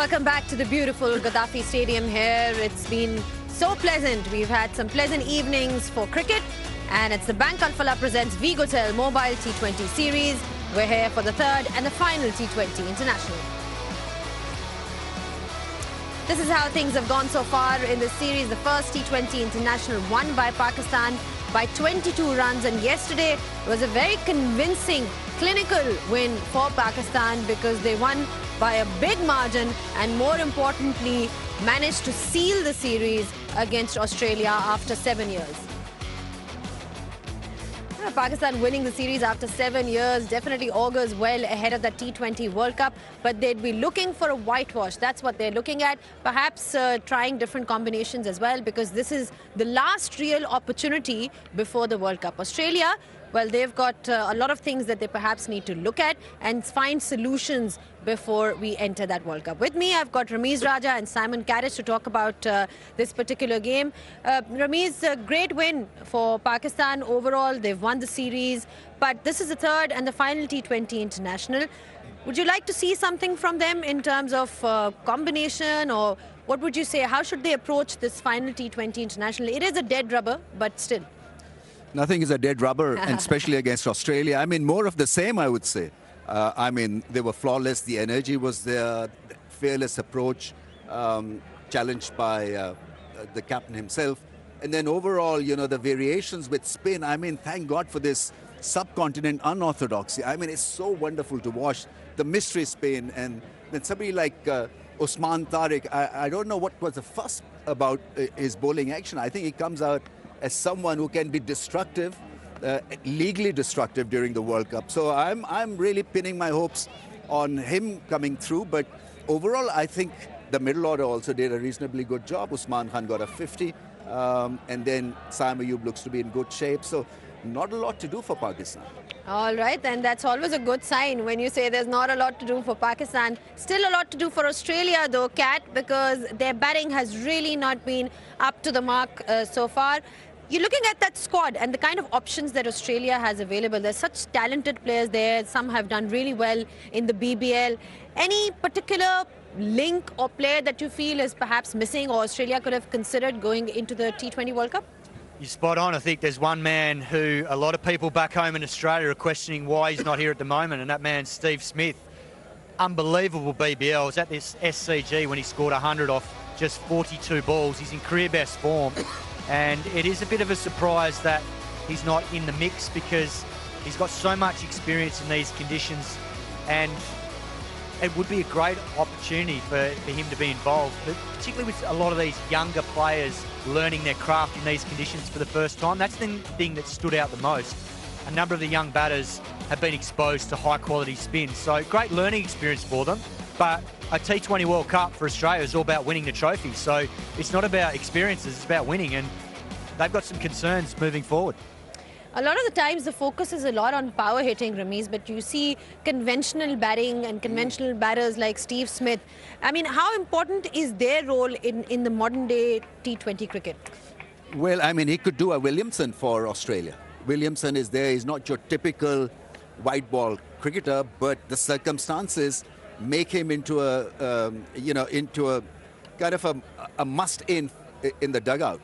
Welcome back to the beautiful Gaddafi Stadium here. It's been so pleasant. We've had some pleasant evenings for cricket, and it's the Bank Alfala presents Vigotel Mobile T20 Series. We're here for the third and the final T20 International. This is how things have gone so far in this series. The first T20 International won by Pakistan by 22 runs, and yesterday was a very convincing, clinical win for Pakistan because they won by a big margin and, more importantly, managed to seal the series against Australia after 7 years. Pakistan winning the series after 7 years definitely augurs well ahead of the T20 World Cup, but they'd be looking for a whitewash. That's what they're looking at. Perhaps trying different combinations as well, because this is the last real opportunity before the World Cup. Australia, well, they've got a lot of things that they perhaps need to look at and find solutions before we enter that World Cup. With me, I've got Ramiz Raja and Simon Carriage to talk about this particular game. Ramiz, a great win for Pakistan overall. They've won the series, but this is the third and the final T20 International. Would you like to see something from them in terms of combination, or what would you say? How should they approach this final T20 International? It is a dead rubber, but still. Nothing is a dead rubber, and especially against Australia. I mean, more of the same, I would say. I mean, they were flawless. The energy was there, fearless approach, challenged by the captain himself. And then overall, you know, the variations with spin. I mean, thank God for this subcontinent unorthodoxy. I mean, it's so wonderful to watch the mystery spin. And then somebody like Usman Tariq, I don't know what was the fuss about his bowling action. I think he comes out as someone who can be destructive, legally destructive during the World Cup. So I'm really pinning my hopes on him coming through. But overall, I think the middle order also did a reasonably good job. Usman Khan got a 50, and then Saim Ayub looks to be in good shape. So not a lot to do for Pakistan. All right, then that's always a good sign when you say there's not a lot to do for Pakistan. Still a lot to do for Australia though, Kat, because their batting has really not been up to the mark so far. You're looking at that squad and the kind of options that Australia has available. There's such talented players there. Some have done really well in the BBL. Any particular link or player that you feel is perhaps missing, or Australia could have considered going into the T20 World Cup? You're spot on. I think there's one man who a lot of people back home in Australia are questioning why he's not here at the moment, and that man's Steve Smith. Unbelievable BBL. I was at this SCG when he scored 100 off just 42 balls. He's in career best form. And it is a bit of a surprise that he's not in the mix, because he's got so much experience in these conditions, and it would be a great opportunity for him to be involved, but particularly with a lot of these younger players learning their craft in these conditions for the first time. That's the thing that stood out the most. A number of the young batters have been exposed to high quality spin, so great learning experience for them. But a T20 World Cup for Australia is all about winning the trophy. So it's not about experiences, it's about winning. And they've got some concerns moving forward. A lot of the times the focus is a lot on power hitting, Ramiz, but you see conventional batting and conventional batters like Steve Smith. I mean, how important is their role in the modern day T20 cricket? Well, I mean, he could do a Williamson for Australia. Williamson is there. He's not your typical white ball cricketer, but the circumstances make him into a, into a kind of a must-in the dugout.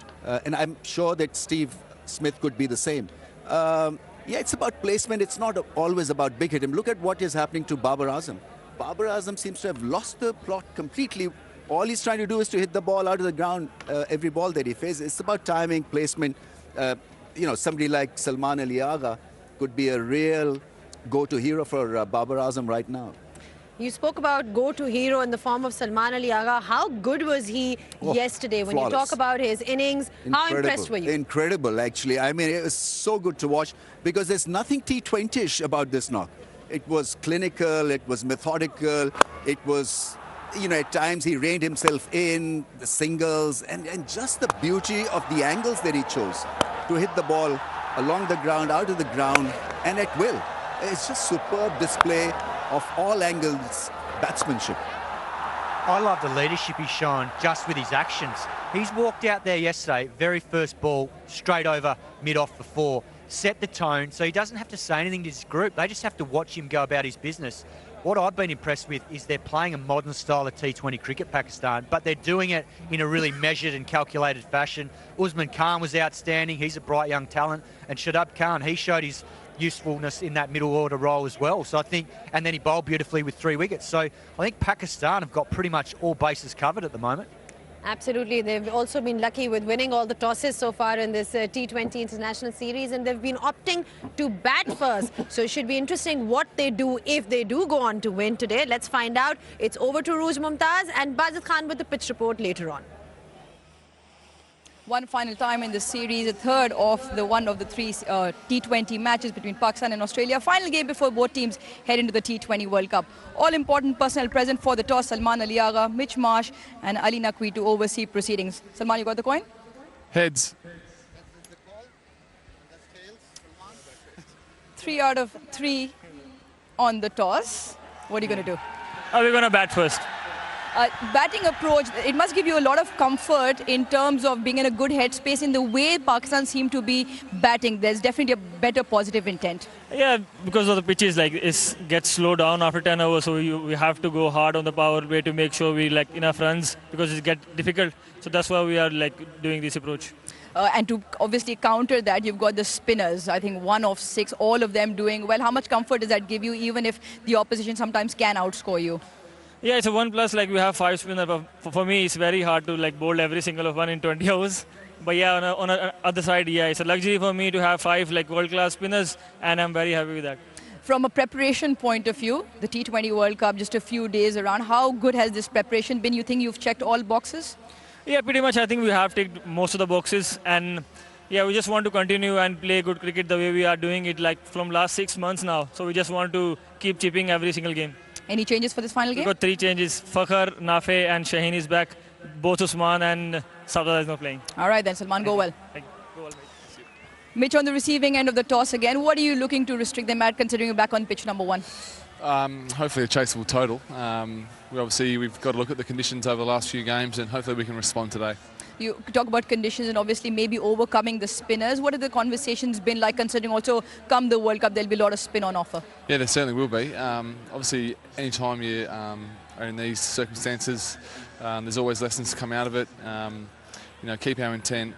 And I'm sure that Steve Smith could be the same. Yeah, it's about placement. It's not always about big hit. Look at what is happening to Babar Azam. Babar Azam seems to have lost the plot completely. All he's trying to do is to hit the ball out of the ground every ball that he faces. It's about timing, placement. Somebody like Salman Ali Agha could be a real go-to hero for Babar Azam right now. You spoke about go-to hero in the form of Salman Ali Agha. How good was he yesterday? When flawless. You talk about his innings, how impressed were you? Incredible, actually. I mean, it was so good to watch, because there's nothing T20ish about this knock. It was clinical, it was methodical, it was, at times he reined himself in, the singles, and just the beauty of the angles that he chose to hit the ball along the ground, out of the ground, and at will. It's just superb display of all angles batsmanship. I love the leadership he's shown just with his actions. He's walked out there yesterday, very first ball, straight over mid-off for 4, set the tone, so he doesn't have to say anything to his group. They just have to watch him go about his business. What I've been impressed with is they're playing a modern style of T20 cricket, Pakistan, but they're doing it in a really measured and calculated fashion. Usman Khan was outstanding. He's a bright young talent. And Shadab Khan, he showed his usefulness in that middle order role as well. So I think, and then he bowled beautifully with 3 wickets. So I think Pakistan have got pretty much all bases covered at the moment. Absolutely. They've also been lucky with winning all the tosses so far in this T20 International Series, and they've been opting to bat first. So it should be interesting what they do if they do go on to win today. Let's find out. It's over to Rouge Mumtaz and Bazid Khan with the pitch report later on. One final time in the series, a third of the 3 T20 matches between Pakistan and Australia. Final game before both teams head into the T20 World Cup. All important personnel present for the toss: Salman Ali Agha, Mitch Marsh and Ali Naqvi to oversee proceedings. Salman, you got the coin? Heads. 3 out of 3 on the toss. What are you going to do? We're going to bat first. Batting approach, it must give you a lot of comfort in terms of being in a good headspace in the way Pakistan seem to be batting. There's definitely a better positive intent. Yeah, because of the pitches, like it gets slowed down after 10 overs, so we have to go hard on the power play to make sure we enough runs, because it gets difficult. So that's why we are doing this approach. And to obviously counter that, you've got the spinners. I think 1 of 6, all of them doing well. How much comfort does that give you, even if the opposition sometimes can outscore you? Yeah, it's a 1+. We have 5 spinners. But for me, it's very hard to bowl every single of one in 20 hours. But yeah, on the other side, yeah, it's a luxury for me to have 5 world-class spinners, and I'm very happy with that. From a preparation point of view, the T20 World Cup just a few days around, how good has this preparation been? You think you've checked all boxes? Yeah, pretty much. I think we have ticked most of the boxes, and yeah, we just want to continue and play good cricket the way we are doing it from last 6 months now. So we just want to keep chipping every single game. Any changes for this final game? We've got 3 changes. Fakhar, Nafe and Shaheen is back. Both Usman and Safdar is not playing. All right then, Salman, go well. Go well, mate. Mitch on the receiving end of the toss again. What are you looking to restrict them at, considering you're back on pitch number 1? Hopefully a chaseable total. We've got to look at the conditions over the last few games, and hopefully we can respond today. You talk about conditions and obviously maybe overcoming the spinners. What have the conversations been like, considering also come the World Cup there'll be a lot of spin on offer? Yeah, there certainly will be. Obviously, any time you are in these circumstances, there's always lessons to come out of it. Keep our intent,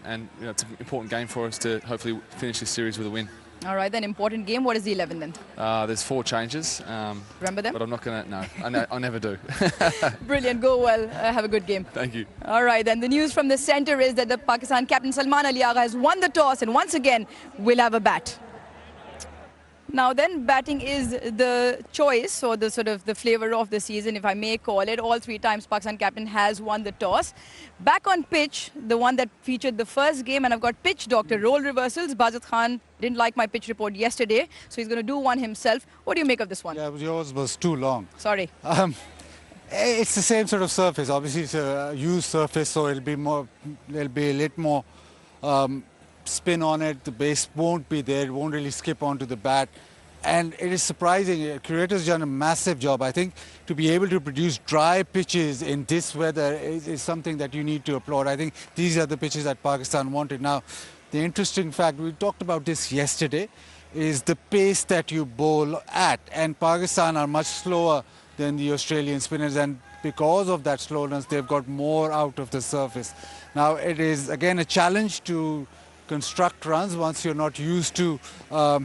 and it's an important game for us to hopefully finish this series with a win. All right, then, important game. What is the 11 then? There's 4 changes. Remember them? But I'm not going to, no, I never do. Brilliant, go well, have a good game. Thank you. All right, then the news from the centre is that the Pakistan captain Salman Ali Agha has won the toss and once again will have a bat. Now then, batting is the choice, or the sort of the flavour of the season, if I may call it. All 3 times Pakistan captain has won the toss. Back on pitch, the one that featured the first game, and I've got pitch doctor, role reversals. Bazid Khan didn't like my pitch report yesterday, so he's going to do one himself. What do you make of this one? Yeah, yours was too long. Sorry. It's the same sort of surface. Obviously, it's a used surface, so there'll be a little more spin on it. The base won't be there. It won't really skip onto the bat. And it is surprising. Curator's done a massive job. I think to be able to produce dry pitches in this weather is something that you need to applaud. I think these are the pitches that Pakistan wanted. Now, the interesting fact, we talked about this yesterday, is the pace that you bowl at. And Pakistan are much slower than the Australian spinners, and because of that slowness, they've got more out of the surface. Now, it is, again, a challenge to construct runs once you're not used to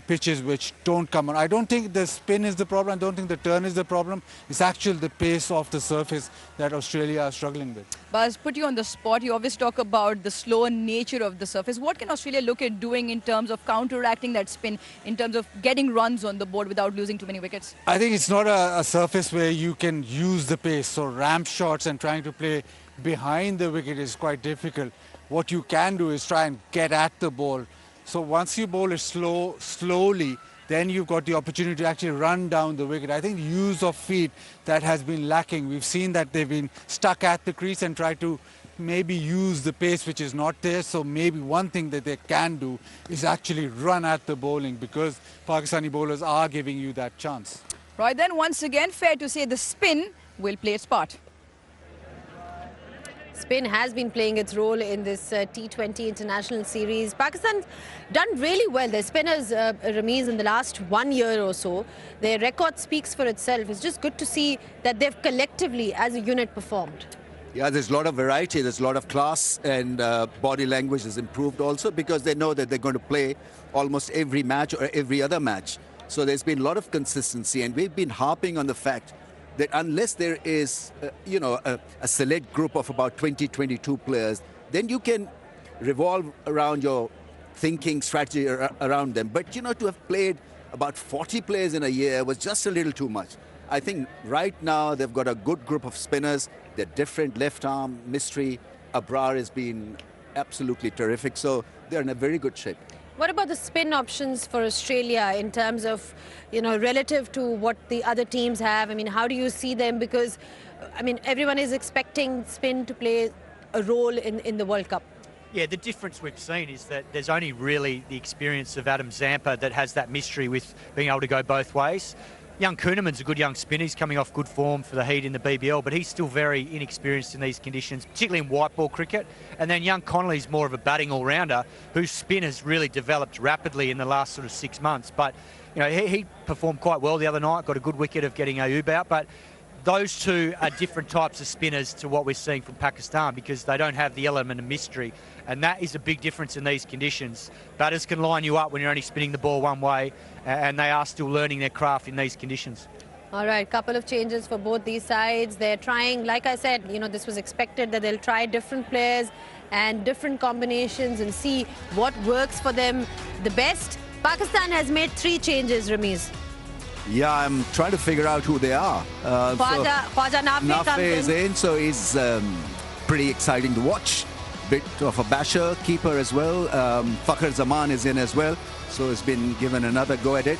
pitches which don't come on. I don't think the spin is the problem. I don't think the turn is the problem. It's actually the pace of the surface that Australia are struggling with. Buzz, put you on the spot. You always talk about the slow nature of the surface. What can Australia look at doing in terms of counteracting that spin, in terms of getting runs on the board without losing too many wickets? I think it's not a surface where you can use the pace. So ramp shots and trying to play behind the wicket is quite difficult. What you can do is try and get at the ball. So once you bowl it slowly, then you've got the opportunity to actually run down the wicket. I think use of feet, that has been lacking. We've seen that they've been stuck at the crease and try to maybe use the pace which is not there. So maybe one thing that they can do is actually run at the bowling, because Pakistani bowlers are giving you that chance. Right then, once again, fair to say the spin will play its part. Spin has been playing its role in this T20 international series. Pakistan's done really well. Their spinners, Ramiz, in the last 1 year or so, their record speaks for itself. It's just good to see that they've collectively, as a unit, performed. Yeah, there's a lot of variety, there's a lot of class, and body language has improved also because they know that they're going to play almost every match or every other match. So there's been a lot of consistency, and we've been harping on the fact that unless there is, a select group of about 20, 22 players, then you can revolve around your thinking strategy around them. But, to have played about 40 players in a year was just a little too much. I think right now they've got a good group of spinners. They're different, left arm, mystery. Abrar has been absolutely terrific. So they're in a very good shape. What about the spin options for Australia in terms of, relative to what the other teams have? I mean, how do you see them? Because, everyone is expecting spin to play a role in the World Cup. Yeah, the difference we've seen is that there's only really the experience of Adam Zampa that has that mystery with being able to go both ways. Young Kuhneman's a good young spinner. He's coming off good form for the Heat in the BBL, but he's still very inexperienced in these conditions, particularly in white ball cricket. And then young Connolly's more of a batting all-rounder whose spin has really developed rapidly in the last sort of 6 months. But, he performed quite well the other night, got a good wicket of getting Ayub out. But those two are different types of spinners to what we're seeing from Pakistan because they don't have the element of mystery. And that is a big difference in these conditions. Batters can line you up when you're only spinning the ball one way, and they are still learning their craft in these conditions. All right, couple of changes for both these sides. They're trying, like I said, this was expected that they'll try different players and different combinations and see what works for them the best. Pakistan has made 3 changes, Ramiz. Yeah, I'm trying to figure out who they are. Khwaja Nafi comes is in, so he's pretty exciting to watch. Bit of a basher, keeper as well. Fakhr Zaman is in as well, so he's been given another go at it.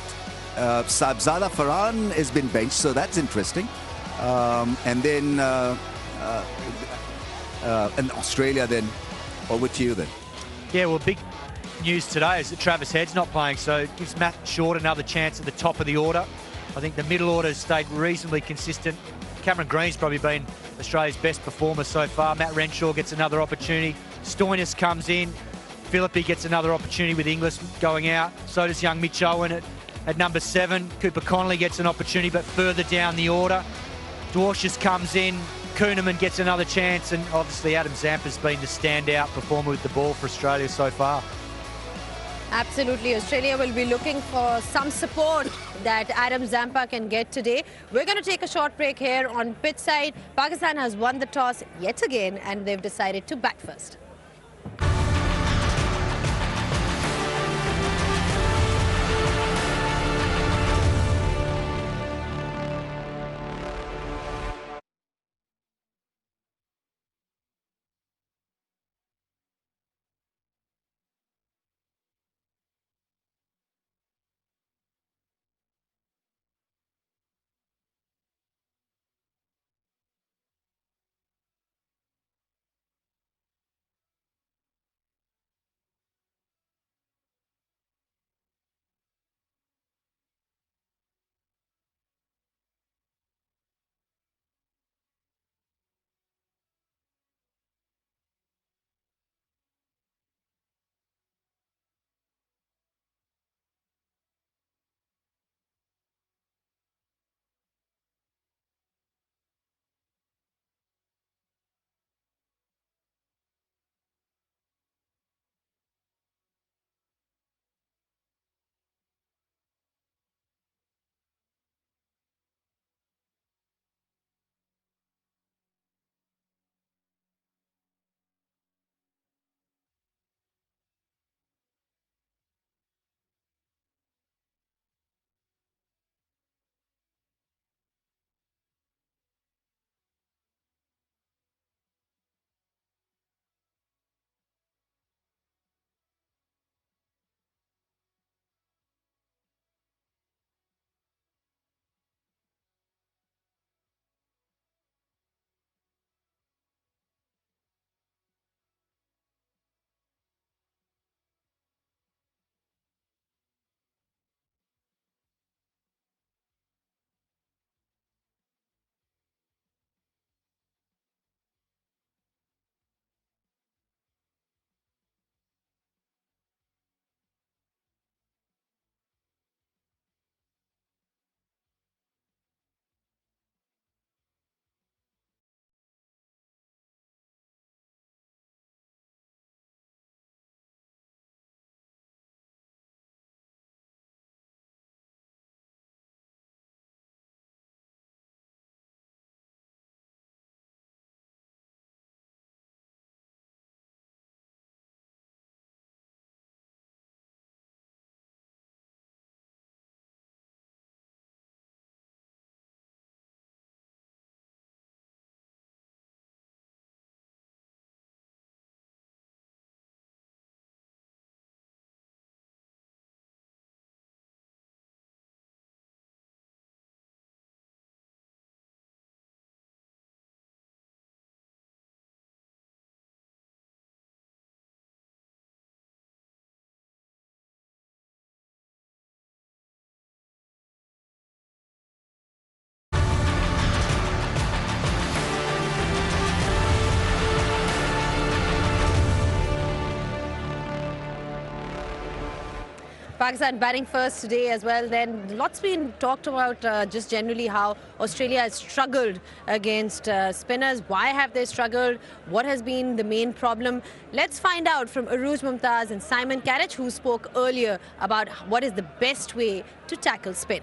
Saibzada Farhan has been benched, so that's interesting. And then in Australia, then over to you then. Yeah, well, big news today is that Travis Head's not playing, so it gives Matt Short another chance at the top of the order. I think the middle order has stayed reasonably consistent. Cameron Green's probably been Australia's best performer so far. Matt Renshaw gets another opportunity. Stoinis comes in. Philippi gets another opportunity with Inglis going out. So does young Mitch Owen at number 7. Cooper Connolly gets an opportunity, but further down the order. Dwarshuis comes in. Kuhneman gets another chance, and obviously Adam Zampa's been the standout performer with the ball for Australia so far. Absolutely. Australia will be looking for some support that Adam Zampa can get today. We're going to take a short break here on pitch side. Pakistan has won the toss yet again, and they've decided to bat first. Pakistan batting first today as well. Then lots been talked about just generally how Australia has struggled against spinners. Why have they struggled? What has been the main problem? Let's find out from Arooj Mumtaz and Simon Ayub, who spoke earlier about what is the best way to tackle spin.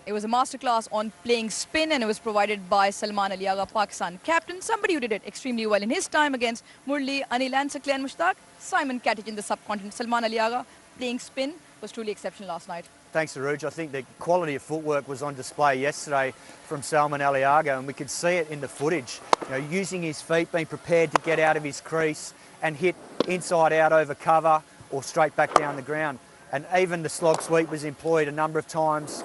It was a masterclass on playing spin, and it was provided by Salman Ali Agha, Pakistan captain, somebody who did it extremely well in his time against Murli, Anil and Sakle and Mushtaq. Simon Ayub in the subcontinent. Salman Ali Agha playing spin was truly exceptional last night. Thanks, Arooj. I think the quality of footwork was on display yesterday from Salman Ali Agha, and we could see it in the footage. You know, using his feet, being prepared to get out of his crease and hit inside out over cover or straight back down the ground. And even the slog sweep was employed a number of times.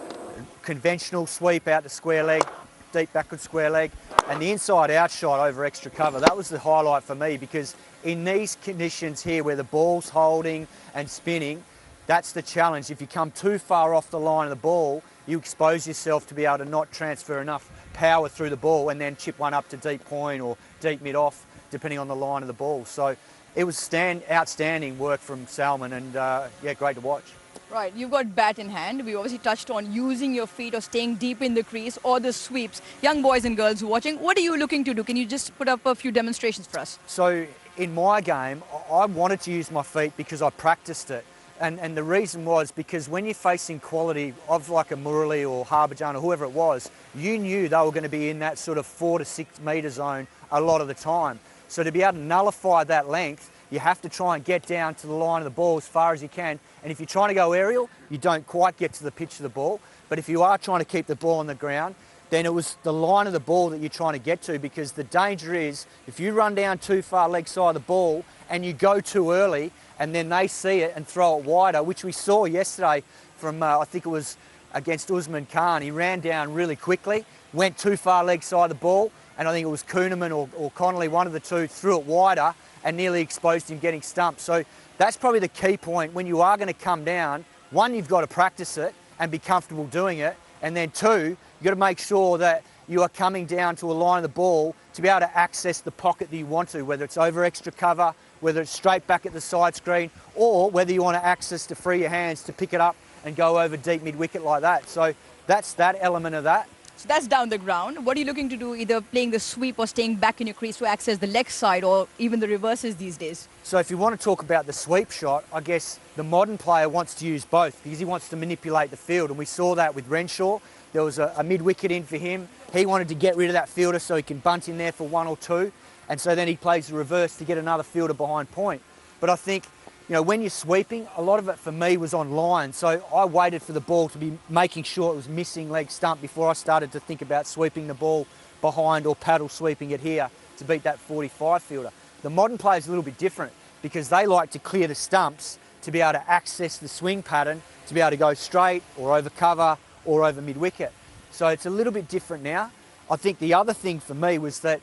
Conventional sweep out to square leg, deep backward square leg, and the inside out shot over extra cover. That was the highlight for me, because in these conditions here where the ball's holding and spinning, that's the challenge. If you come too far off the line of the ball, you expose yourself to be able to not transfer enough power through the ball and then chip one up to deep point or deep mid off, depending on the line of the ball. So it was outstanding work from Salman, and yeah, great to watch. Right, you've got bat in hand. We obviously touched on using your feet or staying deep in the crease or the sweeps. Young boys and girls watching, what are you looking to do? Can you just put up a few demonstrations for us? So in my game, I wanted to use my feet because I practiced it. And the reason was because when you're facing quality of like a Murali or Harbhajan or whoever it was, you knew they were going to be in that sort of 4 to 6 metre zone a lot of the time. So to be able to nullify that length, you have to try and get down to the line of the ball as far as you can. And if you're trying to go aerial, you don't quite get to the pitch of the ball. But if you are trying to keep the ball on the ground, then it was the line of the ball that you're trying to get to, because the danger is if you run down too far leg side of the ball and you go too early and then they see it and throw it wider, which we saw yesterday from, I think it was against Usman Khan. He ran down really quickly, went too far leg side of the ball, and I think it was Kuhneman or Connolly, one of the two, threw it wider and nearly exposed him getting stumped. So that's probably the key point. When you are going to come down, one, you've got to practice it and be comfortable doing it. And then two, you've got to make sure that you are coming down to a line of the ball to be able to access the pocket that you want to, whether it's over extra cover, whether it's straight back at the side screen, or whether you want to access to free your hands to pick it up and go over deep mid-wicket like that. So that's that element of that. So that's down the ground. What are you looking to do, either playing the sweep or staying back in your crease to access the leg side, or even the reverses these days? So if you want to talk about the sweep shot, I guess the modern player wants to use both because he wants to manipulate the field. And we saw that with Renshaw. There was a mid-wicket in for him. He wanted to get rid of that fielder so he can bunt in there for 1 or 2. And so then he plays the reverse to get another fielder behind point. But I think, you know, when you're sweeping, a lot of it for me was on line. So I waited for the ball to be making sure it was missing leg stump before I started to think about sweeping the ball behind or paddle sweeping it here to beat that 45 fielder. The modern player is a little bit different because they like to clear the stumps to be able to access the swing pattern, to be able to go straight or over cover or over mid-wicket. So it's a little bit different now. I think the other thing for me was that,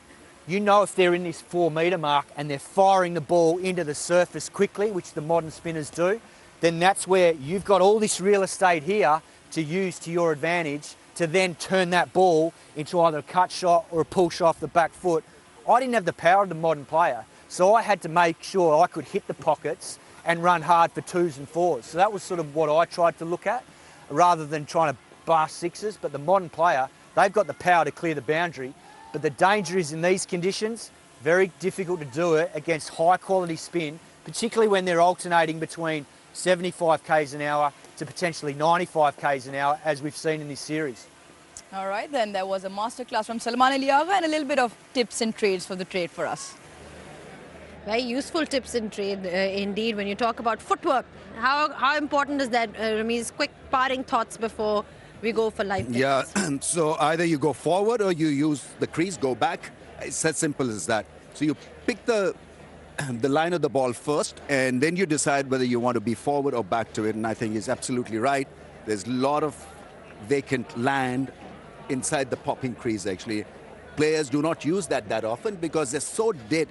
you know, if they're in this 4 metre mark and they're firing the ball into the surface quickly, which the modern spinners do, then that's where you've got all this real estate here to use to your advantage to then turn that ball into either a cut shot or a pull shot off the back foot. I didn't have the power of the modern player, so I had to make sure I could hit the pockets and run hard for 2s and 4s. So that was sort of what I tried to look at, rather than trying to blast 6s. But the modern player, they've got the power to clear the boundary. But the danger is in these conditions, very difficult to do it against high quality spin, particularly when they're alternating between 75 k's an hour to potentially 95 k's an hour, as we've seen in this series. All right, then there was a masterclass from Salman Ali Agha and a little bit of tips and trades for the trade for us. Very useful tips in trade indeed. When you talk about footwork, how important is that, Ramiz? Quick parting thoughts before we go for live tips. Yeah, so either you go forward or you use the crease, go back. It's as simple as that. So you pick the line of the ball first, and then you decide whether you want to be forward or back to it. And I think he's absolutely right. There's a lot of vacant land inside the popping crease, actually. Players do not use that often because they're so dead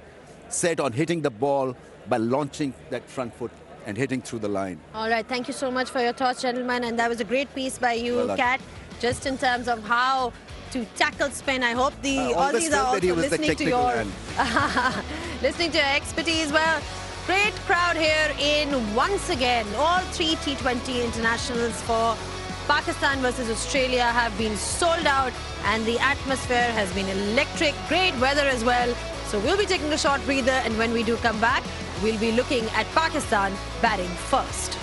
set on hitting the ball by launching that front foot and hitting through the line. All right, thank you so much for your thoughts, gentlemen. And that was a great piece by you, Well done. Kat, just in terms of how to tackle spin. I hope the Aussies are also listening to your listening to your expertise. Well, Great crowd here in once again. All three T20 internationals for Pakistan versus Australia have been sold out and the atmosphere has been electric. Great weather as well. So we'll be taking a short breather, and when we do come back, we'll be looking at Pakistan batting first.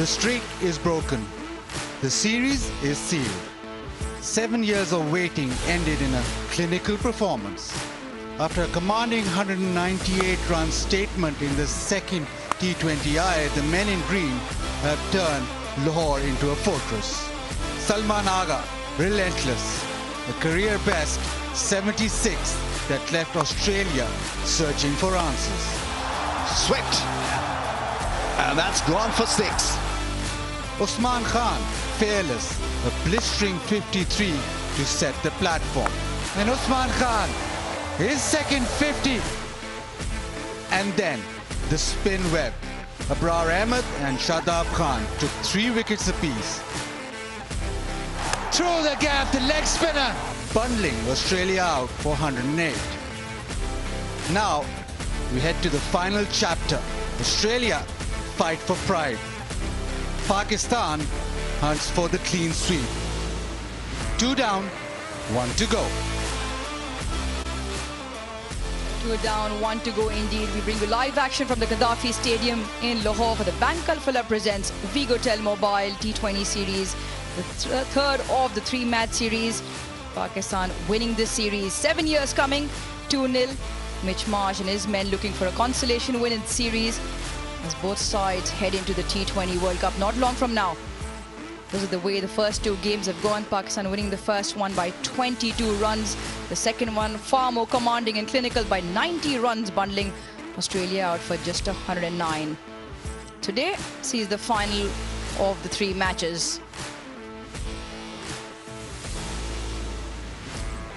The streak is broken. The series is sealed. 7 years of waiting ended in a clinical performance. After a commanding 198-run statement in the second T20I, the men in green have turned Lahore into a fortress. Salman Agha, relentless. A career best 76 that left Australia searching for answers. Swept. And that's gone for 6. Usman Khan, fearless, a blistering 53 to set the platform. And Usman Khan, his second 50. And then the spin web. Babar Azam and Shadab Khan took 3 wickets apiece. Through the gap, the leg spinner, bundling Australia out for 108. Now we head to the final chapter. Australia fight for pride. Pakistan hunts for the clean sweep. 2 down, 1 to go. 2 down, 1 to go indeed. We bring you live action from the Gaddafi Stadium in Lahore for the Bank Al-Falah presents Vigotel Mobile T20 series, the third of the 3-match series. Pakistan winning this series, 7 years coming, 2-0. Mitch Marsh and his men looking for a consolation win in the series as both sides head into the T20 World Cup not long from now. This is the way the first 2 games have gone. Pakistan winning the first one by 22 runs. The second one far more commanding and clinical by 90 runs, bundling Australia out for just 109. Today sees the final of the 3 matches.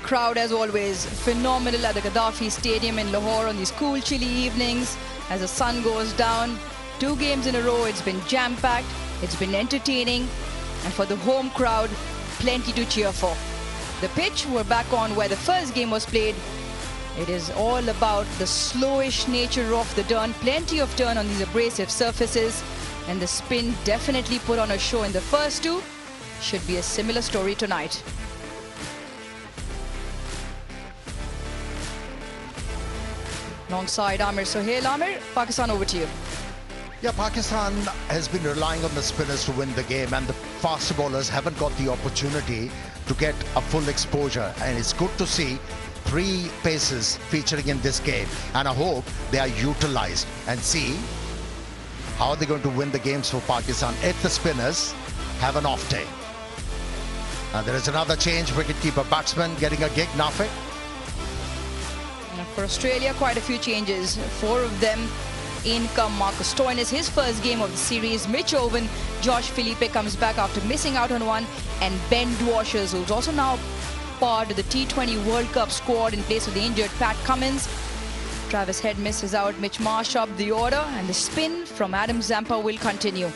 Crowd, as always, phenomenal at the Gaddafi Stadium in Lahore on these cool, chilly evenings as the sun goes down. 2 games in a row, it's been jam-packed, it's been entertaining, and for the home crowd, plenty to cheer for. The pitch, we're back on where the first game was played. It is all about the slowish nature of the turn, plenty of turn on these abrasive surfaces, and the spin definitely put on a show in the first 2. Should be a similar story tonight. Alongside Amir Sohail. Amir, Pakistan, over to you. Yeah, Pakistan has been relying on the spinners to win the game, and the faster bowlers haven't got the opportunity to get a full exposure. And it's good to see 3 paces featuring in this game, and I hope they are utilized and see how they're going to win the games for Pakistan if the spinners have an off day. And there is another change, wicketkeeper batsman getting a gig, Nafi. For Australia, quite a few changes. 4 of them in come Marcus Stoinis, his first game of the series. Mitch Owen, Josh Philippe comes back after missing out on one, and Ben Dwashers, who's also now part of the T20 World Cup squad in place of the injured Pat Cummins. Travis Head misses out. Mitch Marsh up the order, and the spin from Adam Zampa will continue.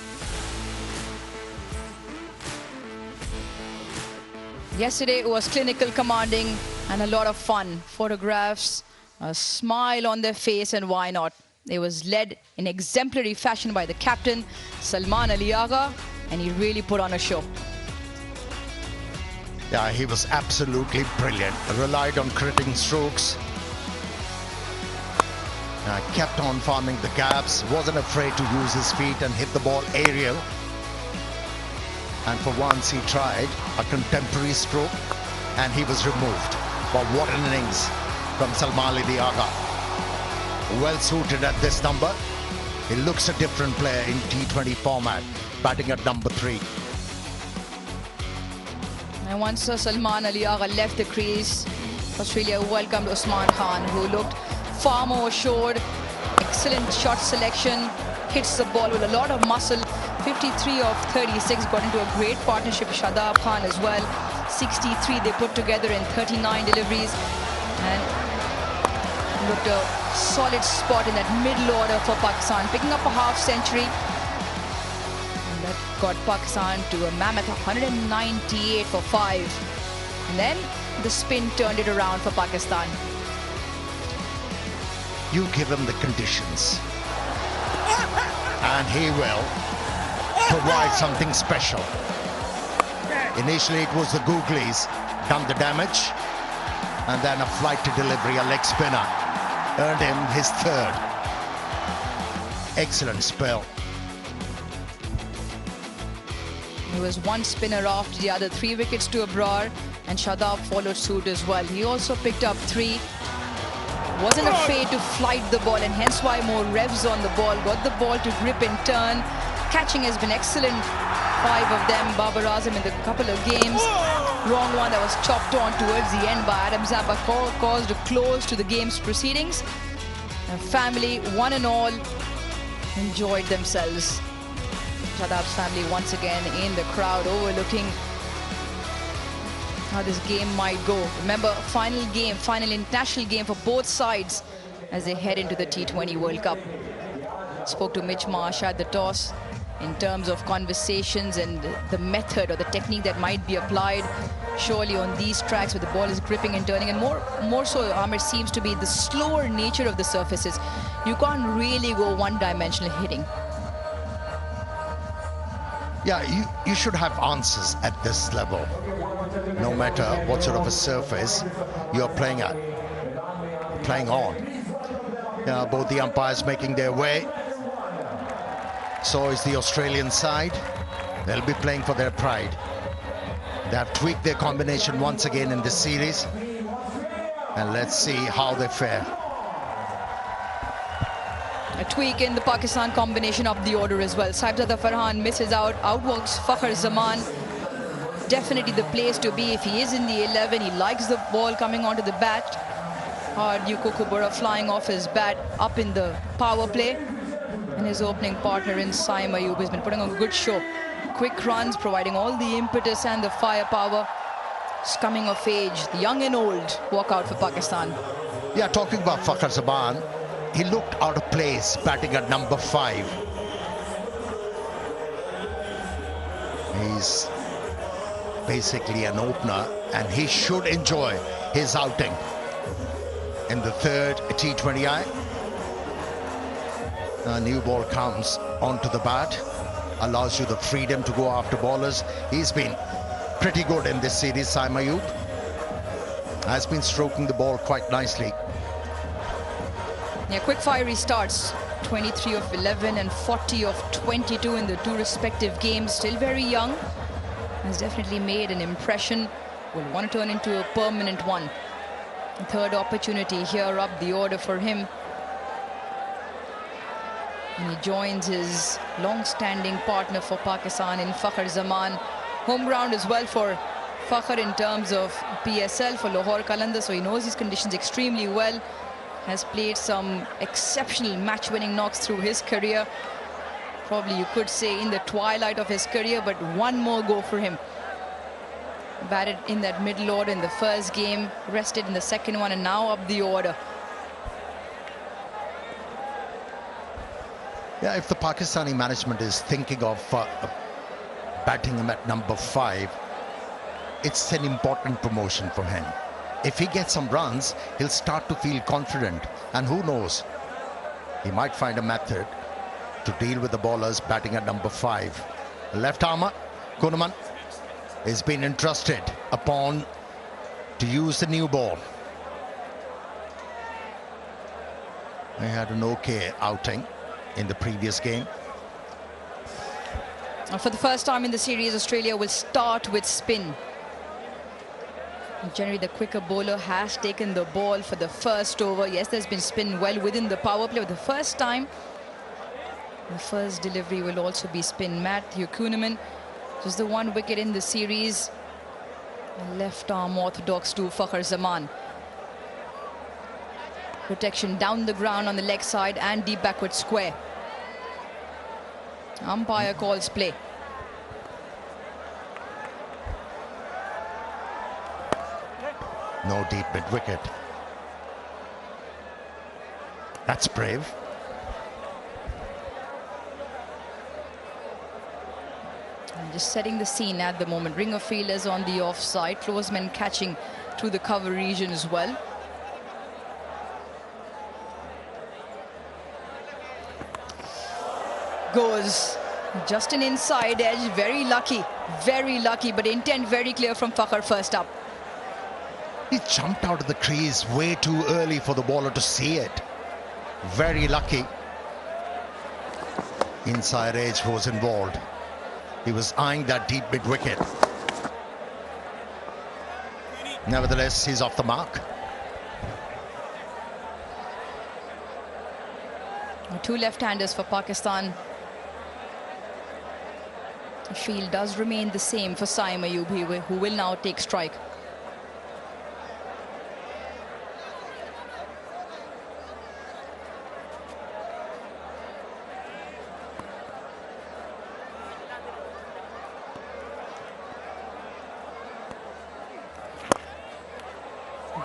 Yesterday it was clinical, commanding, and a lot of fun. Photographs, a smile on their face, and why not? It was led in exemplary fashion by the captain, Salman Ali Agha, and he really put on a show. Yeah, he was absolutely brilliant. Relied on cricketing strokes. Kept on farming the gaps. Wasn't afraid to use his feet and hit the ball aerial. And for once he tried a contemporary stroke and he was removed. But what an innings from Salman Ali Agha. Well suited at this number. He looks a different player in T20 format, batting at number 3. And once Salman Ali Agha left the crease, Australia welcomed Usman Khan, who looked far more assured. Excellent shot selection, hits the ball with a lot of muscle. 53 of 36, got into a great partnership with Shadab Khan as well. 63 they put together in 39 deliveries, and looked a solid spot in that middle order for Pakistan, picking up a half century. And that got Pakistan to a mammoth 198 for 5. And then the spin turned it around for Pakistan. You give him the conditions, and he will provide something special. Initially it was the Googlies done the damage, and then a flight to delivery, a leg spinner, earned him his 3rd. Excellent spell. He was one spinner after the other, 3 wickets to Abrar, and Shadab followed suit as well. He also picked up 3. Wasn't afraid to flight the ball, and hence why more revs on the ball. Got the ball to grip and turn. Catching has been excellent. 5 of them. Babar Azam in the couple of games. Wrong one that was chopped on towards the end by Adam Zampa caused a close to the game's proceedings. The family, one and all, enjoyed themselves. Shadab's family once again in the crowd, overlooking how this game might go. Remember, final game, final international game for both sides as they head into the T20 World Cup. Spoke to Mitch Marsh at the toss in terms of conversations and the method or the technique that might be applied. Surely on these tracks where the ball is gripping and turning, and more so, Amir, seems to be the slower nature of the surfaces. You can't really go one-dimensional hitting. Yeah, you should have answers at this level. no matter what sort of a surface you're playing on. Both the umpires making their way. So is the Australian side. They'll be playing for their pride. They have tweaked their combination once again in this series. And let's see how they fare. A tweak in the Pakistan combination of the order as well. Saibzada Farhan misses out, outworks Fakhar Zaman. Definitely the place to be if he is in the 11. He likes the ball coming onto the bat. Hardew Kookaburra flying off his bat up in the power play. And his opening partner in Saim Ayub has been putting on a good show. Quick runs, providing all the impetus and the firepower. It's coming of age, the young and old walk out for Pakistan. Yeah, talking about Fakhar Zaman, he looked out of place batting at number 5. He's basically an opener and he should enjoy his outing in the third T20I. A new ball comes onto the bat, allows you the freedom to go after bowlers. He's been pretty good in this series. Saim Ayub has been stroking the ball quite nicely. Yeah, quick fiery starts. 23 of 11 and 40 of 22 in the 2 respective games. Still very young. Has definitely made an impression. Will want to turn into a permanent one. Third opportunity here up the order for him. And he joins his long-standing partner for Pakistan in Fakhar Zaman. Home ground as well for Fakhar in terms of PSL for Lahore Qalandars, so he knows these conditions extremely well. Has played some exceptional match-winning knocks through his career. Probably you could say in the twilight of his career, but one more go for him. Batted in that middle order in the first game, rested in the second one, and now up the order. Yeah, if the Pakistani management is thinking of batting him at number 5, it's an important promotion for him. If he gets some runs, he'll start to feel confident. And who knows, he might find a method to deal with the bowlers batting at number 5. Left armer, Kuhnemann, is being entrusted upon to use the new ball. He had an okay outing in the previous game. For the first time in the series, Australia will start with spin. Generally, the quicker bowler has taken the ball for the first over. Yes, there's been spin well within the power play, but the first time, the first delivery will also be spin. Matthew Kuhnemann, just the 1 wicket in the series. Left arm orthodox to Fakhar Zaman. Protection down the ground on the leg side and deep backward square. Umpire calls play. No deep mid-wicket. That's brave. And just setting the scene at the moment. Ring of fielders on the offside. Close men catching through the cover region as well. Goes just an inside edge. Very lucky, but intent very clear from Fakhar first up. He jumped out of the crease way too early for the bowler to see it. Very lucky. Inside edge was involved. He was eyeing that deep mid-wicket. Nevertheless, he's off the mark. 2 left-handers for Pakistan. The field does remain the same for Saim Ayub, who will now take strike.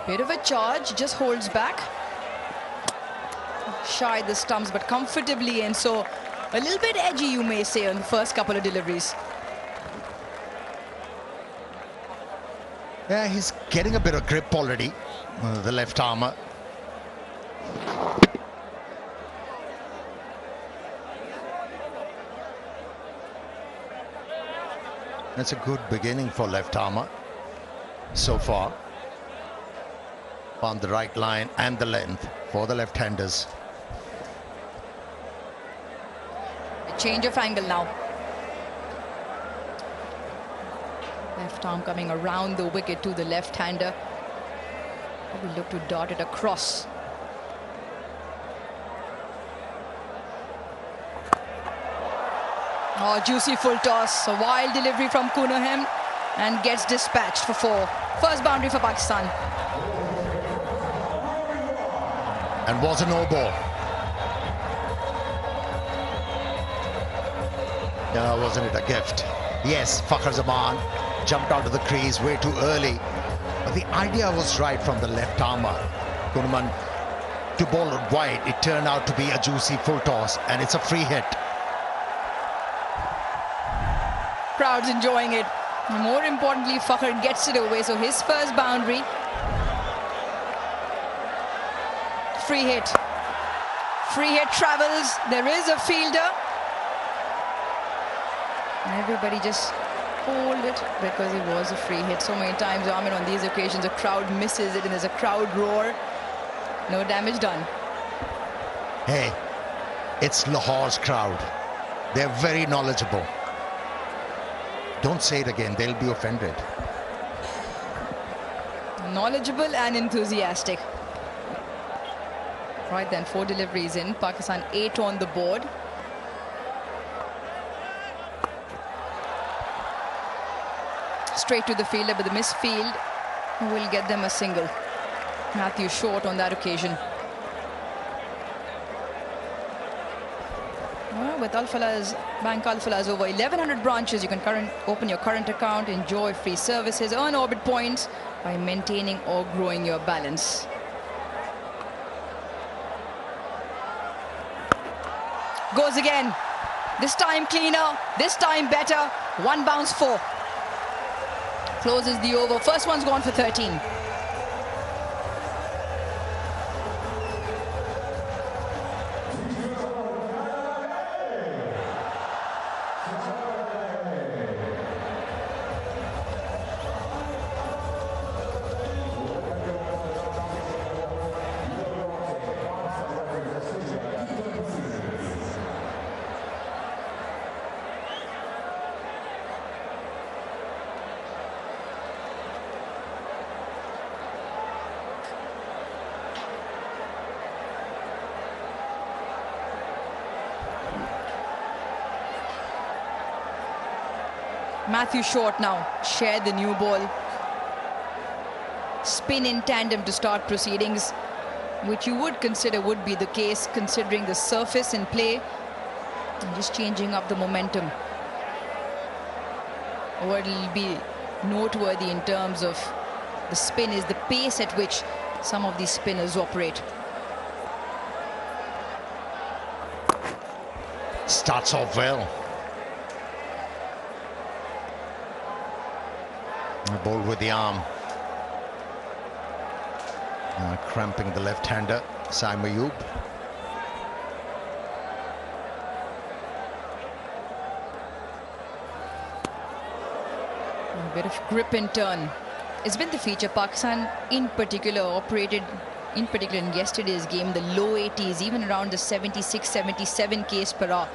Bit of a charge, just holds back. Shy the stumps, but comfortably, and so a little bit edgy, you may say, on the first couple of deliveries. Yeah, he's getting a bit of grip already, the left armer. That's a good beginning for left armer. so far. On the right line and the length for the left-handers. A change of angle now. Left arm coming around the wicket to the left-hander. We look to dart it across. Oh, juicy full toss. A wild delivery from Kunahem and gets dispatched for 4. First boundary for Pakistan. And was a no ball. No, wasn't it a gift? Yes, Fakhar Zaman jumped out of the crease way too early. But the idea was right from the left armer. Kunaman to bowl it wide. It turned out to be a juicy full toss, and it's a free hit. Crowd's enjoying it. More importantly, Fakhar gets it away. So his first boundary. Free hit. Free hit travels. There is a fielder. And everybody just hold it because it was a free hit. So many times, Amin, on these occasions, the crowd misses it and there's a crowd roar. No damage done. Hey, it's Lahore's crowd. They're very knowledgeable. Don't say it again, they'll be offended. Knowledgeable and enthusiastic. Right then, 4 deliveries in. Pakistan 8 on the board. Straight to the fielder, but the misfield will get them a single. Matthew short on that occasion. Well, with Al-Falah's, Bank Al-Falah's over 1,100 branches, you can open your current account, enjoy free services, earn orbit points by maintaining or growing your balance. Goes again. This time cleaner, this time better. 1 bounce 4. Closes the over. First one's gone for 13. Matthew short now, shared the new ball. Spin in tandem to start proceedings, which you would consider would be the case considering the surface in play and just changing up the momentum. What will be noteworthy in terms of the spin is the pace at which some of these spinners operate. Starts off well. Ball with the arm. Cramping the left-hander, Saim Ayub. A bit of grip and turn. It's been the feature. Pakistan in particular operated, in yesterday's game, the low 80s, even around the 76, 77 k's per hour.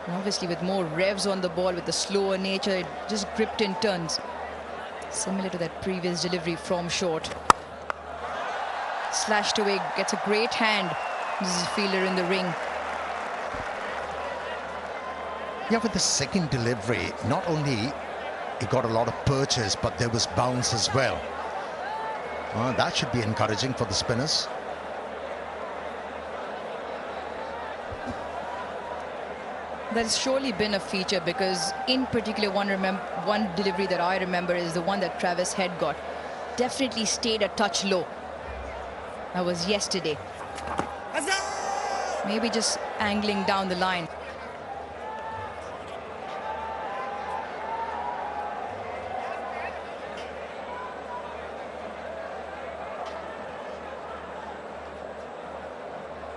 And obviously with more revs on the ball, with the slower nature, it just gripped and turns. Similar to that previous delivery from short. Slashed away, gets a great hand. This is a fielder in the ring. Yeah, with the second delivery, not only he got a lot of perches, but there was bounce as well. That should be encouraging for the spinners. That's surely been a feature because in particular one delivery that I remember is the one that Travis Head got. Definitely stayed a touch low. That was yesterday. Maybe just angling down the line.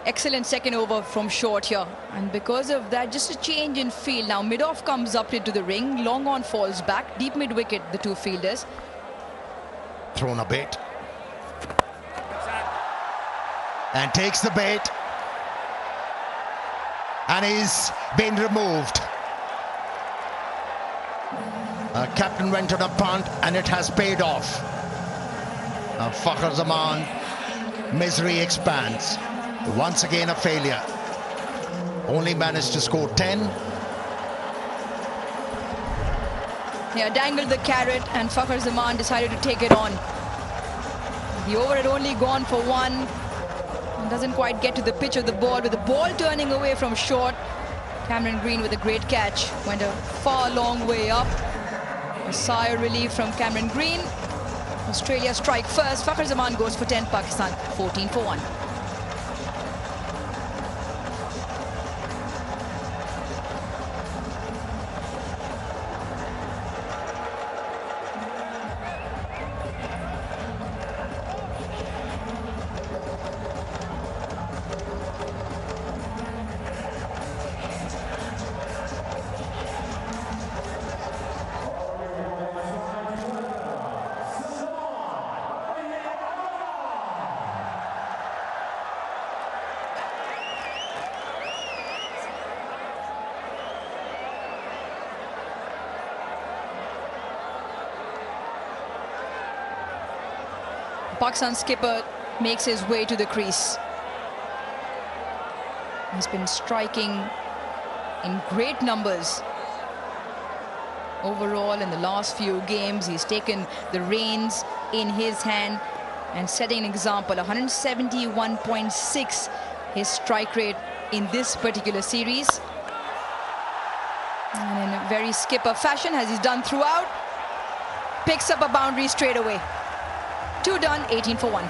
Excellent second over from short here, and because of that, just a change in field. Now mid-off comes up into the ring, long on falls back, deep mid-wicket, the 2 fielders. thrown a bait. And takes the bait. And he's been removed. Captain went on a punt and it has paid off. Babar Azam, misery expands. Once again a failure. Only managed to score 10. Yeah, dangled the carrot and Babar Azam decided to take it on. The over had only gone for one. And doesn't quite get to the pitch of the ball, with the ball turning away from short. Cameron Green with a great catch. Went a far long way up. A sigh of relief from Cameron Green. Australia strike first. Babar Azam goes for 10. Pakistan 14 for 1. Pakistan skipper makes his way to the crease. He's been striking in great numbers. Overall, in the last few games, he's taken the reins in his hand and setting an example. 171.6 his strike rate in this particular series. And in a very skipper fashion, as he's done throughout, picks up a boundary straight away. 2 done, 18 for 1.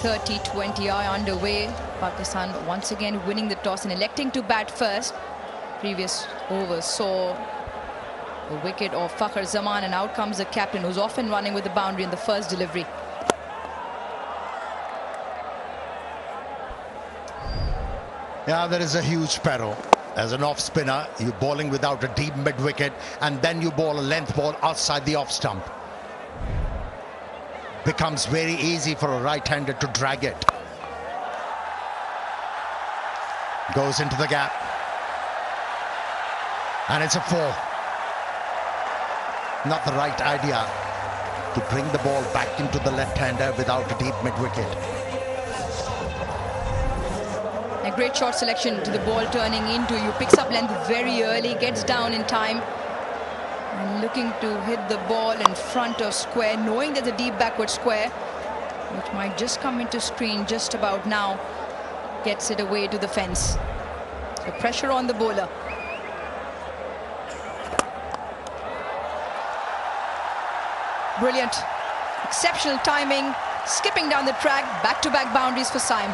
The T20I underway. Pakistan once again winning the toss and electing to bat first. Previous over saw the wicket of Babar Azam, and out comes the captain, who's often running with the boundary in the first delivery. Yeah, there is a huge peril. As an off spinner, you're bowling without a deep mid wicket, and then you bowl a length ball outside the off stump. Becomes very easy for a right-hander to drag it. Goes into the gap. And it's a 4. Not the right idea to bring the ball back into the left-hander without a deep mid-wicket. A great shot selection to the ball turning into you. Picks up length very early, gets down in time. And looking to hit the ball in front of square, knowing there's a deep backward square, which might just come into screen just about now. Gets it away to the fence. So pressure on the bowler. Brilliant. Exceptional timing. Skipping down the track. Back-to-back boundaries for Saim.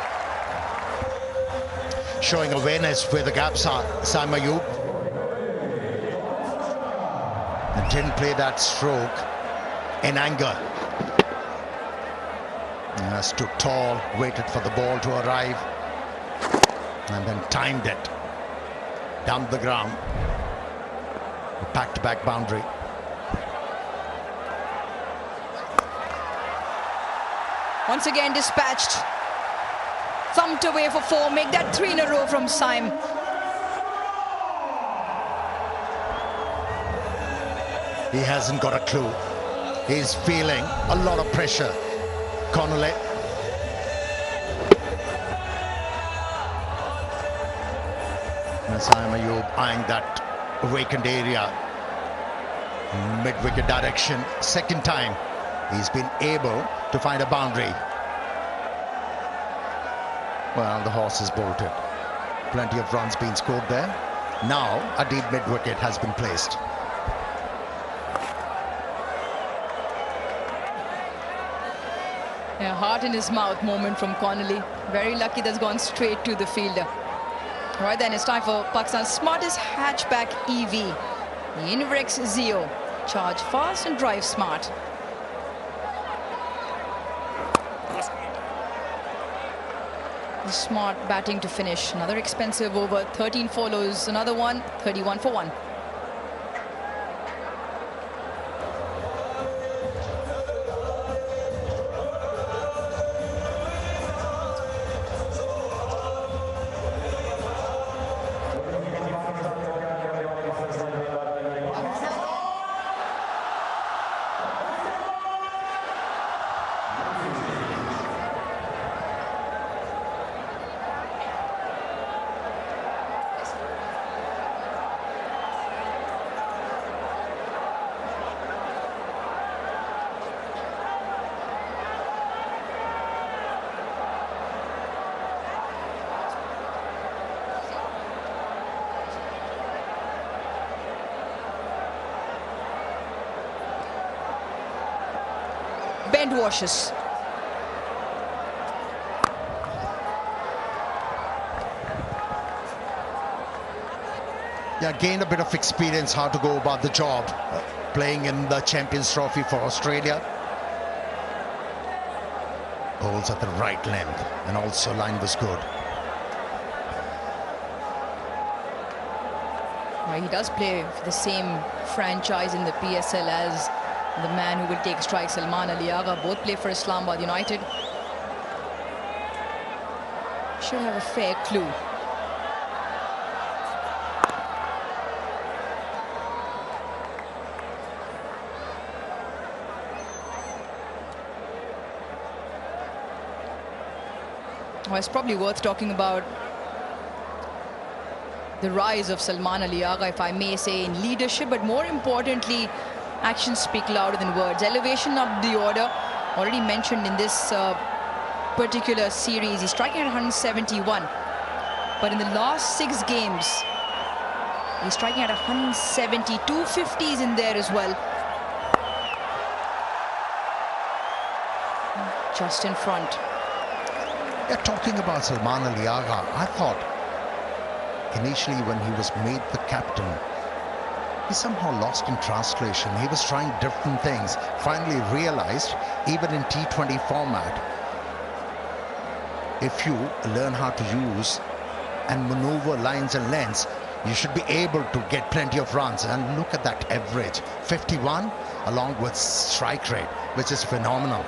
Showing awareness where the gaps are, Saim Ayub. And didn't play that stroke in anger. Stood tall, waited for the ball to arrive, and then timed it down the ground. Back-to-back boundary. Once again dispatched. Thumped away for 4. Make that 3 in a row from Saim. He hasn't got a clue. He's feeling a lot of pressure. Connolly. And Saim Ayub eyeing that vacant area. Mid-wicket direction. Second time he's been able to find a boundary. Well, the horse is bolted. Plenty of runs being scored there. Now a deep mid-wicket has been placed. A heart in his mouth moment from Connolly. Very lucky that's gone straight to the fielder. Right then, it's time for Pakistan's smartest hatchback EV, the Inverex Zeo. Charge fast and drive smart. The smart batting to finish. Another expensive over. 13 follows another one. 31 for 1. Bend washes. Yeah, gained a bit of experience how to go about the job, playing in the Champions Trophy for Australia. Bowls at the right length, and also line was good. He does play for the same franchise in the PSL as the man who will take strike, Salman Ali Agha. Both play for Islamabad United. Should have a fair clue. Well, it's probably worth talking about the rise of Salman Ali Agha, if I may say, in leadership, but more importantly, actions speak louder than words. Elevation up the order, already mentioned in this particular series. He's striking at 171, but in the last 6 games, he's striking at 170. 250s in there as well. Just in front. Yeah, talking about Salman Ali Agha, I thought initially when he was made the captain, he somehow lost in translation. He was trying different things. Finally realized, even in T20 format, if you learn how to use and maneuver lines and lengths, you should be able to get plenty of runs. And look at that average, 51, along with strike rate, which is phenomenal.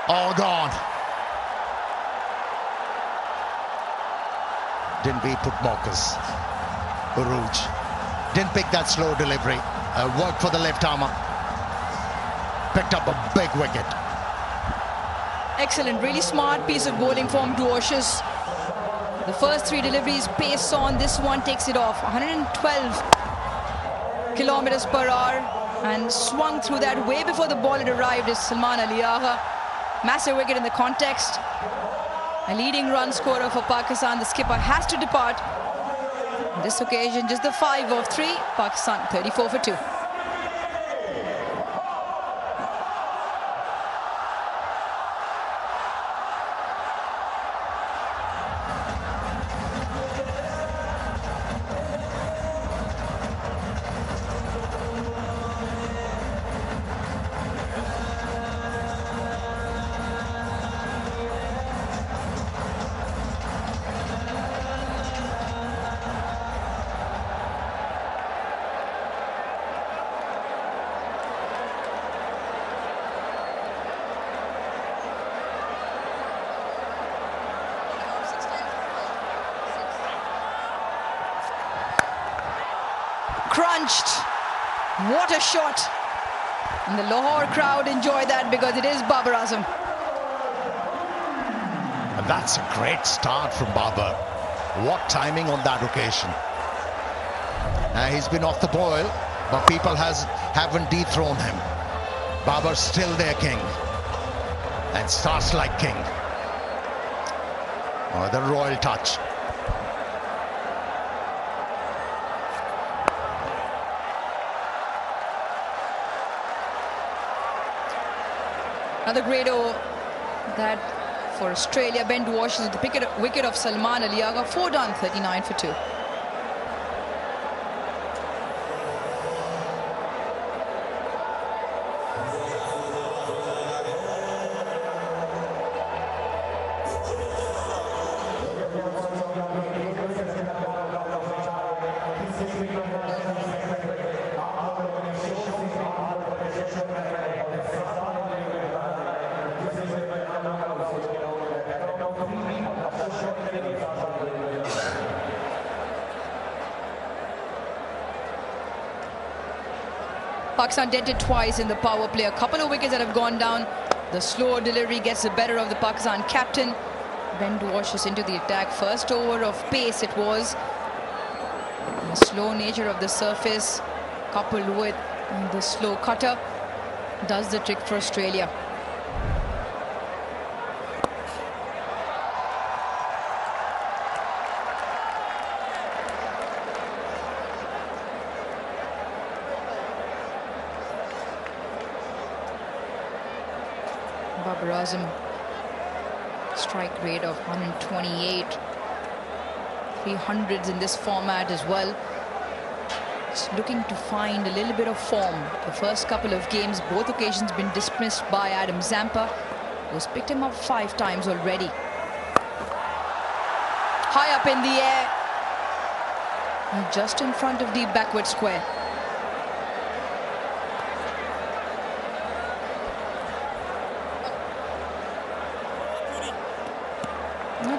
All gone. Didn't beat put Marcus. Uruj didn't pick that slow delivery. Worked for the left armour. Picked up a big wicket. Excellent, really smart piece of bowling from Dwarshus. The first 3 deliveries pace on. This one takes it off. 112 kilometers per hour and swung through that way before the ball had arrived is Salman Ali Agha. Massive wicket in the context. A leading run scorer for Pakistan. The skipper has to depart. On this occasion, just the 5 of 3. Pakistan 34 for 2. Crunched. What a shot. And the Lahore crowd enjoy that because it is Babar Azam. And that's a great start from Babar. What timing on that occasion. He's been off the boil, but people haven't dethroned him. Babar's still their king. And starts like king. Oh, the royal touch. Another great over that for Australia. Ben washes the wicket of Salman Ali Agha. 4 done, 39 for 2. Pakistan dented twice in the power play. A couple of wickets that have gone down. The slow delivery gets the better of the Pakistan captain. Ben washes into the attack. First over of pace it was. The slow nature of the surface coupled with the slow cutter does the trick for Australia. Babar Azam, strike rate of 128, 300s in this format as well. Just looking to find a little bit of form. The first couple of games, both occasions been dismissed by Adam Zampa, who's picked him up 5 times already. High up in the air, and just in front of the backward square.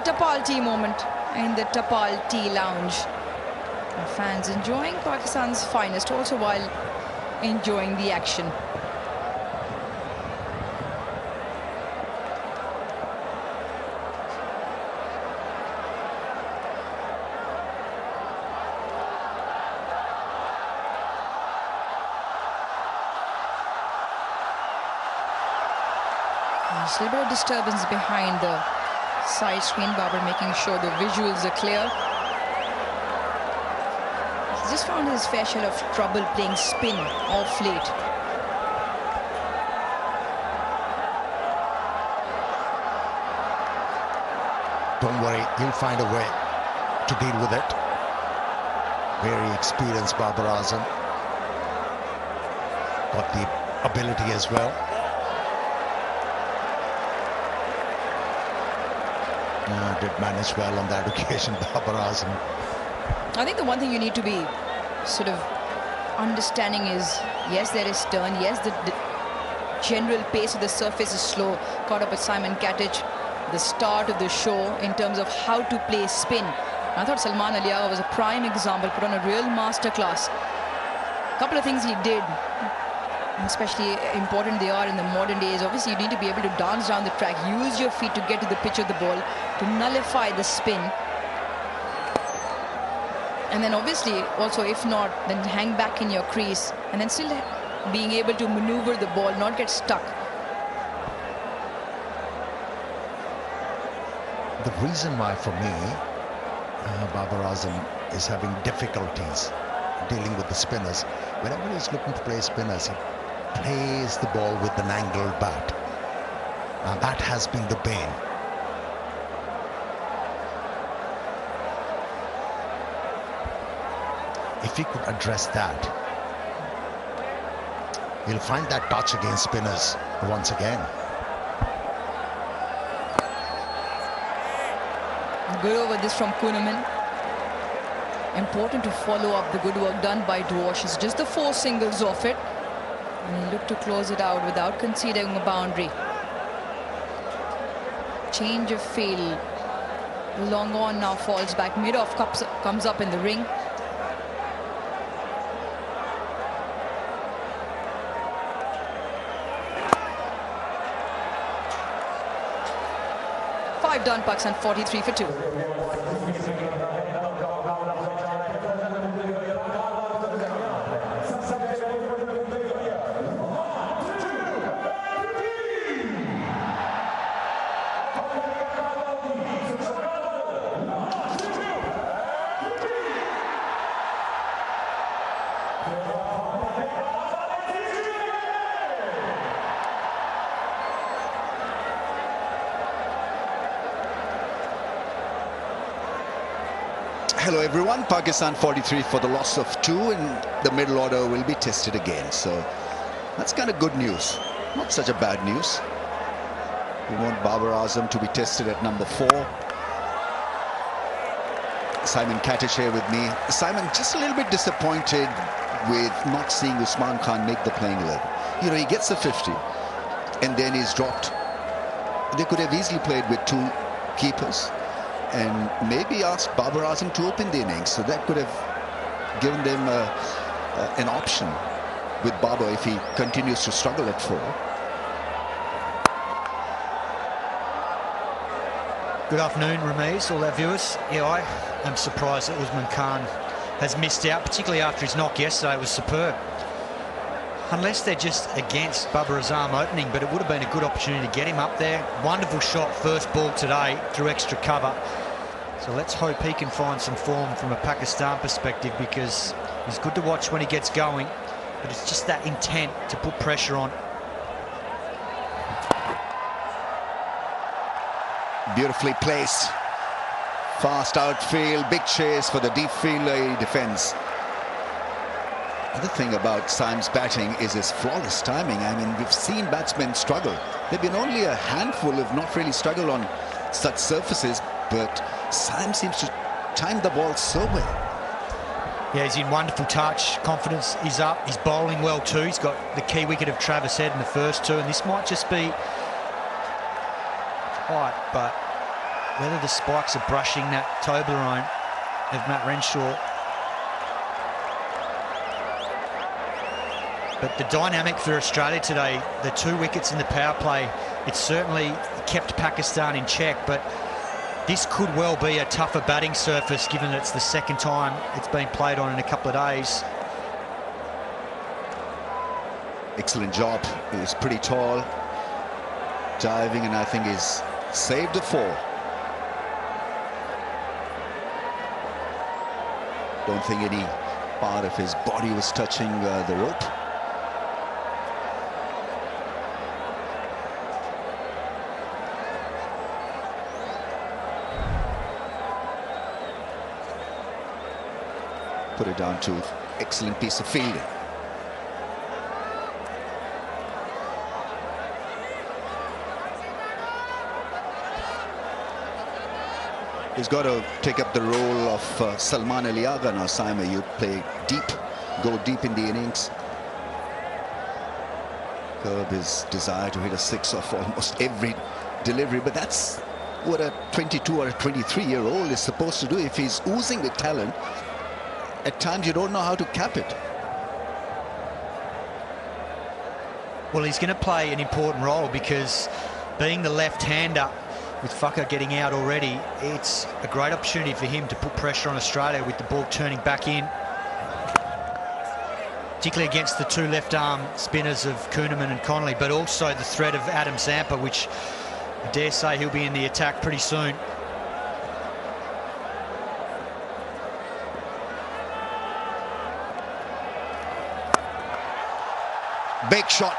Tapal tea moment in the Tapal tea lounge. The fans enjoying Pakistan's finest, also while enjoying the action. There's a little bit of disturbance behind the side screen. Babar making sure the visuals are clear. He's just found his fair share of trouble playing spin off late. Don't worry, he'll find a way to deal with it. Very experienced Babar Azam. Got the ability as well. Did manage well on that occasion, Babar Azam. I think the one thing you need to be sort of understanding is, yes, there is turn, yes, the general pace of the surface is slow. Caught up with Simon Katic, the start of the show in terms of how to play spin. I thought Salman Ali Agha was a prime example, put on a real masterclass. A couple of things he did, especially important they are in the modern days. Obviously, you need to be able to dance down the track, use your feet to get to the pitch of the ball, to nullify the spin. And then obviously, also if not, then hang back in your crease, and then still being able to maneuver the ball, not get stuck. The reason why, for me, Babar Azam is having difficulties dealing with the spinners. Whenever he's looking to play spinners, he plays the ball with an angled bat. Now that has been the bane. If he could address that, he'll find that touch against spinners once again. Good over this from Kuhneman. Important to follow up the good work done by Dwash. It's just the 4 singles off it. And he looked to close it out without conceding a boundary. Change of field. Long on now falls back. Mid-off comes up in the ring. Done, Pakistan 43 for 2. Hello everyone, Pakistan 43 for the loss of 2, and the middle order will be tested again. So that's kind of good news, not such a bad news. We want Babar Azam to be tested at number 4. Simon Katish here with me. Simon, just a little bit disappointed with not seeing Usman Khan make the playing 11. You know, he gets a 50 and then he's dropped. They could have easily played with 2 keepers and maybe asked Babar Azam to open the innings, so that could have given them an option with Babar if he continues to struggle at 4. Good afternoon, Ramiz, all our viewers. Yeah, I am surprised that Usman Khan has missed out, particularly after his knock yesterday. It was superb. Unless they're just against Babar Azam opening, but it would have been a good opportunity to get him up there. Wonderful shot, first ball today through extra cover. So let's hope he can find some form from a Pakistan perspective, because he's good to watch when he gets going, but it's just that intent to put pressure on. Beautifully placed. Fast outfield, big chase for the deep fielder. He defends. The thing about Saim's batting is his flawless timing. I mean, we've seen batsmen struggle. There have been only a handful who have not really struggled on such surfaces, but Saim seems to time the ball so well. Yeah, he's in wonderful touch. Confidence is up. He's bowling well too. He's got the key wicket of Travis Head in the first 2, and this might just be tight, but whether the spikes are brushing that Toblerone of Matt Renshaw. But the dynamic for Australia today, the 2 wickets in the power play, it certainly kept Pakistan in check, but this could well be a tougher batting surface, given that it's the second time it's been played on in a couple of days. Excellent job. He's pretty tall, diving, and I think he's saved a 4. Don't think any part of his body was touching the rope. Put it down to excellent piece of fielding. He's got to take up the role of Salman Ali Agha now. Saim Ayub, play deep, go deep in the innings. Curb his desire to hit a 6 off almost every delivery, but that's what a 22 or a 23-year-old is supposed to do. If he's oozing with talent, at times you don't know how to cap it. Well, he's going to play an important role, because being the left-hander, with Fucker getting out already, it's a great opportunity for him to put pressure on Australia with the ball turning back in, particularly against the 2 left-arm spinners of Kuhnemann and Connolly, but also the threat of Adam Zampa, which I dare say he'll be in the attack pretty soon. Big shot.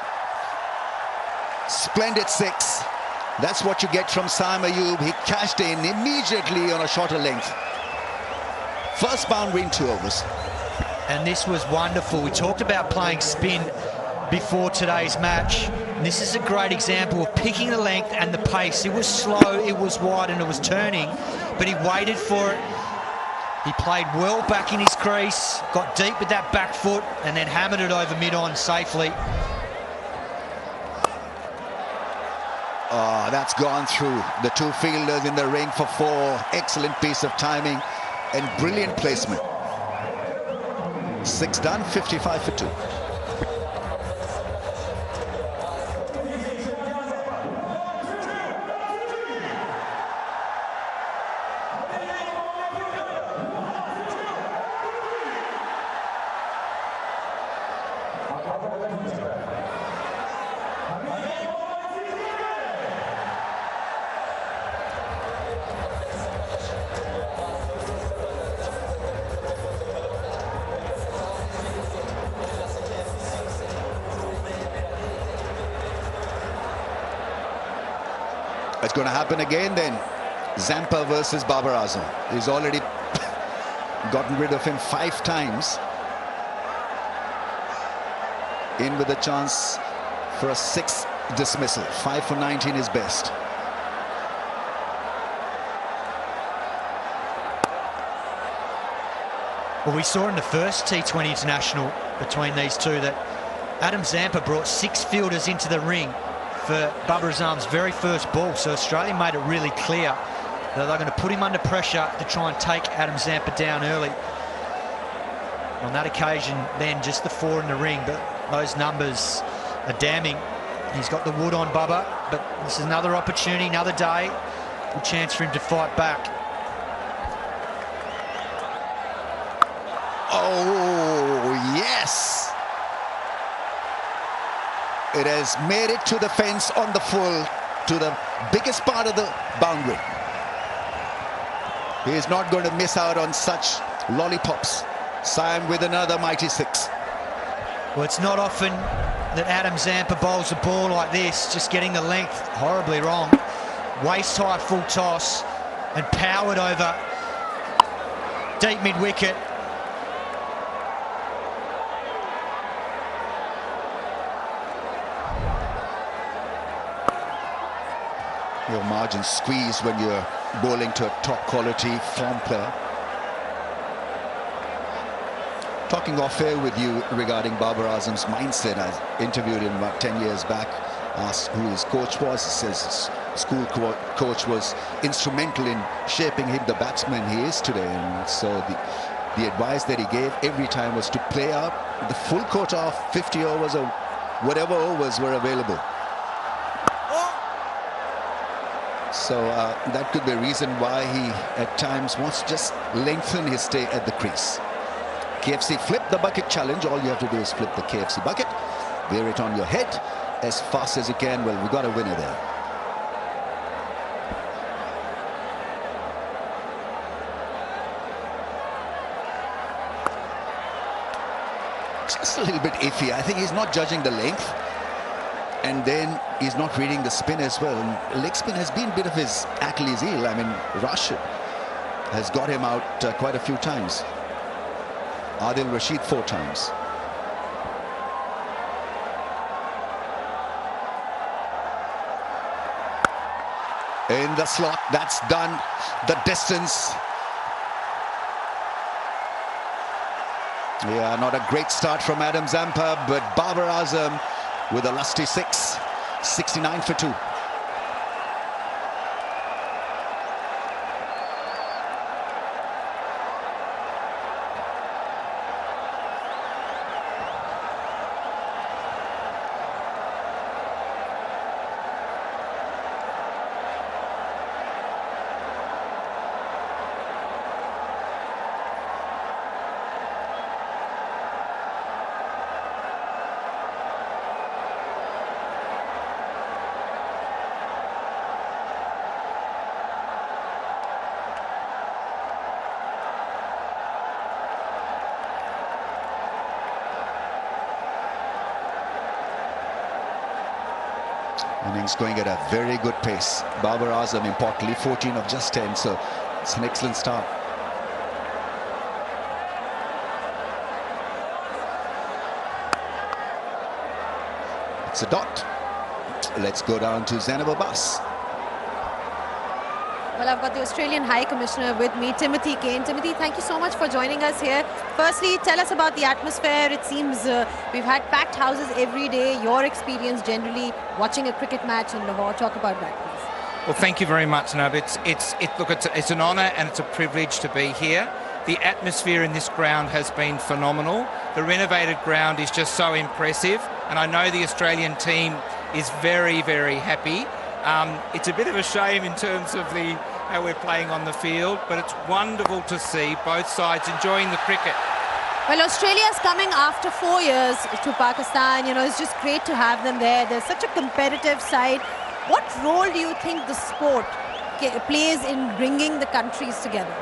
Splendid 6. That's what you get from Saim Ayub. He cashed in immediately on a shorter length. First boundary in 2 overs. And this was wonderful. We talked about playing spin before today's match. And this is a great example of picking the length and the pace. It was slow, it was wide, and it was turning, but he waited for it. He played well back in his crease, got deep with that back foot, and then hammered it over mid-on safely. Oh, that's gone through the 2 fielders in the ring for 4. Excellent piece of timing and brilliant placement. 6 done, 55 for 2. It's going to happen again then. Zampa versus Babar Azam. He's already gotten rid of him 5 times. In with a chance for a 6th dismissal. 5 for 19 is best. Well, we saw in the first T20 international between these two that Adam Zampa brought 6 fielders into the ring for Babar Azam's very first ball. So Australia made it really clear that they're going to put him under pressure to try and take Adam Zampa down early. On that occasion, then just the 4 in the ring, but those numbers are damning. He's got the wood on Babar, but this is another opportunity, another day, good chance for him to fight back. Oh, yes! It has made it to the fence on the full, to the biggest part of the boundary. He is not going to miss out on such lollipops. Saim with another mighty 6. Well, it's not often that Adam Zampa bowls a ball like this, just getting the length horribly wrong. Waist high full toss and powered over deep mid-wicket. Your margins squeeze when you're bowling to a top quality form player. Talking off air with you regarding Babar Azam's mindset, I interviewed him about 10 years back, asked who his coach was. He says his school coach was instrumental in shaping him the batsman he is today. And so the advice that he gave every time was to play out the full quota of 50 overs or whatever overs were available. So that could be a reason why he at times wants to just lengthen his stay at the crease. KFC flip the bucket challenge. All you have to do is flip the KFC bucket, wear it on your head as fast as you can. Well, we got a winner there. Just a little bit iffy. I think he's not judging the length, and then he's not reading the spin as well. And leg spin has been a bit of his Achilles heel. I mean, Rashid has got him out quite a few times. Adil Rashid 4 times. In the slot, that's done. The distance. Yeah, not a great start from Adam Zampa, but Babar Azam with a lusty 6, 69 for 2. Innings going at a very good pace. Babar Azam, importantly, 14 of just 10, so it's an excellent start. It's a dot. Let's go down to Zainab Abbas. Well, I've got the Australian High Commissioner with me, Timothy Kane. Timothy, thank you so much for joining us here. Firstly, tell us about the atmosphere. It seems we've had packed houses every day. Your experience generally watching a cricket match in Lahore. Talk about that, please. Well, thank you very much, Nab. It's an honour and it's a privilege to be here. The atmosphere in this ground has been phenomenal. The renovated ground is just so impressive, and I know the Australian team is very, very happy. It's a bit of a shame in terms of how we're playing on the field, but it's wonderful to see both sides enjoying the cricket. Well, Australia's coming after 4 years to Pakistan. You know, it's just great to have them there. They're such a competitive side. What role do you think the sport plays in bringing the countries together?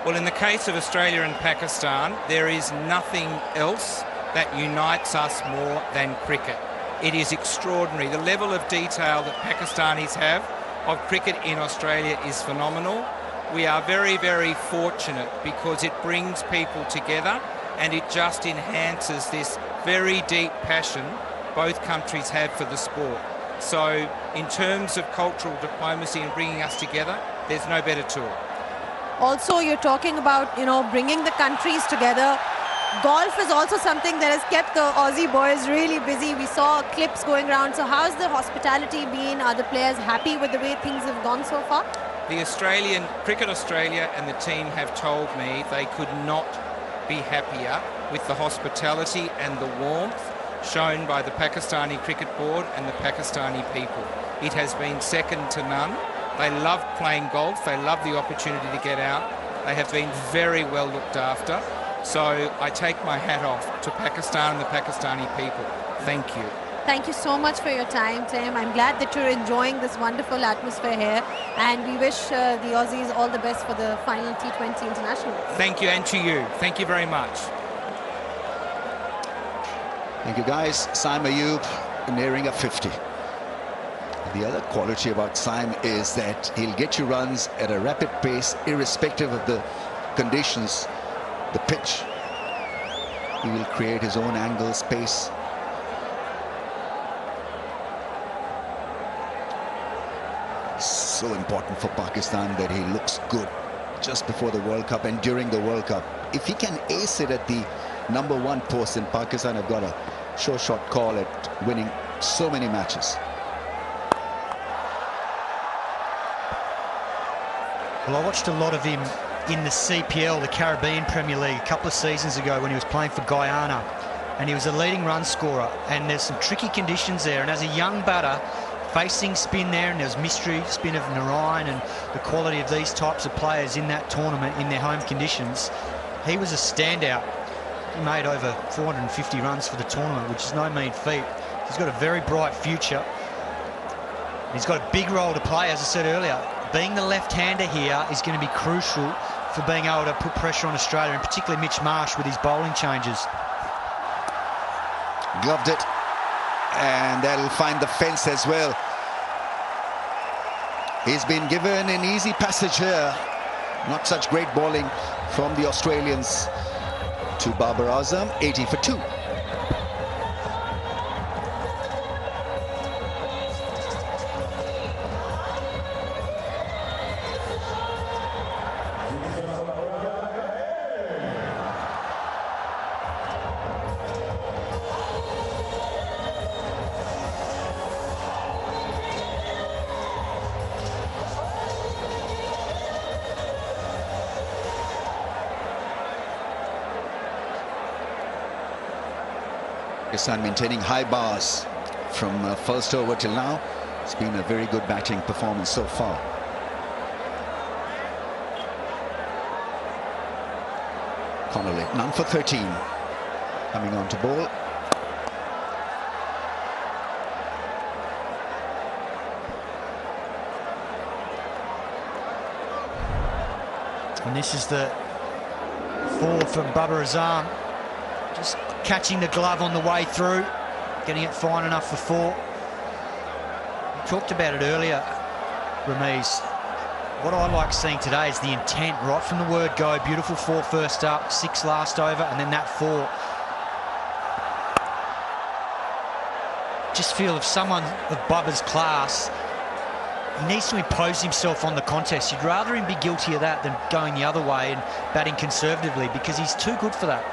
Well, in the case of Australia and Pakistan, there is nothing else that unites us more than cricket. It is extraordinary. The level of detail that Pakistanis have of cricket in Australia is phenomenal. we are very, very fortunate because it brings people together and it just enhances this very deep passion both countries have for the sport. So in terms of cultural diplomacy and bringing us together, there's no better tool. Also, you're talking about, you know, bringing the countries together. Golf is also something that has kept the Aussie boys really busy. We saw clips going around. So how's the hospitality been? Are the players happy with the way things have gone so far? The Cricket Australia and the team have told me they could not be happier with the hospitality and the warmth shown by the Pakistani Cricket Board and the Pakistani people. It has been second to none. They love playing golf. They love the opportunity to get out. They have been very well looked after. So I take my hat off to Pakistan and the Pakistani people. Thank you. Thank you so much for your time, Tim. I'm glad that you're enjoying this wonderful atmosphere here. And we wish the Aussies all the best for the final T20 International. Thank you, and to you. Thank you very much. Thank you, guys. Saim Ayub nearing a 50. The other quality about Saim is that he'll get you runs at a rapid pace, irrespective of the conditions, the pitch. He will create his own angle, space. So important for Pakistan that he looks good just before the World Cup and during the World Cup. If he can ace it at the #1 post, in Pakistan have got a sure shot call at winning so many matches. Well, I watched a lot of him in the CPL, the Caribbean Premier League, a couple of seasons ago when he was playing for Guyana, and he was a leading run scorer, and there's some tricky conditions there, and as a young batter facing spin there, and there's mystery spin of Narayan and the quality of these types of players in that tournament in their home conditions, he was a standout. He made over 450 runs for the tournament, which is no mean feat. He's got a very bright future. He's got a big role to play, as I said earlier. Being the left-hander here is going to be crucial for being able to put pressure on Australia, and particularly Mitch Marsh with his bowling changes. Gloved it, and that'll find the fence as well. He's been given an easy passage here. Not such great bowling from the Australians to Babar Azam, 80 for 2. Pakistan maintaining high bars from first over till now. It's been a very good batting performance so far. Connolly, none for 13. Coming on to bowl. And this is the 4 from Babar Azam. Just catching the glove on the way through, getting it fine enough for 4. We talked about it earlier, Ramiz. What I like seeing today is the intent right from the word go. Beautiful 4 first up, 6 last over, and then that 4. Just feel if someone of Babar's class, he needs to impose himself on the contest. You'd rather him be guilty of that than going the other way and batting conservatively, because he's too good for that.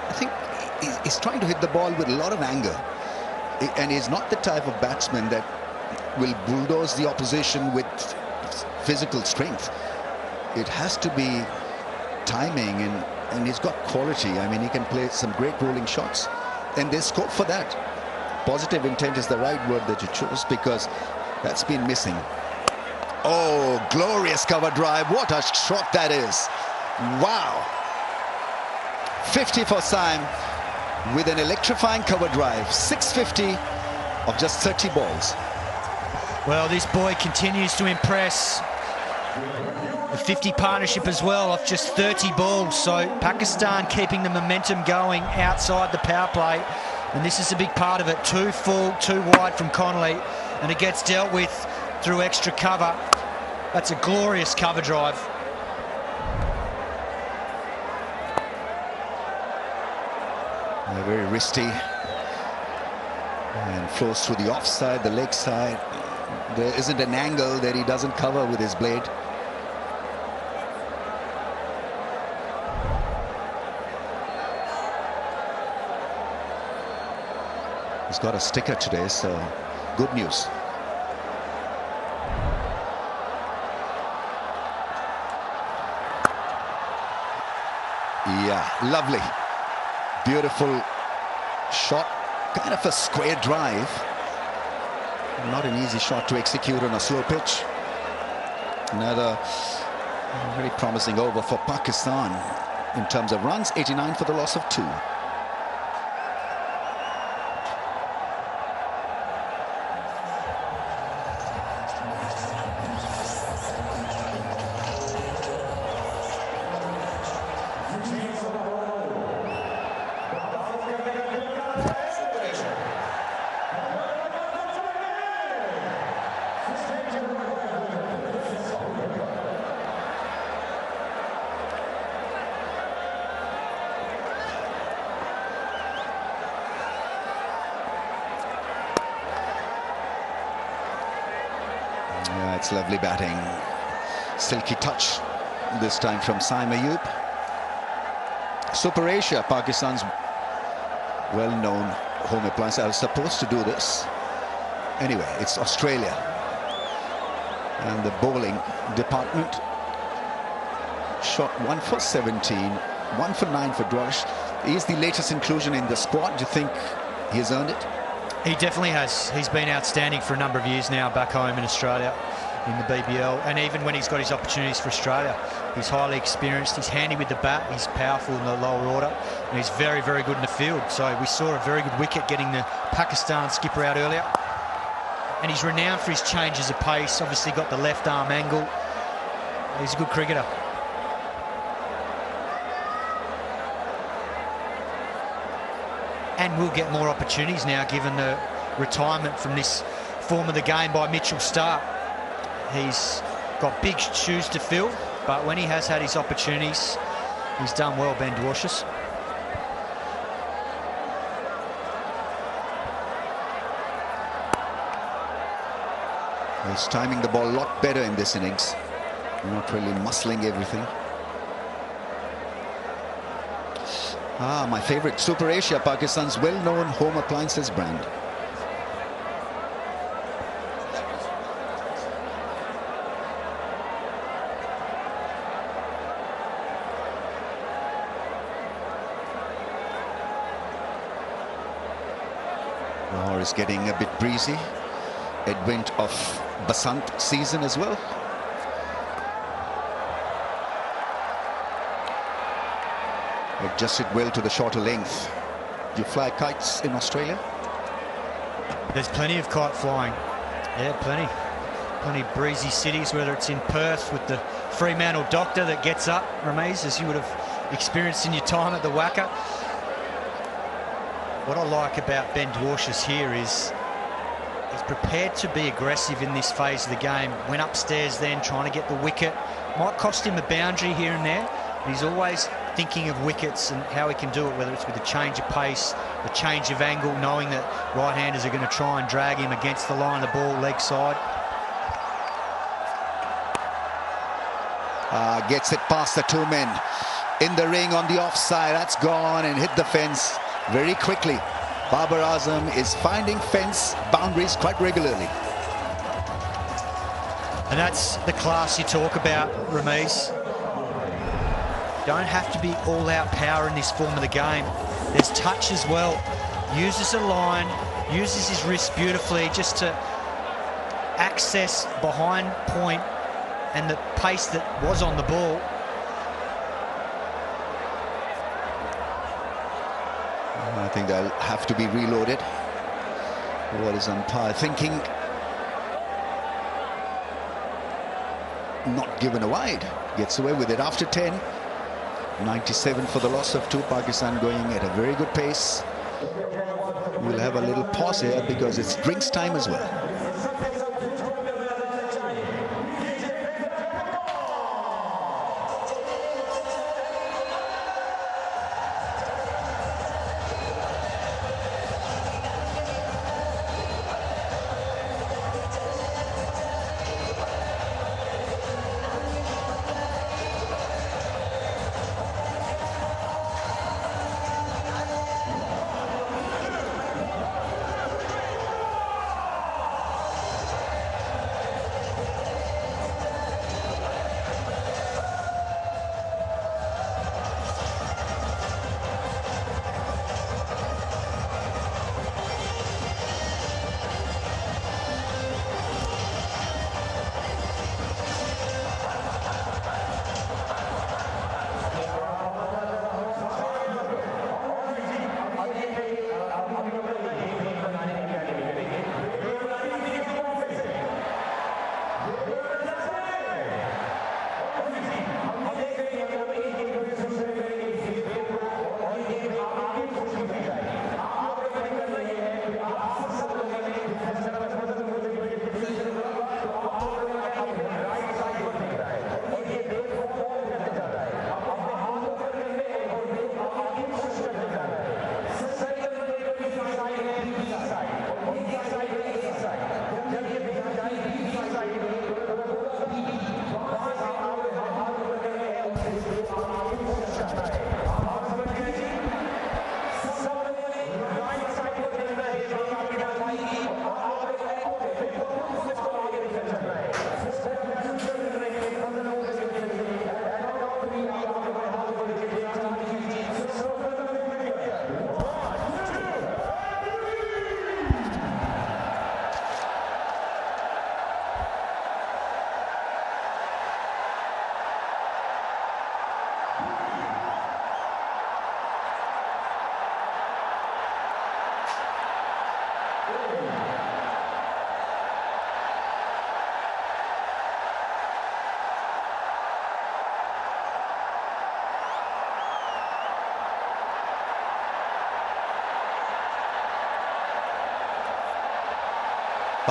I think he's trying to hit the ball with a lot of anger, and he's not the type of batsman that will bulldoze the opposition with physical strength. It has to be timing, and he's got quality. I mean, he can play some great rolling shots, and there's scope for that. Positive intent is the right word that you chose, because that's been missing. Oh, glorious cover drive. What a shot that is. Wow. 50 for Saim with an electrifying cover drive. 650 of just 30 balls. Well, this boy continues to impress. The 50 partnership as well off just 30 balls. So Pakistan keeping the momentum going outside the power play. And this is a big part of it. Too full, too wide from Connolly, and it gets dealt with through extra cover. That's a glorious cover drive. Very wristy. And flows through the offside, the leg side. There isn't an angle that he doesn't cover with his blade. He's got a sticker today, so good news. Yeah, lovely. Beautiful shot. Kind of a square drive. Not an easy shot to execute on a slow pitch. Another very promising over for Pakistan in terms of runs. 89 for the loss of 2. Yeah, it's lovely batting. Silky touch this time from Saim Ayub. Super Asia, Pakistan's well-known home appliance. I was supposed to do this. Anyway, it's Australia. And the bowling department shot 1 for 17, 1 for 9 for Dwash. He's the latest inclusion in the squad. Do you think he has earned it? He definitely has. He's been outstanding for a number of years now back home in Australia in the BBL, and even when he's got his opportunities for Australia, he's highly experienced, he's handy with the bat, he's powerful in the lower order, and he's very, very good in the field. So we saw a very good wicket getting the Pakistan skipper out earlier, and he's renowned for his changes of pace. Obviously got the left arm angle. He's a good cricketer. And we'll get more opportunities now given the retirement from this form of the game by Mitchell Starc. He's got big shoes to fill, but when he has had his opportunities, he's done well, Ben Dwarshuis. He's timing the ball a lot better in this innings. Not really muscling everything. Ah, my favorite, Super Asia, Pakistan's well-known home appliances brand. Lahore is getting a bit breezy. Advent of Basant season as well. Adjusted well to the shorter length. Do you fly kites in Australia? There's plenty of kite flying. Yeah, plenty. Plenty of breezy cities, whether it's in Perth with the Fremantle doctor that gets up, Rameez, as you would have experienced in your time at the Wacker. What I like about Ben Dwarshuis here is he's prepared to be aggressive in this phase of the game. Went upstairs then, trying to get the wicket. Might cost him a boundary here and there, but he's always thinking of wickets and how he can do it, whether it's with a change of pace, a change of angle, knowing that right-handers are going to try and drag him against the line of the ball, leg side. Gets it past the 2 men. In the ring on the offside, that's gone and hit the fence very quickly. Babar Azam is finding fence boundaries quite regularly. And that's the class you talk about, Rameez. Don't have to be all-out power in this form of the game. There's touch as well. Uses a line, uses his wrist beautifully just to access behind point and the pace that was on the ball. I think they'll have to be reloaded. What is umpire thinking? Not given a wide. Gets away with it after 10. 97 for the loss of 2. Pakistan going at a very good pace. We'll have a little pause here because it's drinks time as well.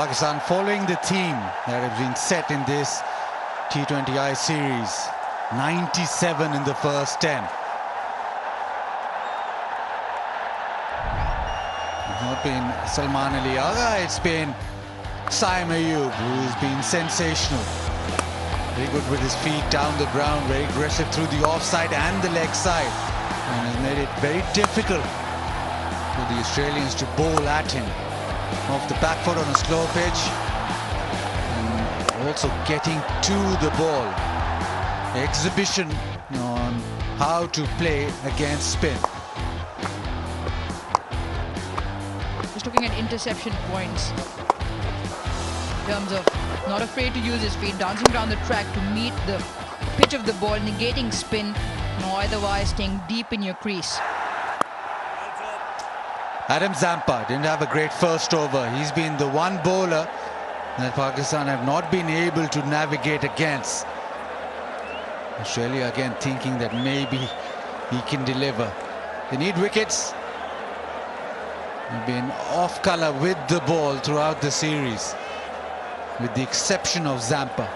Pakistan following the theme that has been set in this T20I series. 97 in the first 10. It's not been Salman Ali Agha, it's been Saim Ayub, who's been sensational. Very good with his feet down the ground, very aggressive through the offside and the leg side. And has made it very difficult for the Australians to bowl at him. Off the back foot on a slow pitch. And also getting to the ball. Exhibition on how to play against spin. Just looking at interception points. In terms of not afraid to use his feet, dancing around the track to meet the pitch of the ball, negating spin, nor otherwise staying deep in your crease. Adam Zampa didn't have a great first over. He's been the one bowler that Pakistan have not been able to navigate against. Australia again thinking that maybe he can deliver. They need wickets. They've been off colour with the ball throughout the series, with the exception of Zampa.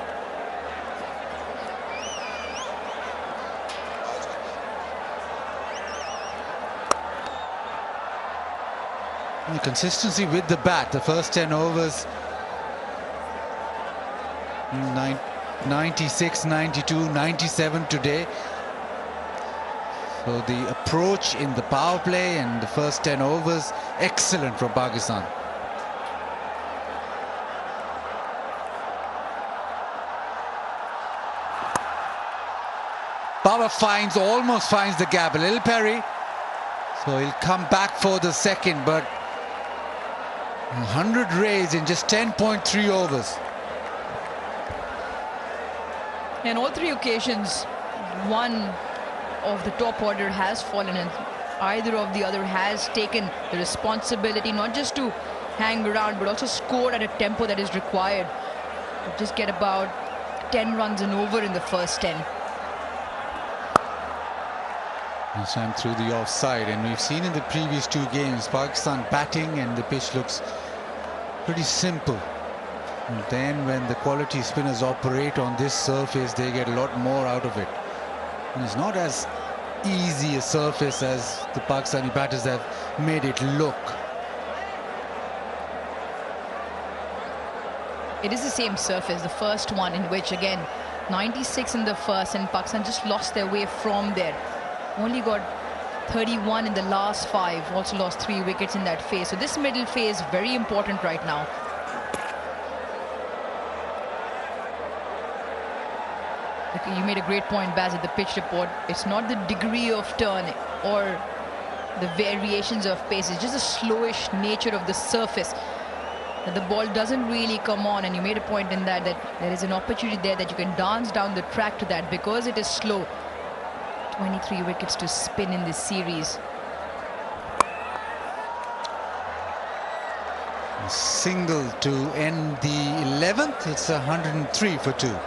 The consistency with the bat, the first 10 overs, 96, 92, 97 today. So the approach in the power play and the first 10 overs, excellent from Pakistan. Babar almost finds the gap, a little Perry. So he'll come back for the second, but 100 rays in just 10.3 overs. And all three occasions, one of the top order has fallen and either of the other has taken the responsibility not just to hang around but also score at a tempo that is required. Just get about 10 runs and over in the first 10. This time through the offside, and we've seen in the previous two games Pakistan batting and the pitch looks pretty simple. And then when the quality spinners operate on this surface, they get a lot more out of it. And it's not as easy a surface as the Pakistani batters have made it look. It is the same surface, the first one, in which again 96 in the first, and Pakistan just lost their way from there. Only got 31 in the last 5, also lost 3 wickets in that phase. So this middle phase very important right now. You made a great point, Baz, at the pitch report. It's not the degree of turn or the variations of pace, it's just the slowish nature of the surface. That the ball doesn't really come on, and you made a point in that there is an opportunity there that you can dance down the track to that because it is slow. 23 wickets to spin in this series. A single to end the 11th. It's 103 for 2.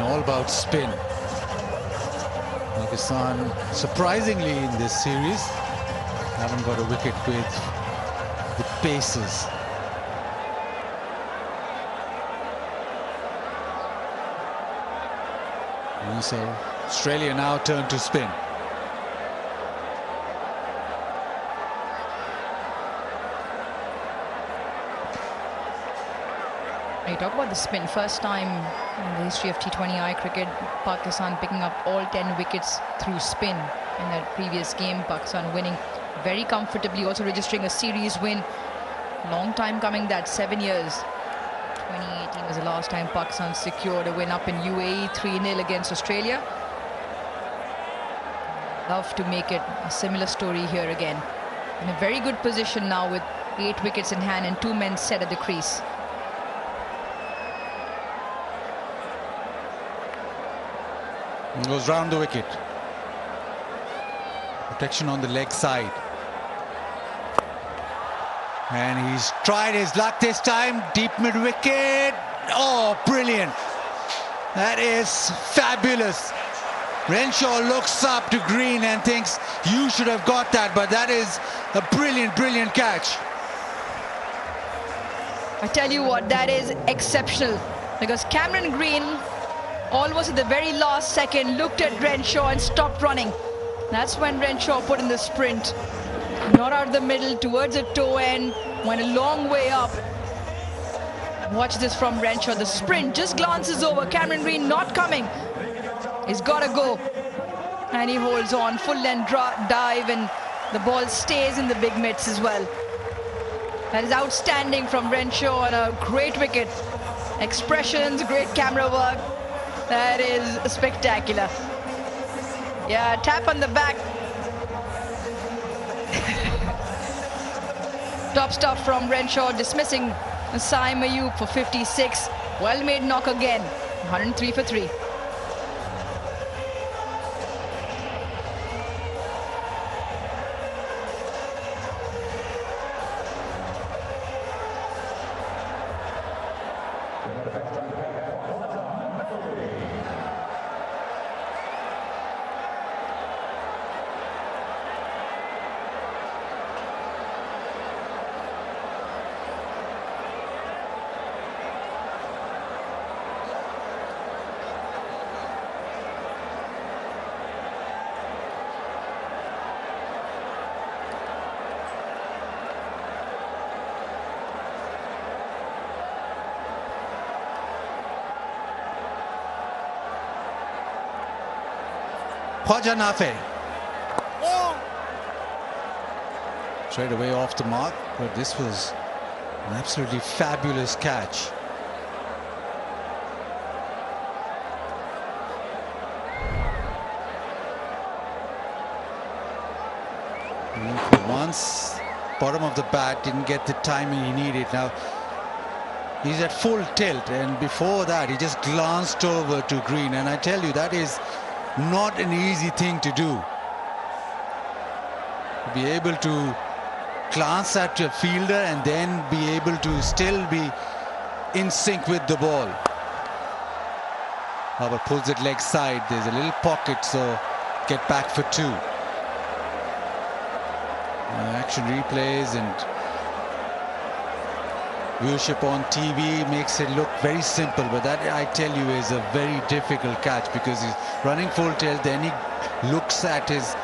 All about spin. Pakistan, surprisingly in this series, haven't got a wicket with the paces. And so Australia now turn to spin. You talk about the spin, first time in the history of T20I cricket, Pakistan picking up all 10 wickets through spin. In that previous game, Pakistan winning very comfortably, also registering a series win. Long time coming, that 7 years. 2018 was the last time Pakistan secured a win up in UAE, 3-0 against Australia. Love to make it a similar story here again. In a very good position now with 8 wickets in hand and 2 men set at the crease. Goes round the wicket. Protection on the leg side. And he's tried his luck this time. Deep mid-wicket. Oh, brilliant. That is fabulous. Renshaw looks up to Green and thinks, you should have got that, but that is a brilliant, brilliant catch. I tell you what, that is exceptional, because Cameron Green, almost at the very last second, looked at Renshaw and stopped running. That's when Renshaw put in the sprint. Not out of the middle, towards the toe end, went a long way up. Watch this from Renshaw. The sprint just glances over. Cameron Green not coming. He's got to go. And he holds on. Full length dive, and the ball stays in the big mitts as well. That is outstanding from Renshaw, and a great wicket. Expressions, great camera work. That is spectacular. Yeah, tap on the back. Top stuff from Renshaw, dismissing Saim Ayub for 56. Well made knock again. 103 for 3. Nafe. Straight away off the mark, but this was an absolutely fabulous catch. Once bottom of the bat, didn't get the timing he needed. Now he's at full tilt, and before that he just glanced over to green, and I tell you, that is not an easy thing to do. Be able to glance at your fielder and then be able to still be in sync with the ball. Babar pulls it leg side. There's a little pocket, so get back for 2. Action replays and viewership on TV makes it look very simple, but that, I tell you, is a very difficult catch, because he's running full tilt, then he looks at his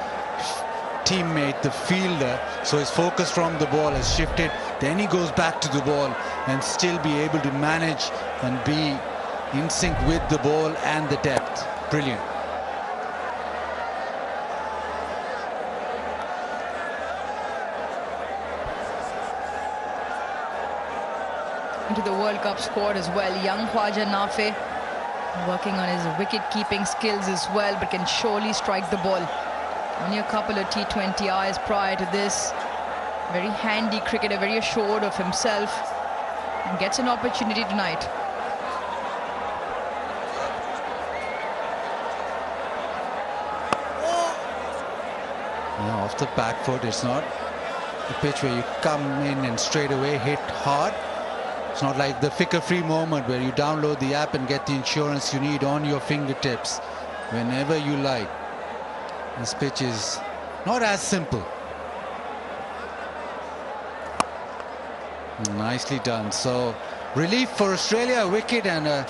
teammate, the fielder, so his focus from the ball has shifted, then he goes back to the ball and still be able to manage and be in sync with the ball and the depth. Brilliant. Into the World Cup squad as well, young Khwaja Nafi, working on his wicket-keeping skills as well, but can surely strike the ball. Only a couple of T20Is prior to this. Very handy cricketer, very assured of himself, and gets an opportunity tonight. Yeah, off the back foot. It's not a pitch where you come in and straight away hit hard. It's not like the ficker-free moment where you download the app and get the insurance you need on your fingertips whenever you like. This pitch is not as simple. Nicely done. So relief for Australia, a wicket and a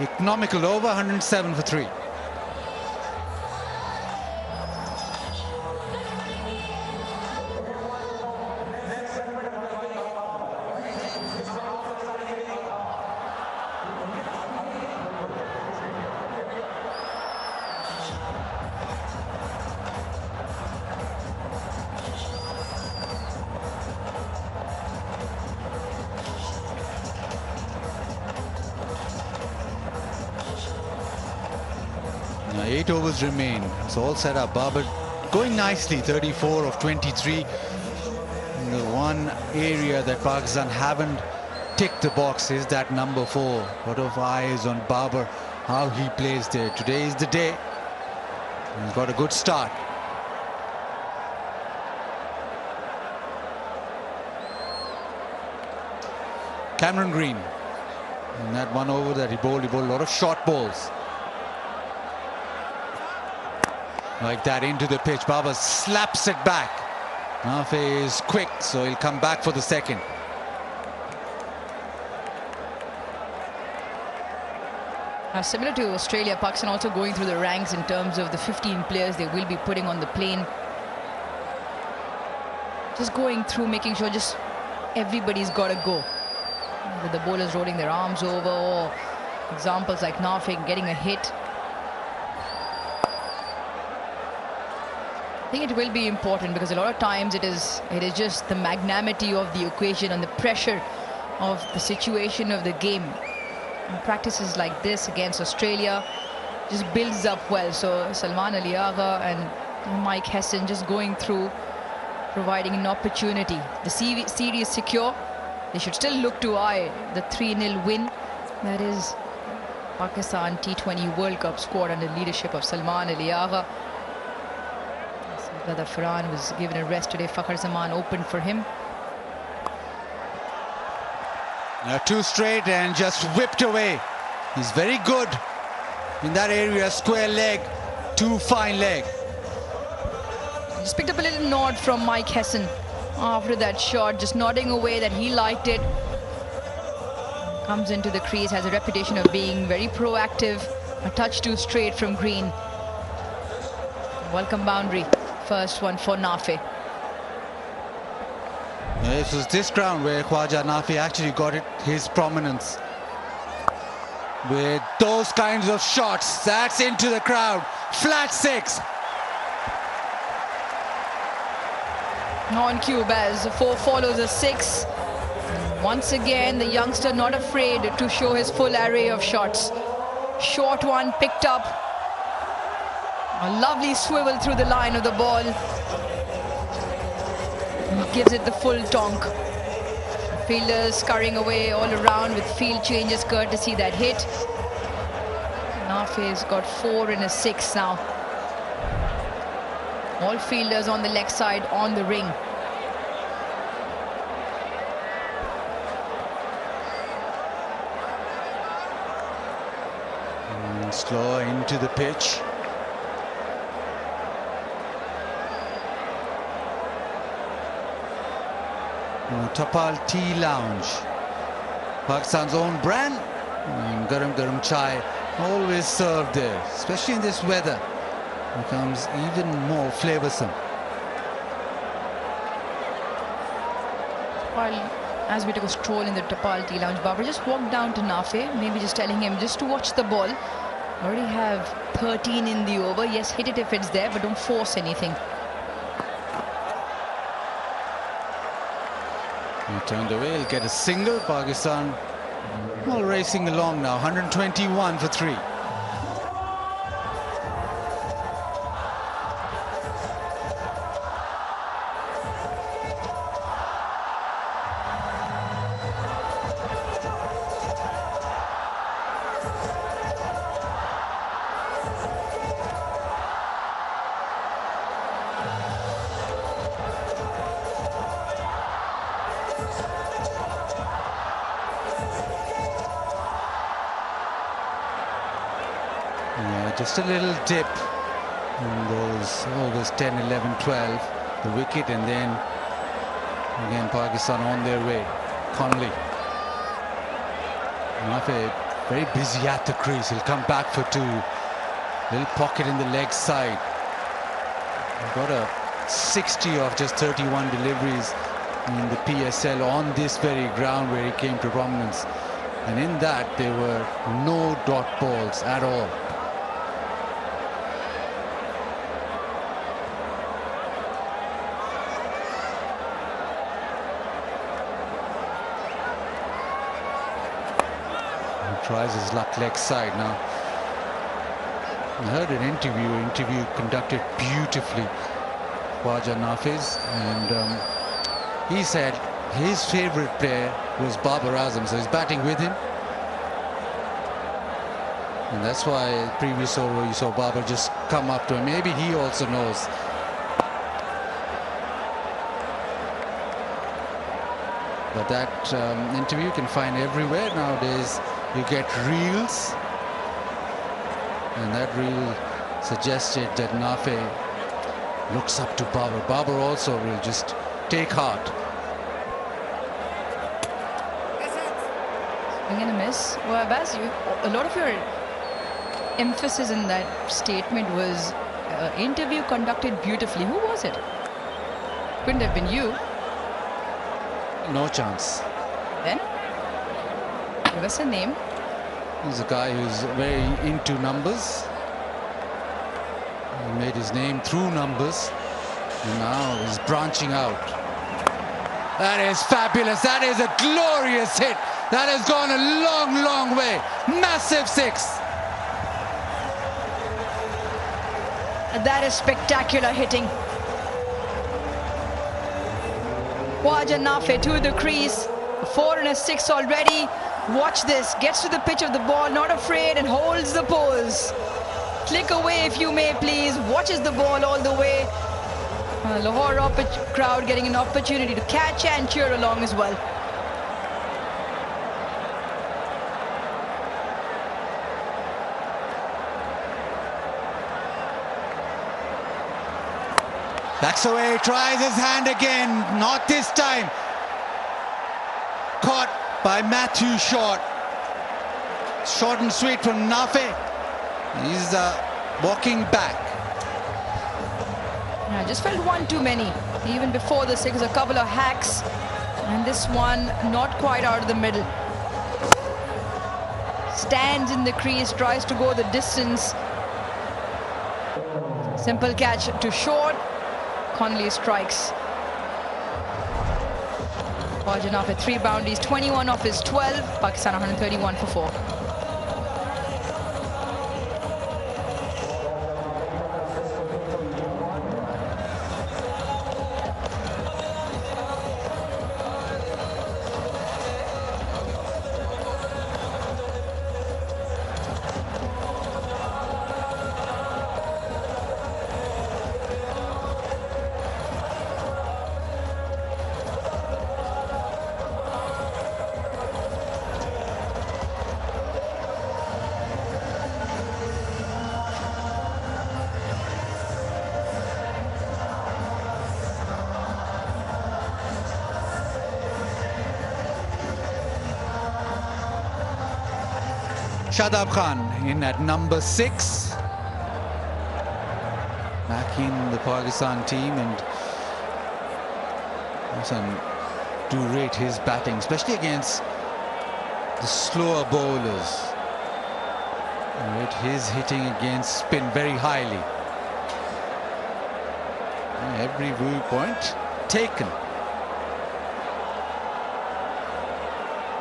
economical over, 107 for 3. Now 8 overs remain. It's all set up. Babar going nicely, 34 of 23. And the one area that Pakistan haven't ticked the box is that number 4. Lot of eyes on Babar, how he plays there. Today is the day. He's got a good start. Cameron Green. And that one over that he bowled a lot of short balls. Like that into the pitch. Babar slaps it back. Nafi is quick, so he'll come back for the second. Similar to Australia, Pakistan also going through the ranks in terms of the 15 players they will be putting on the plane. Just going through, making sure just everybody's got to go. With the bowlers rolling their arms over, or examples like Nafi getting a hit. I think it will be important, because a lot of times it is just the magnanimity of the occasion and the pressure of the situation of the game. And practices like this against Australia just builds up well. So Salman Ali Agha and Mike Hesson just going through, providing an opportunity. The series secure. They should still look to eye the 3-0 win. That is Pakistan T20 World Cup squad under the leadership of Salman Ali Agha. Brother Farhan was given a rest today. Fakhar Zaman opened for him. 2 straight and just whipped away. He's very good in that area. Square leg, 2 fine leg. Just picked up a little nod from Mike Hesson after that shot, just nodding away that he liked it. Comes into the crease, has a reputation of being very proactive. A touch too straight from Green. Welcome boundary. First one for Nafi. It was this ground where Khwaja Nafi actually got his prominence. With those kinds of shots, that's into the crowd. Flat 6. On cue, Baz. 4 follows a 6. Once again, the youngster not afraid to show his full array of shots. Short one picked up. A lovely swivel through the line of the ball. gives it the full tonk. Fielders scurrying away all around with field changes courtesy that hit. Nafe's got 4 in a 6 now. All fielders on the leg side on the ring. Slow into the pitch. Tapal Tea Lounge, Pakistan's own brand. Garam garam chai, always served there, especially in this weather. Becomes even more flavoursome. While as we took a stroll in the Tapal Tea Lounge, Babar just walked down to Nafe, maybe just telling him just to watch the ball. Already have 13 in the over. Yes, hit it if it's there, but don't force anything. He turned away, he'll get a single. Pakistan all racing along now, 121 for 3. Just a little dip in those August 10, 11, 12, the wicket, and then again Pakistan on their way. Connolly. Nafe very busy at the crease. He'll come back for 2. Little pocket in the leg side. Got a 60 of just 31 deliveries in the PSL on this very ground where he came to prominence. And in that there were no dot balls at all. Tries his luck leg side now. I heard an interview conducted beautifully, Khwaja Nafez, and he said his favorite player was Babar Azam, so he's batting with him. And that's why previous over you saw Babar just come up to him. Maybe he also knows. But that interview you can find everywhere nowadays. You get reels, and that reel suggested that Nafe looks up to Babar. Babar also will just take heart. Swing and a miss. Well, Abbas, a lot of your emphasis in that statement was interview conducted beautifully. Who was it? Couldn't have been you. No chance. Then? Give us a name. He's a guy who's very into numbers. He made his name through numbers. And now he's branching out. That is fabulous. That is a glorious hit. That has gone a long, long way. Massive 6. That is spectacular hitting. Khwaja Nafe to the crease. 4 and a 6 already. Watch this. Gets to the pitch of the ball, not afraid, and holds the pose. Click away if you may, please. Watches the ball all the way. Lahore crowd getting an opportunity to catch and cheer along as well. Backs away, tries his hand again. Not this time. Caught by Matthew Short. Short and sweet from Nafe. He's walking back. Yeah, just felt one too many. Even before the 6, a couple of hacks. And this one not quite out of the middle. Stands in the crease, tries to go the distance. Simple catch to Short. Connolly strikes. Khwaja Nafe 3 boundaries, 21 off his 12. Pakistan 131 for 4. Shadab Khan in at number 6. Back in the Pakistan team, and do rate his batting, especially against the slower bowlers. Rate his hitting against spin very highly. Every viewpoint taken.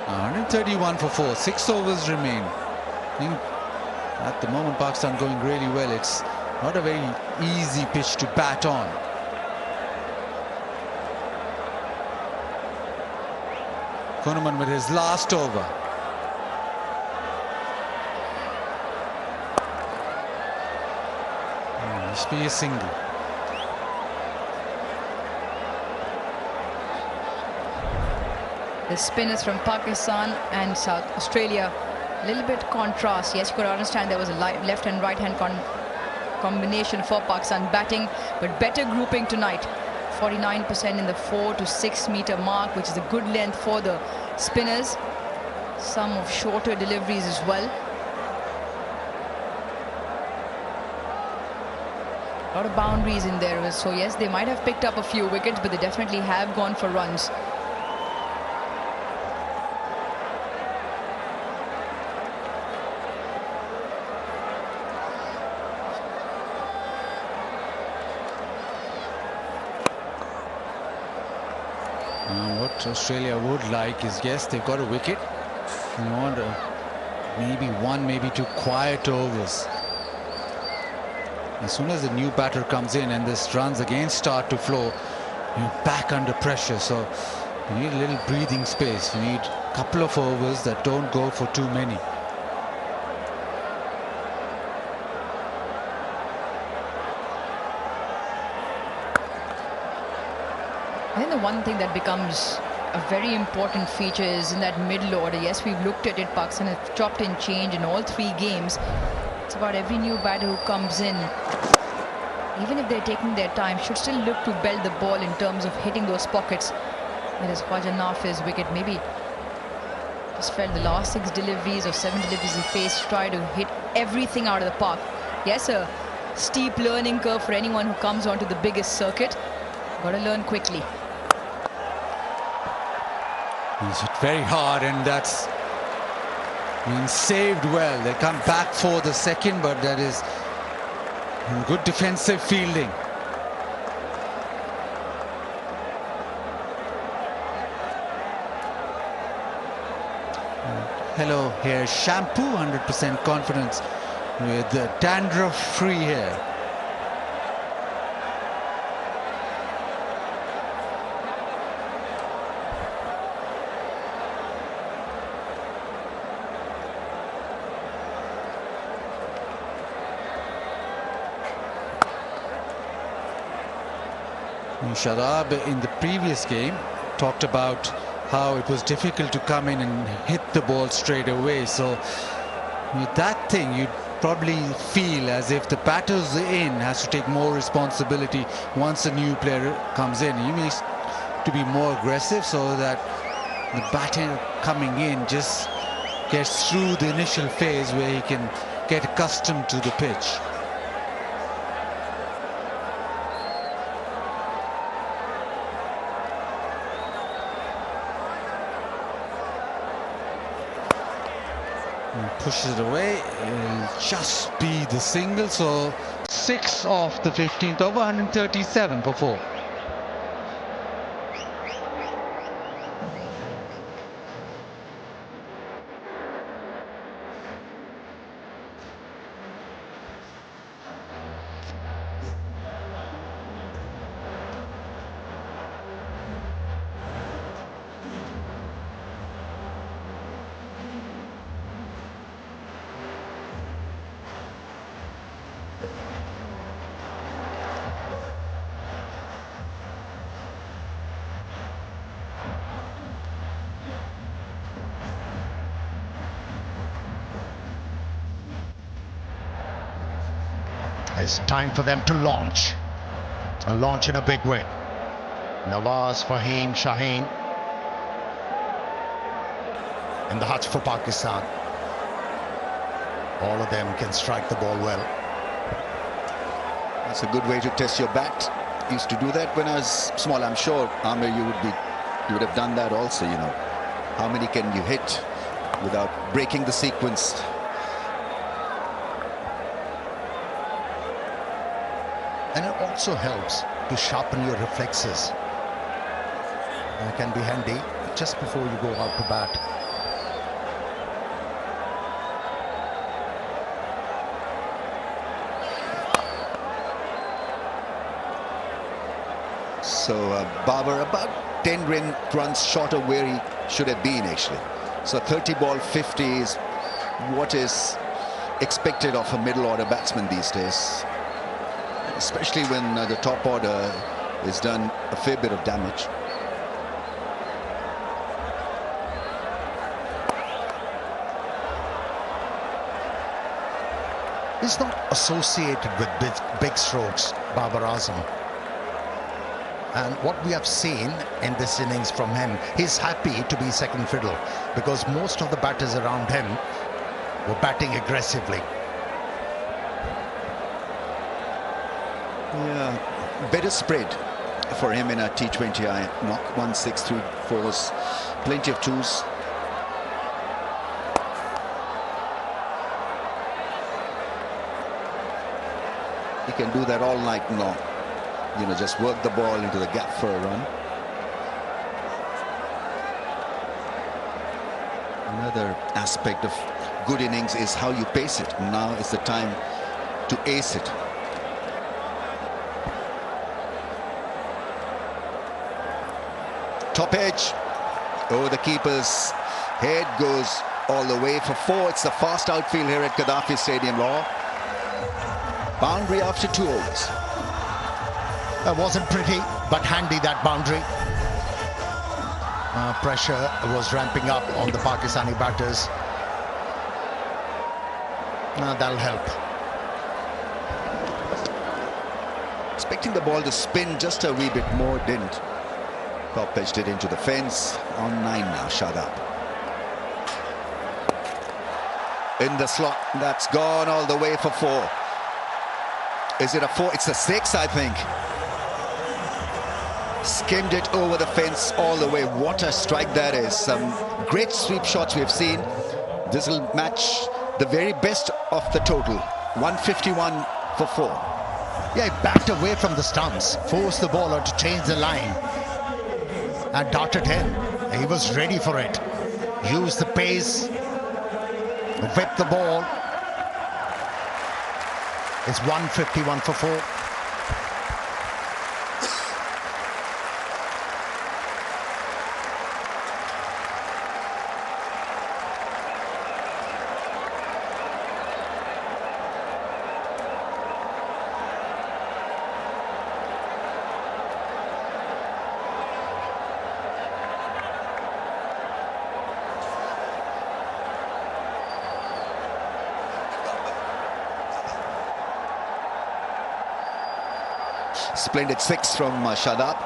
131 for 4, 6 overs remain. I think at the moment Pakistan going really well. It's not a very easy pitch to bat on. Konuman with his last over. Must be a single. The spinners from Pakistan and South Australia, a little bit contrast. Yes, you could understand there was a left and right hand combination for Pakistan batting, but better grouping tonight. 49% in the 4 to 6 meter mark, which is a good length for the spinners. Some of shorter deliveries as well. A lot of boundaries in there. So yes, they might have picked up a few wickets, but they definitely have gone for runs. What Australia would like is, yes, they've got a wicket. They want maybe 1, maybe 2 quiet overs. As soon as the new batter comes in and this runs again start to flow, you're back under pressure. So you need a little breathing space. You need a couple of overs that don't go for too many. I think the one thing that becomes a very important feature is in that middle order. Yes, we've looked at it. Pakistan has chopped and changed in all 3 games. It's about every new batter who comes in, even if they're taking their time, should still look to belt the ball in terms of hitting those pockets. That is Khwaja Nafi's wicket. Maybe just felt the last 6 deliveries or 7 deliveries he faced, try to hit everything out of the park. Yes, a steep learning curve for anyone who comes onto the biggest circuit. Got to learn quickly. He's hit very hard, and that's been saved well. They come back for the second, but that is good defensive fielding. Hello hair shampoo, 100% confidence with dandruff-free hair. Shadab in the previous game talked about how it was difficult to come in and hit the ball straight away. So with that thing, you'd probably feel as if the batters in has to take more responsibility once a new player comes in. He needs to be more aggressive so that the batter coming in just gets through the initial phase where he can get accustomed to the pitch. Pushes it away. It'll just be the single. So 6 off the 15th over, 137 for 4. It's time for them to launch. A launch in a big way. Nawaz, Fahim, Shaheen. And the huts for Pakistan. All of them can strike the ball well. That's a good way to test your bat. Used to do that when I was small. I'm sure, Amir, you would have done that also, you know. How many can you hit without breaking the sequence? And it also helps to sharpen your reflexes. It can be handy just before you go out to bat. So Babar about 10 runs short of where he should have been, actually. So 30 ball 50 is what is expected of a middle order batsman these days, especially when the top order has done a fair bit of damage. He's not associated with big strokes, Babar Azam. And what we have seen in this innings from him, he's happy to be second fiddle because most of the batters around him were batting aggressively. Yeah, better spread for him in a T20I. Knock 1, 6, 3, 4s, plenty of 2s. He can do that all night long. You know, just work the ball into the gap for a run. Another aspect of good innings is how you pace it. Now is the time to ace it. Top edge. Oh, the keeper's head goes all the way for 4. It's a fast outfield here at Gaddafi Stadium, Law. Boundary after 2 overs. That wasn't pretty, but handy, that boundary. Pressure was ramping up on the Pakistani batters. That'll help. Expecting the ball to spin just a wee bit more, didn't. Top edged it into the fence. On 9 now, shut up. In the slot, that's gone all the way for 4. Is it a 4? It's a 6, I think. Skimmed it over the fence all the way. What a strike that is. Some great sweep shots we've seen. This will match the very best of the total. 151 for 4. Yeah, he backed away from the stumps, forced the bowler to change the line and darted in. He was ready for it. Used the pace, whipped the ball. It's 151 for 4. Splendid 6 from Shadab.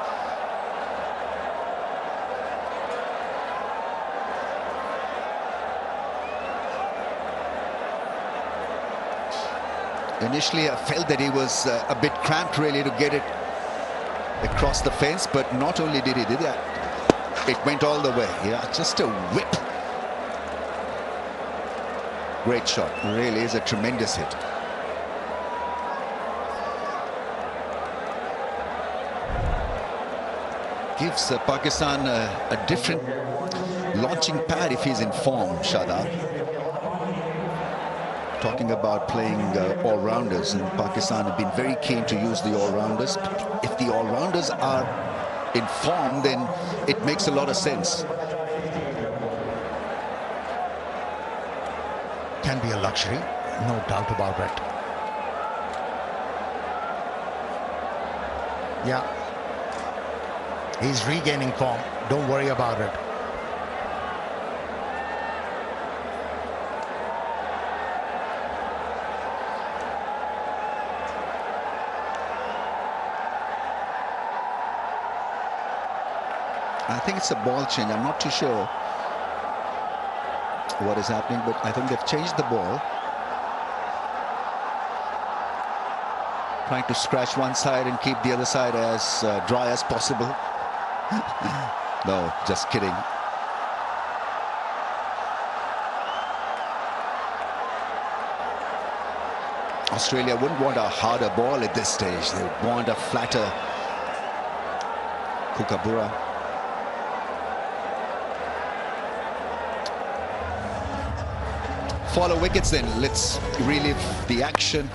Initially, I felt that he was a bit cramped really to get it across the fence, but not only did he do that, it went all the way. Yeah, just a whip. Great shot. Really is a tremendous hit. Gives Pakistan a different launching pad if he's in form, Shadab. Talking about playing all-rounders, and Pakistan have been very keen to use the all-rounders. If the all-rounders are in form, then it makes a lot of sense. Can be a luxury, no doubt about it. Yeah. He's regaining form. Don't worry about it. I think it's a ball change. I'm not too sure what is happening, but I think they've changed the ball. trying to scratch one side and keep the other side as dry as possible. No, just kidding. Australia wouldn't want a harder ball at this stage. They would want a flatter Kookaburra. Follow wickets then. Let's relive the action.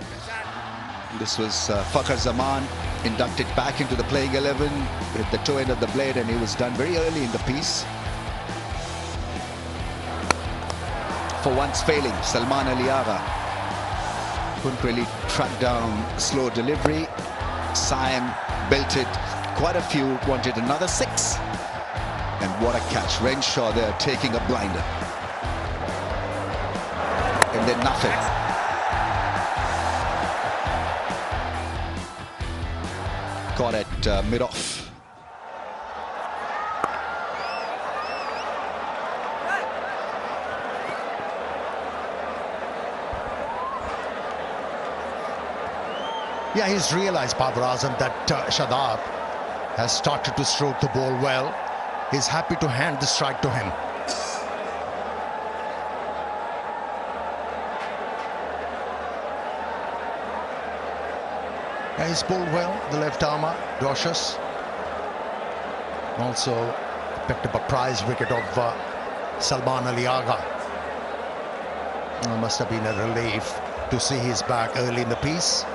This was Fakhar Zaman inducted back into the playing 11 with the toe end of the blade, and it was done very early in the piece. For once failing, Salman Ali Agha couldn't really track down slow delivery. Saim belted quite a few, wanted another 6. And what a catch. Renshaw there taking a blinder. And then nothing. Caught at mid-off. Yeah, he's realized, Babar Azam, that Shadab has started to stroke the ball well. He's happy to hand the strike to him. Yeah, he's bowled well, the left armour, Docious. Also picked up a prize wicket of Salman Ali Agha. Must have been a relief to see his back early in the piece.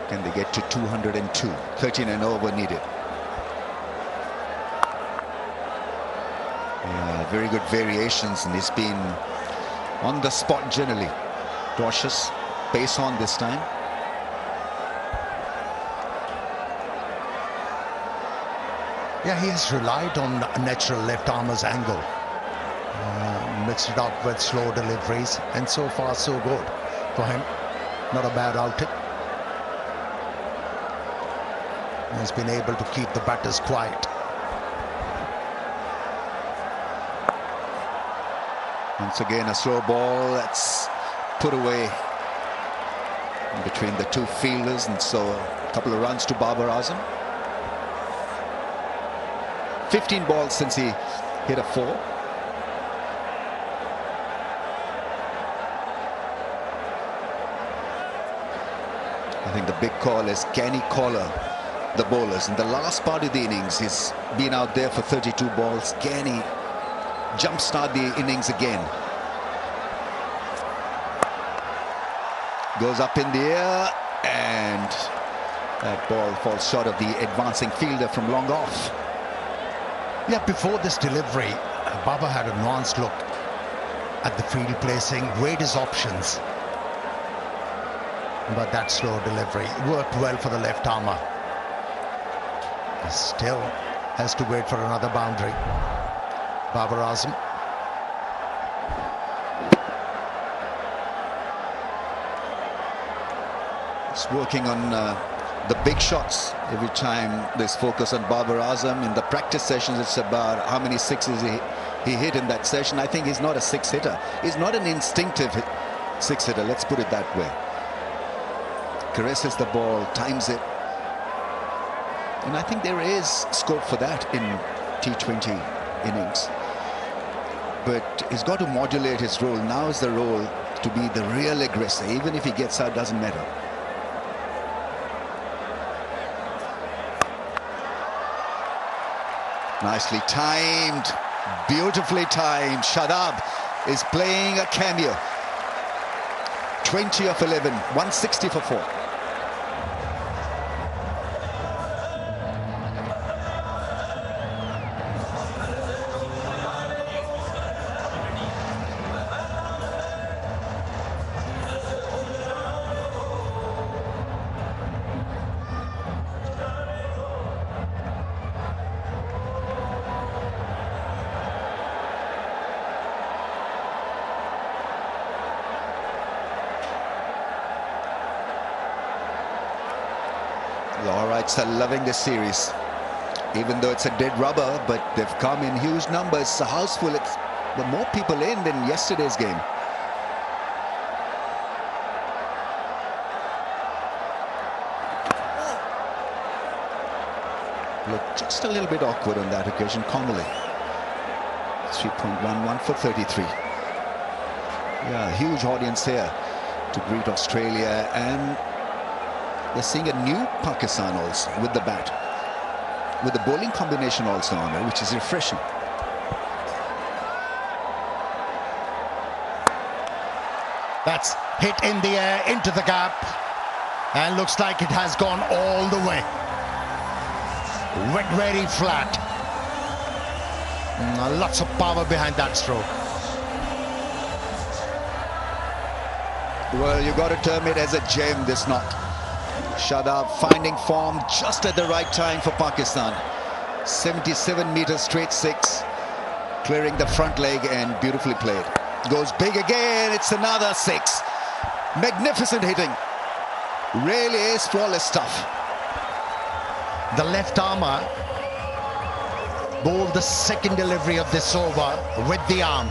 Can they get to 202? 13 and over needed. Yeah, very good variations, and he's been on the spot generally. Cautious, pace on this time. Yeah, he has relied on natural left armer's angle. Mixed it up with slow deliveries, and so far so good for him. Not a bad outing. Has been able to keep the batters quiet. Once again, a slow ball that's put away in between the two fielders, and so a couple of runs to Babar Azam. 15 balls since he hit a 4. I think the big call is, can he collar the bowlers? In the last part of the innings, he's been out there for 32 balls. Can he jumpstart the innings again? Goes up in the air, and that ball falls short of the advancing fielder from long off. Yeah, before this delivery, Babar had a nuanced look at the field placing, weighed his options. But that slow delivery worked well for the left armour. Still has to wait for another boundary. Babar Azam. It's working on the big shots every time there's focus on Babar Azam. In the practice sessions, it's about how many sixes he hit in that session. I think he's not a 6-hitter. He's not an instinctive 6-hitter, let's put it that way. Caresses the ball, times it. And I think there is scope for that in T20 innings. But he's got to modulate his role. Now is the role to be the real aggressor. Even if he gets out, doesn't matter. Nicely timed, beautifully timed. Shadab is playing a cameo. 20 of 11, 160 for 4. The Alrights are loving this series, even though it's a dead rubber, but they've come in huge numbers. It's a house full. It's more people in than yesterday's game. Looked just a little bit awkward on that occasion. Connolly, 3.11 for 33. Yeah, huge audience here to greet Australia, and they're seeing a new Pakistan also with the bat, with the bowling combination also on it, which is refreshing. That's hit in the air into the gap, and looks like it has gone all the way. Went very flat. Lots of power behind that stroke. Well, you got to term it as a gem, this knock. Shadab finding form just at the right time for Pakistan. 77 meters straight six, clearing the front leg, and beautifully played. Goes big again, it's another six. Magnificent hitting. Really is flawless stuff. The left armer bowled the second delivery of this over with the arm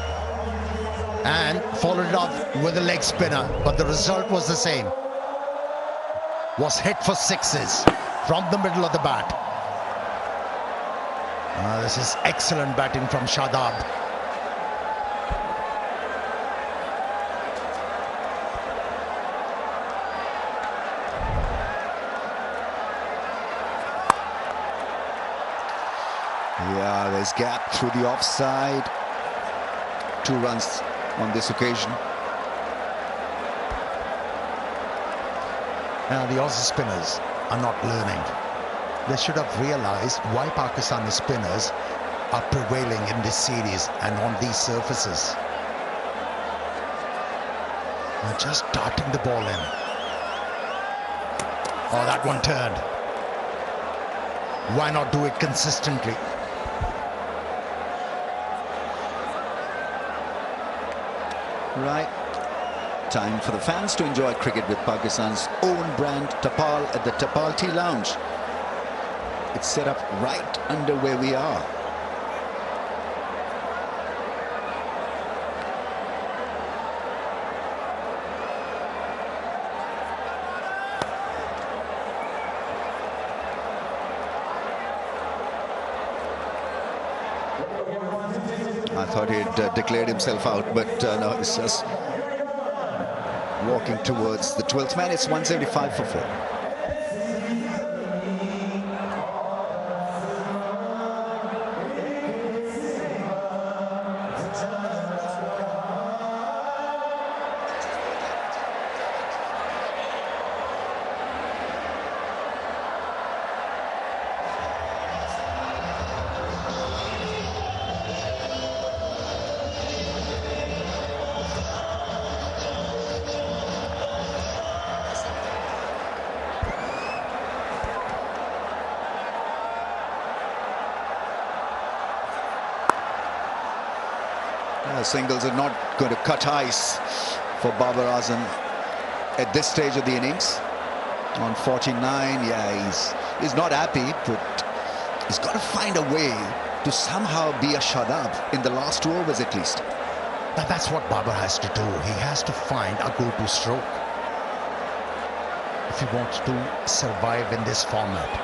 and followed it up with a leg spinner, but the result was the same. Was hit for sixes from the middle of the bat. This is excellent batting from Shadab. Yeah, there's gap through the offside. 2 runs on this occasion. Now the Aussie spinners are not learning. They should have realized why Pakistani spinners are prevailing in this series and on these surfaces. They're just darting the ball in. Oh, that one turned. Why not do it consistently? Right. Time for the fans to enjoy cricket with Pakistan's own brand Tapal at the Tapal Tea Lounge. It's set up right under where we are. I thought he'd declared himself out, but no, it's just walking towards the 12th man. It's 175 for 4. Singles are not going to cut ice for Babar Azam at this stage of the innings. On 49, yeah, he's not happy, but he's got to find a way to somehow be a Shadab in the last 2 overs at least. But that's what Babar has to do. He has to find a go-to stroke if he wants to survive in this format.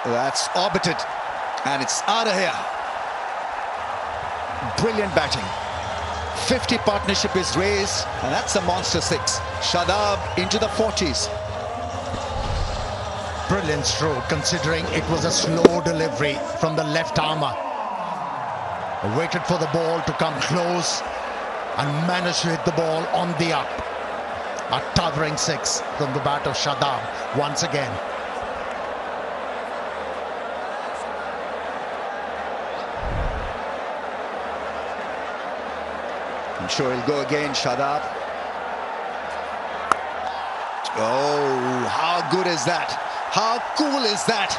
That's orbited, and it's out of here. Brilliant batting. 50 partnership is raised, and that's a monster 6. Shadab into the 40s. Brilliant stroke, considering it was a slow delivery from the left armer. Waited for the ball to come close and managed to hit the ball on the up. A towering 6 from the bat of Shadab once again. I'm sure he'll go again, Shadab. Oh, how good is that? How cool is that?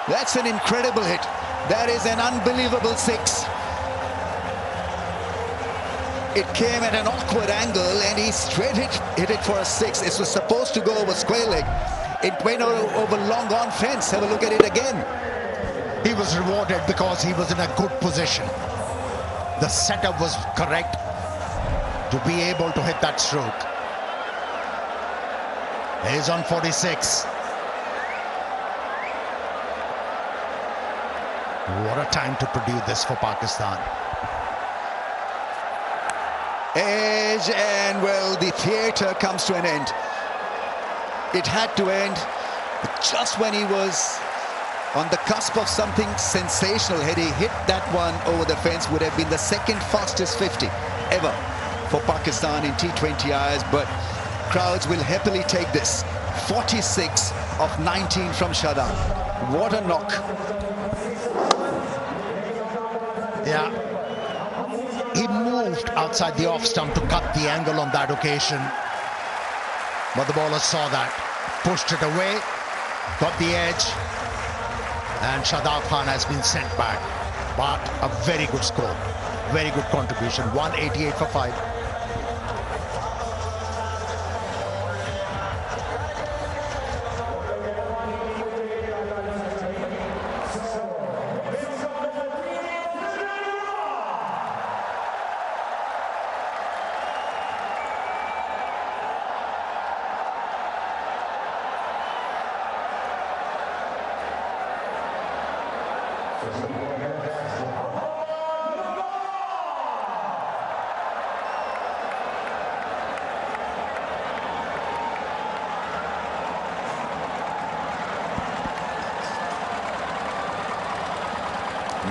That's an incredible hit. That is an unbelievable 6. It came at an awkward angle, and he straight hit it for a 6. It was supposed to go over square leg. It went over long on fence. Have a look at it again. He was rewarded because he was in a good position. The setup was correct. to be able to hit that stroke. He's on 46. What a time to produce this for Pakistan. Edge, and well, the theatre comes to an end. It had to end, but just when he was on the cusp of something sensational, had he hit that one over the fence, would have been the second fastest 50 ever for Pakistan in T20Is, but crowds will happily take this. 46 of 19 from Shaheen. What a knock. Yeah. He moved outside the off stump to cut the angle on that occasion. But the bowler saw that, pushed it away, got the edge, and Shaheen Khan has been sent back. But a very good score, very good contribution, 188 for 5.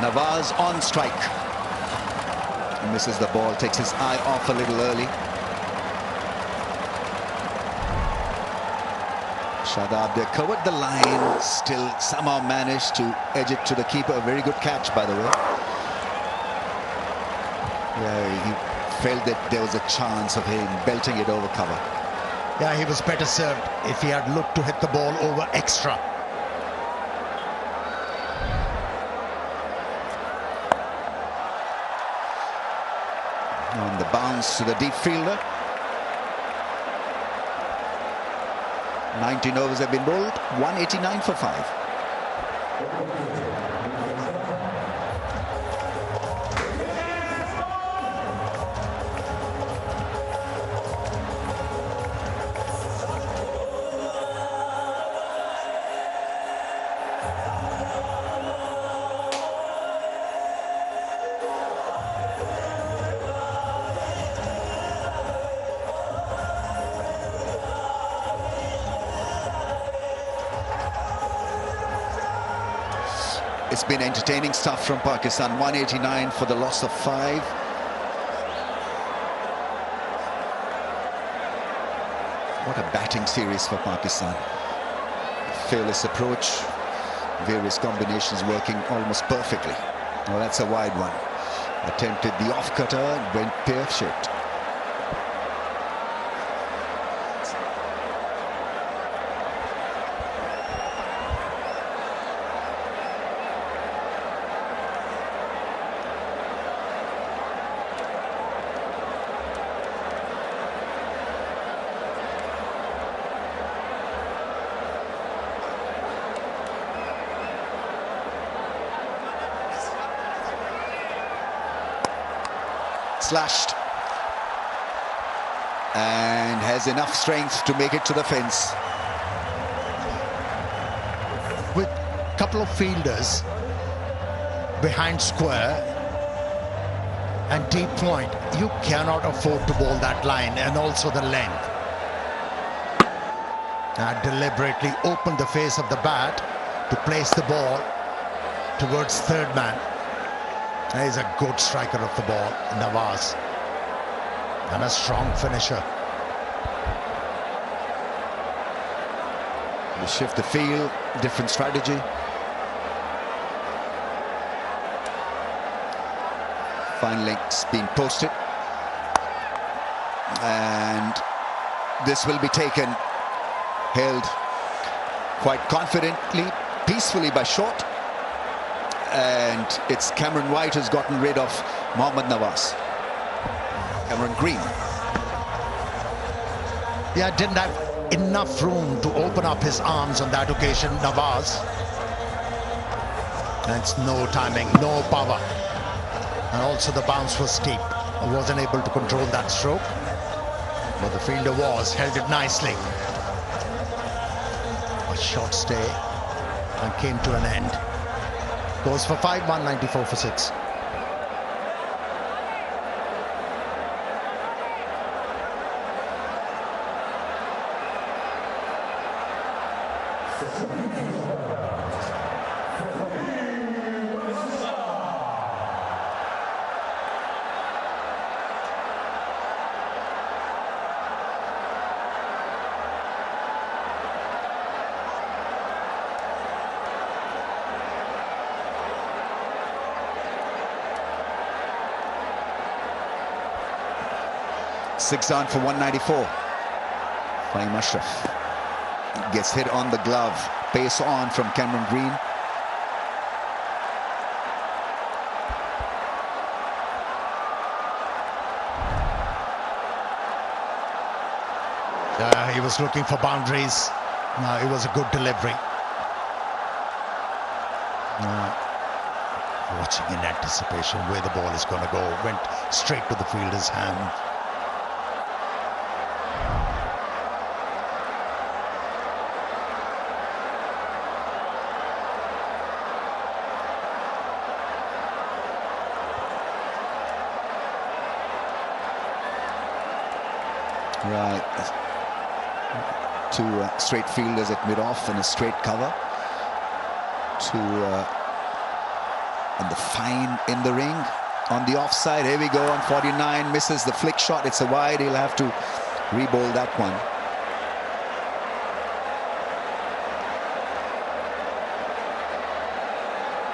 Nawaz on strike. He misses the ball, takes his eye off a little early. Shadab, they covered the line, still somehow managed to edge it to the keeper. A very good catch, by the way. Yeah, he felt that there was a chance of him belting it over cover. Yeah, he was better served if he had looked to hit the ball over extra. On the bounce to the deep fielder. 19 overs have been bowled, 189 for 5. It's been entertaining stuff from Pakistan. 189 for the loss of 5. What a batting series for Pakistan. Fearless approach, various combinations working almost perfectly. Oh, that's a wide one. Attempted the off-cutter and went pear-shaped. Slashed and has enough strength to make it to the fence. With a couple of fielders behind square and deep point, you cannot afford to bowl that line, and also the length. And deliberately opened the face of the bat to place the ball towards third man. He's a good striker of the ball, Nawaz, and a strong finisher. They shift the field, different strategy. Fine lengths being posted. And this will be taken, held quite confidently, peacefully by short. And it's Cameron White who's gotten rid of Mohammad Nawaz. Cameron Green. Yeah, didn't have enough room to open up his arms on that occasion, Nawaz. And it's no timing, no power. And also the bounce was steep. wasn't able to control that stroke, but the fielder held it nicely. A short stay and came to an end. Goes for 5, 194 for 6. Six down for 194. Saim Ayub gets hit on the glove. Pace on from Cameron Green. He was looking for boundaries. No, it was a good delivery. Watching in anticipation where the ball is going to go. Went straight to the fielder's hand. Right. Two straight fielders at mid-off and a straight cover. And the fine in the ring on the offside. Here we go on 49. Misses the flick shot. It's a wide. He'll have to re-bowl that one.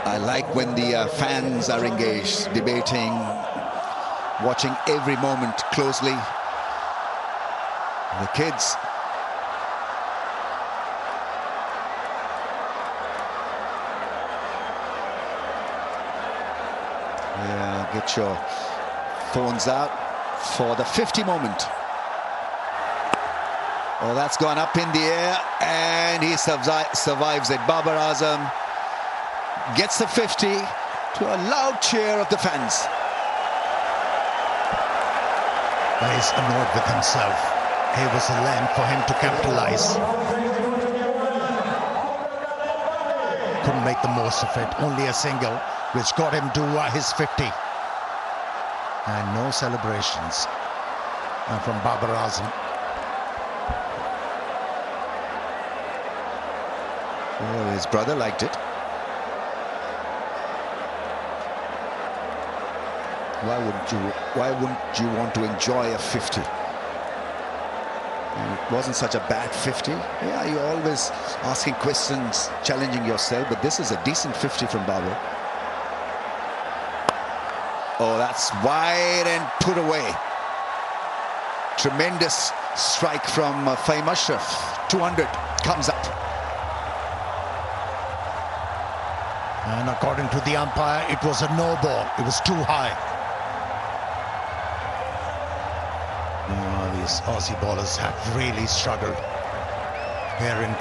I like when the fans are engaged, debating, watching every moment closely. The kids. Yeah, get your phones out for the 50 moment. Oh, that's gone up in the air, and he survives it. Babar Azam gets the 50 to a loud cheer of the fans. He's annoyed with himself. Here was a length for him to capitalize. Couldn't make the most of it. Only a single, which got him to his 50. And no celebrations from Babar Azam. Oh, his brother liked it. Why wouldn't you want to enjoy a 50? It wasn't such a bad 50. Yeah, you're always asking questions, challenging yourself, but this is a decent 50 from Babar. Oh, that's wide and put away. Tremendous strike from Saim Ayub. 200 comes up. And according to the umpire, it was a no ball. It was too high. These Aussie bowlers have really struggled here in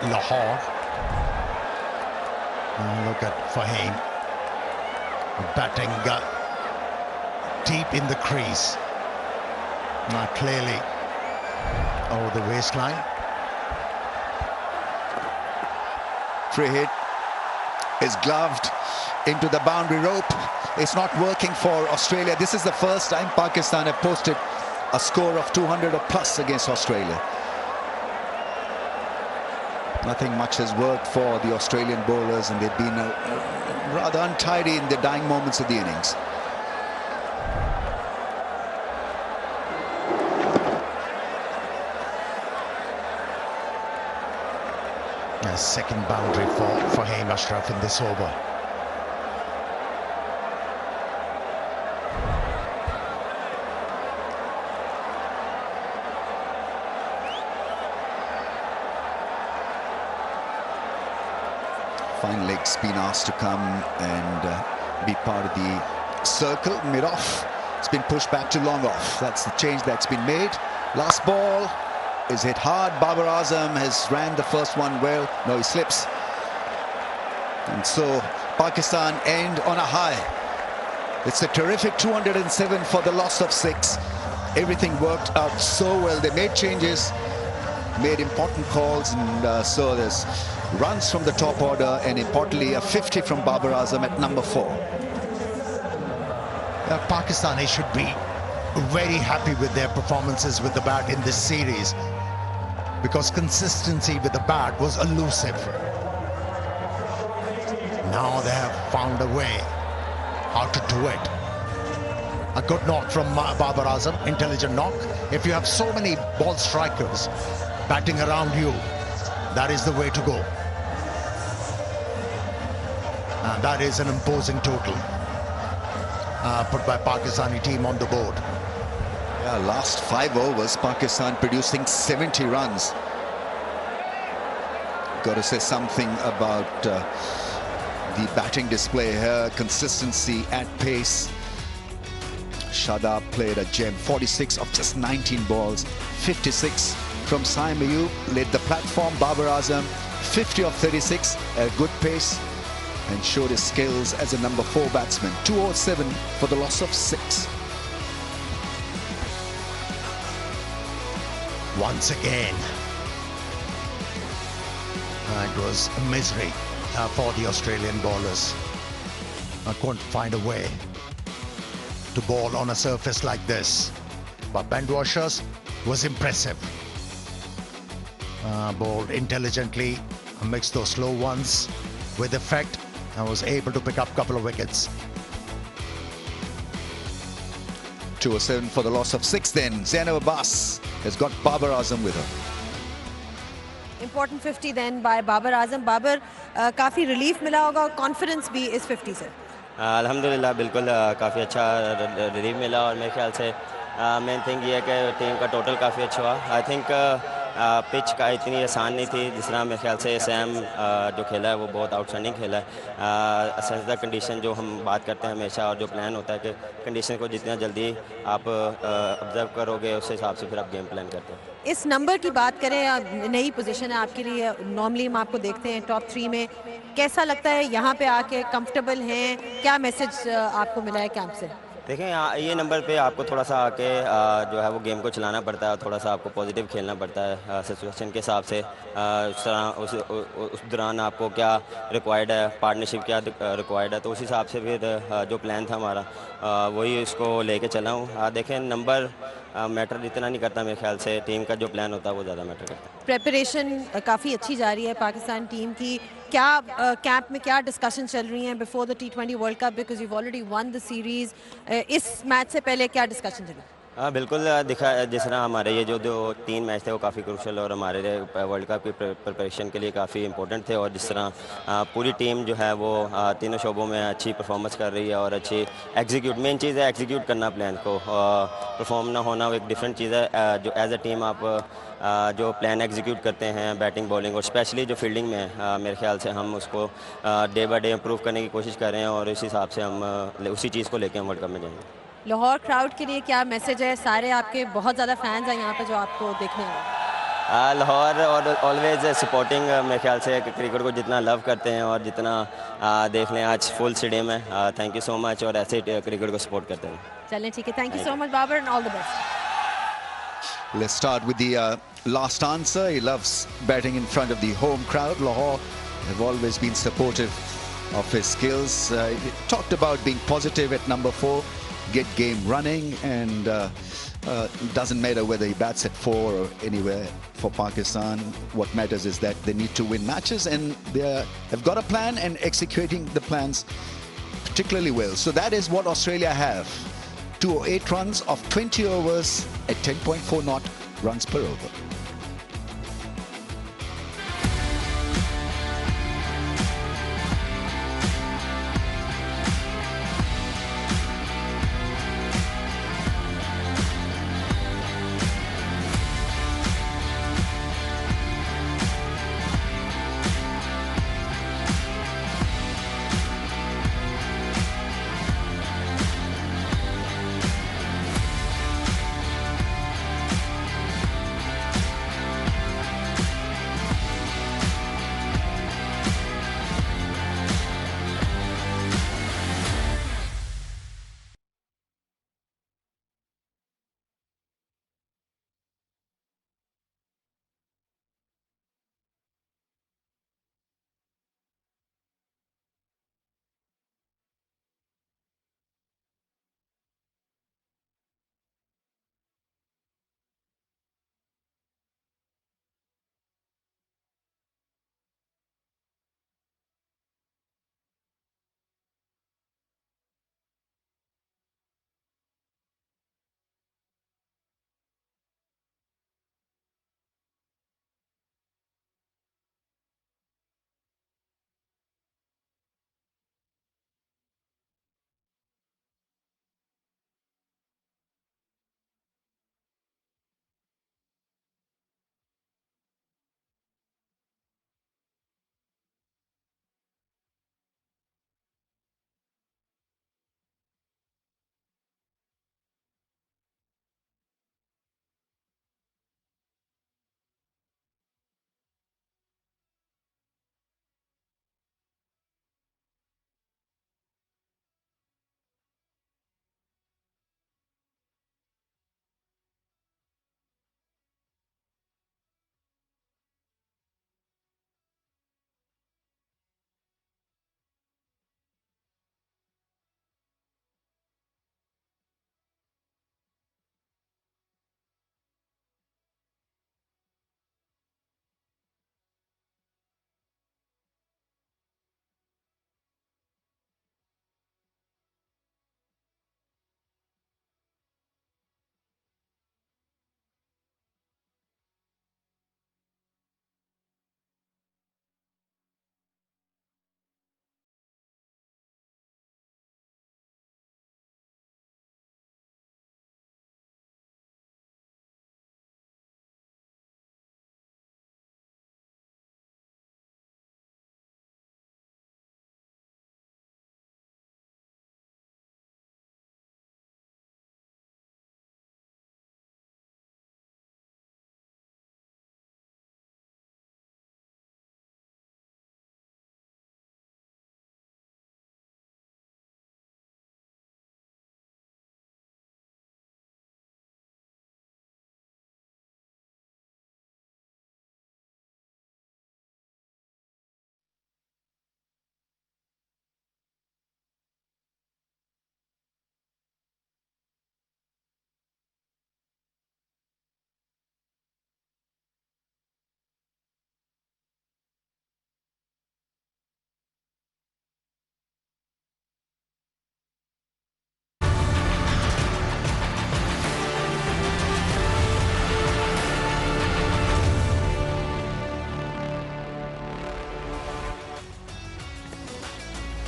Lahore. Look at Fahim batting deep in the crease. Now clearly over the waistline. Free hit is gloved into the boundary rope. It's not working for Australia. This is the first time Pakistan have posted a score of 200 or plus against Australia. Nothing much has worked for the Australian bowlers, and they've been rather untidy in the dying moments of the innings. A second boundary for Saim Ayub in this over. Fine legs been asked to come and be part of the circle mid-off. It's been pushed back to long off. That's the change that's been made. Last ball is hit hard. Babar Azam has ran the first one well. No, he slips. And so Pakistan end on a high. It's a terrific 207 for the loss of 6. Everything worked out so well. They made changes, made important calls, and so there's runs from the top order, and importantly a 50 from Babar Azam at number 4. Pakistani should be very happy with their performances with the bat in this series, because consistency with the bat was elusive. Now they have found a way how to do it. A good knock from Babar Azam, intelligent knock. If you have so many ball strikers batting around you, that is the way to go. And that is an imposing total put by Pakistani team on the board. Yeah, last 5 overs, Pakistan producing 70 runs. Got to say something about the batting display here, consistency at pace. Shadab played a gem, 46 of just 19 balls, 56 from Saim Ayub, led the platform. Babar Azam, 50 of 36, a good pace, and showed his skills as a number 4 batsman. 207 for the loss of 6. Once again, it was a misery for the Australian bowlers. Couldn't find a way to bowl on a surface like this. But Ben Washers was impressive. Bowled intelligently, mixed those slow ones with effect, and was able to pick up a couple of wickets. 207 for the loss of 6 then. Zainab Abbas has got Babar Azam with her. Important 50 then by Babar Azam. Babar, काफी relief मिला होगा, confidence भी इस 50 से. अल्हम्दुलिल्लाह बिल्कुल काफ़ी अच्छा रिलीफ मिला, और मेरे ख्याल से मेन थिंग ये है कि टीम का टोटल काफ़ी अच्छा हुआ. आई थिंक पिच का इतनी आसान नहीं थी जिस तरह मेरे ख्याल से सैम जो खेला है वो बहुत आउटस्टैंडिंग खेला है. संजीदा कंडीशन जो हम बात करते हैं हमेशा, और जो प्लान होता है कि कंडीशन को जितना जल्दी आप ऑब्जर्व करोगे उस हिसाब से फिर आप गेम प्लान करते हैं. इस नंबर की बात करें, नई पोजीशन है आपके लिए. नॉर्मली हम आपको देखते हैं टॉप 3 में. कैसा लगता है यहाँ पे आके? कंफर्टेबल हैं? क्या मैसेज आपको मिला है कैंप से? देखें, ये नंबर पे आपको थोड़ा सा आके जो है वो गेम को चलाना पड़ता है, थोड़ा सा आपको पॉजिटिव खेलना पड़ता है सिचुएशन के हिसाब से. उस तरह उस दौरान आपको क्या रिक्वायर्ड है, पार्टनरशिप क्या रिक्वायर्ड है, तो उस हिसाब से फिर जो प्लान था हमारा वही उसको लेके चला हूँ. देखें, नंबर मैटर इतना नहीं करता मेरे ख्याल से. टीम का जो प्लान होता है वो ज़्यादा मैटर करता है. प्रेपरेशन काफ़ी अच्छी जा रही है पाकिस्तान टीम की. क्या कैंप में क्या डिस्कशन चल रही हैं before the T20 world cup, because you already one the series. इस मैच से पहले क्या डिस्कशन चला? हाँ बिल्कुल, दिखा जिस तरह हमारे ये जो 3 मैच थे वो काफ़ी क्रूशल और हमारे वर्ल्ड कप की प्रिपरेशन के लिए काफ़ी इंपॉर्टेंट थे. और जिस तरह पूरी टीम जो है वो तीनों शोबों में अच्छी परफॉर्मेंस कर रही है और अच्छी एग्जीक्यूट, मेन चीज़ है एग्जीक्यूट करना प्लान को. परफॉर्म ना होना वो एक डिफरेंट चीज़ है. जो एज ए टीम आप जो प्लान एग्जीक्यूट करते हैं बैटिंग बॉलिंग और स्पेशली जो फील्डिंग में मेरे ख्याल से हम उसको डे बाय डे इम्प्रूव करने की कोशिश कर रहे हैं, और इस हिसाब से हम उसी चीज़ को लेकर हम वर्ल्ड कप में जाएंगे. लाहौर क्राउड के लिए क्या मैसेज है? सारे आपके बहुत ज़्यादा फैंस हैं यहाँ पे जो आपको देखने आए. लाहौर और ऑलवेज सपोर्टिंग, मेरे ख्याल से क्रिकेट को जितना लव करते हैं और जितना देख लें आज फुल स्टेडियम है. थैंक यू सो मच, और ऐसे क्रिकेट को सपोर्ट करते हैं. चलें ठीक है, thank you so much Babar and all the best. Let's start with the last answer. He loves batting in front of the home crowd. Lahore have always been supportive of his skills. He talked about being positive at number 4, get game running, and doesn't matter whether he bats at 4 or anywhere for Pakistan. What matters is that they need to win matches, and they have got a plan and executing the plans particularly well. So that is what Australia have. 208 runs of 20 overs at 10.4 knot runs per over.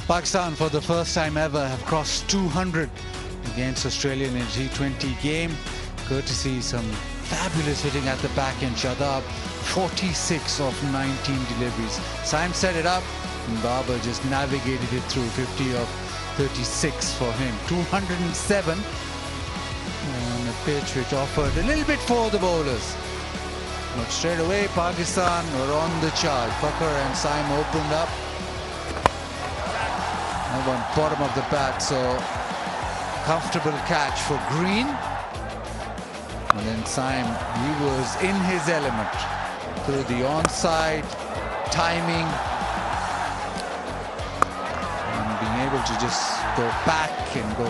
Pakistan, for the first time ever, have crossed 200 against Australia in a T20 game. Courtesy some fabulous hitting at the back end. Shadab, 46 of 19 deliveries. Saim set it up, and Babar just navigated it through. 50 of 36 for him. 207 on a pitch which offered a little bit for the bowlers. But straight away, Pakistan were on the charge. Fifer and Saim opened up. On bottom of the bat, so comfortable catch for Green. And then Saim, he was in his element through the onside, timing, and being able to just go back and go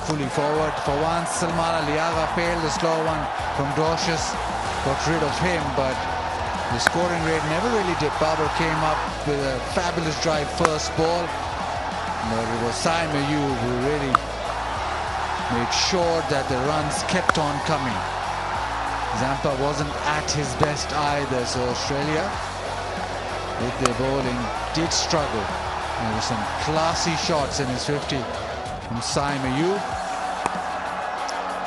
fully forward. For once, Salman Aliaga failed the slow one from Docious, got rid of him, but the scoring rate never really dipped. Babar came up with a fabulous drive first ball. But it was Saim Ayub who really made sure that the runs kept on coming. Zampa wasn't at his best either, so Australia, with their bowling, did struggle. There were some classy shots in his 50 from Saim Ayub.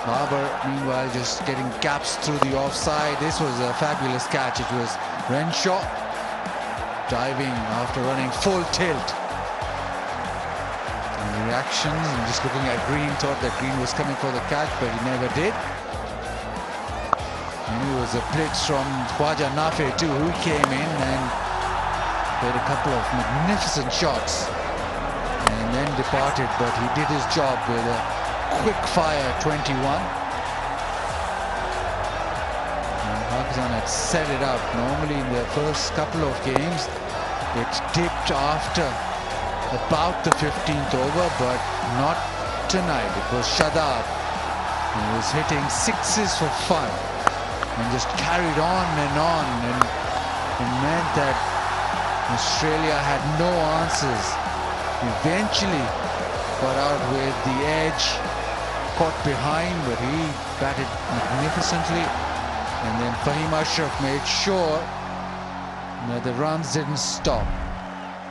Babar, meanwhile, just getting gaps through the offside. This was a fabulous catch. It was Renshaw diving after running full tilt. Reactions, and just looking at Green, thought that Green was coming for the catch, but he never did. And it was a blitz from Khwaja Nafe too, who came in and played a couple of magnificent shots and then departed, but he did his job with a quick fire 21. And Pakistan had set it up. Normally in the first couple of games it dipped after about the 15th over, but not tonight. It was Shadab who was hitting sixes for fun and just carried on, and it meant that Australia had no answers. Eventually got out with the edge, caught behind, but he batted magnificently, and then Fahim Ashraf made sure that the runs didn't stop.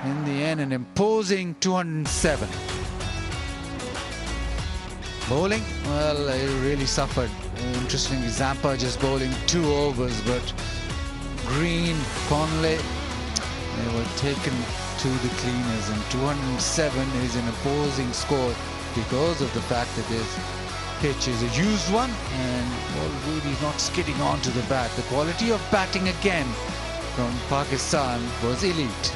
In the end, an imposing 207. Bowling, well, it really suffered. Interestingly, Zampa just bowling 2 overs, but Green, Conley, they were taken to the cleaners, and 207 is an imposing score because of the fact that this pitch is a used one and well, really not skidding onto the bat. The quality of batting again from Pakistan was elite.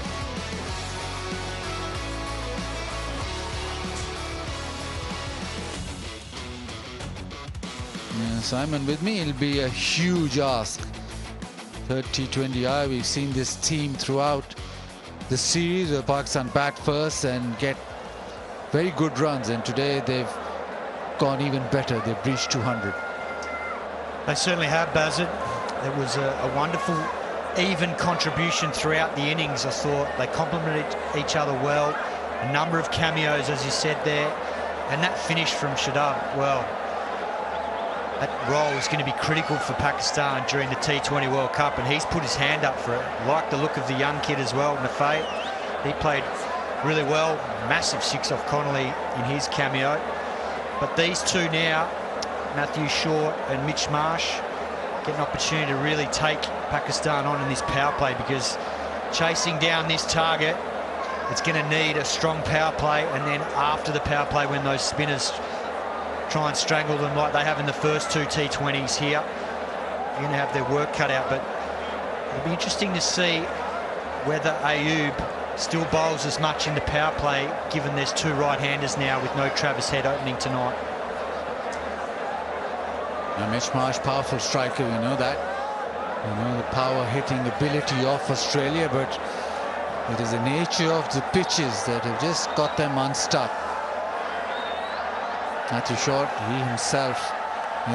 Simon with me, it'll be a huge ask. Third T20I, we've seen this team throughout the series where Pakistan bat first and get very good runs, and today they've gone even better. They've reached 200. They certainly have, Bazit. It was a wonderful, even contribution throughout the innings. I thought they complemented each other well. A number of cameos, as you said there, and that finish from Shadab, well, that role is going to be critical for Pakistan during the T20 World Cup, and he's put his hand up for it. Like the look of the young kid as well, Nafe. He played really well. Massive 6 off Connolly in his cameo. But these two now, Matthew Short and Mitch Marsh, get an opportunity to really take Pakistan on in this power play, because chasing down this target, it's going to need a strong power play, and then after the power play, when those spinners try and strangle them like they have in the first 2 T20s here, they're going to have their work cut out. But it'll be interesting to see whether Ayub still bowls as much in the power play, given there's 2 right-handers now with no Travis Head opening tonight. Now, Mitch Marsh, powerful striker, we know that. You know the power hitting ability of Australia, but it is the nature of the pitches that have just got them unstuck. Matthew Short, he himself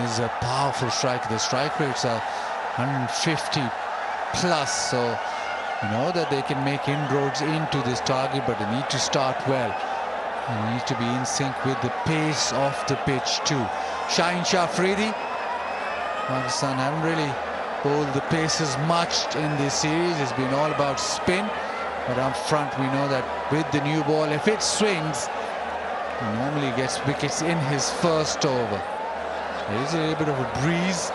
is a powerful striker. The strike rates are 150 plus, so you know that they can make inroads into this target, but they need to start well. They need to be in sync with the pace of the pitch too. Shaheen Afridi, Pakistan haven't really bowled the pace as much in this series. It's been all about spin. But up front, we know that with the new ball, if it swings, he normally gets wickets in his first over. There is a little bit of a breeze.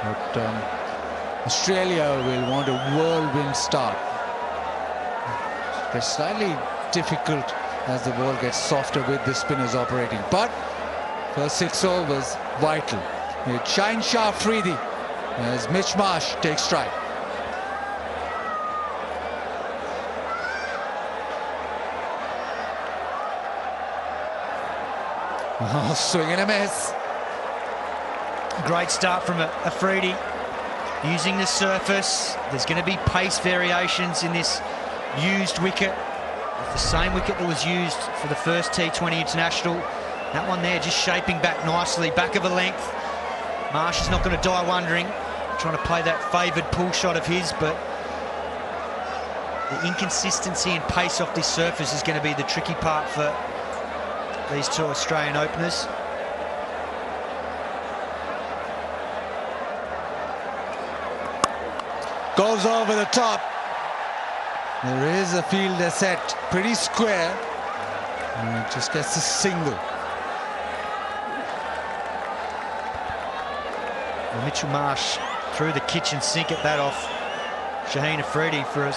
But Australia will want a whirlwind start. It's slightly difficult as the ball gets softer with the spinners operating. But first 6 overs, vital. With Shaheen Afridi as Mitch Marsh takes strike. Oh, swing and a miss. Great start from Afridi. Using the surface. There's going to be pace variations in this used wicket. It's the same wicket that was used for the first T20 International. That one there just shaping back nicely, back of a length. Marsh is not going to die wondering, trying to play that favoured pull shot of his, but the inconsistency and pace off this surface is going to be the tricky part for these two Australian openers. Goes over the top. There is a fielder set, pretty square, and it just gets a single. Well, Mitchell Marsh threw the kitchen sink at that off Shaheen Afridi for a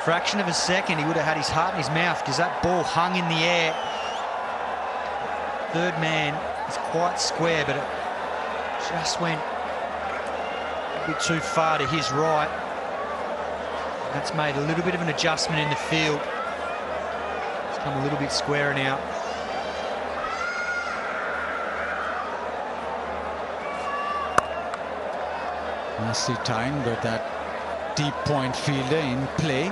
fraction of a second. He would have had his heart in his mouth because that ball hung in the air. Third man is quite square, but it just went a bit too far to his right. That's made a little bit of an adjustment in the field. It's come a little bit squarer now. Nicely timed, but that deep point fielder in play.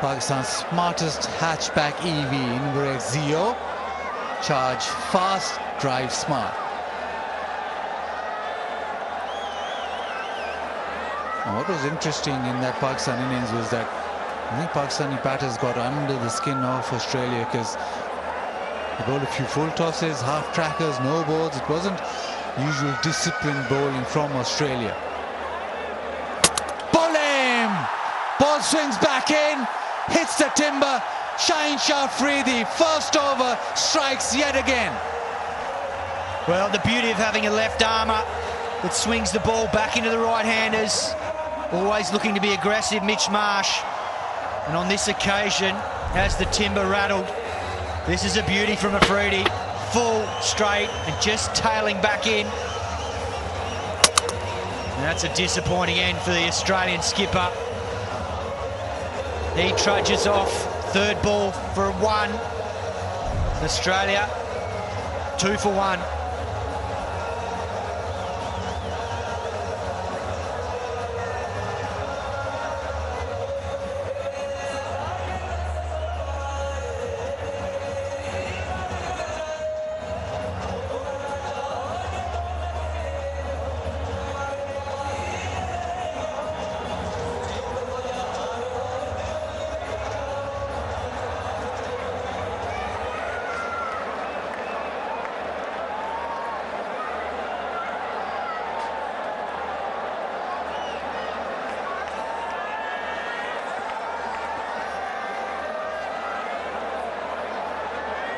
Pakistan's smartest hatchback EV in Zio. Charge fast, drive smart. What was interesting in that Pakistan innings was that I think Pakistani batters got under the skin of Australia because they bowled a few full tosses, half trackers, no balls. It wasn't usual disciplined bowling from Australia. Bowling! Ball swings back in, hits the timber. Shaheen Afridi, first over, strikes yet again. Well, the beauty of having a left armer that swings the ball back into the right-handers. Always looking to be aggressive, Mitch Marsh. And on this occasion, as the timber rattled, this is a beauty from Afridi. Full, straight, and just tailing back in. And that's a disappointing end for the Australian skipper. He trudges off. Third ball for 1. Australia, 2 for 1.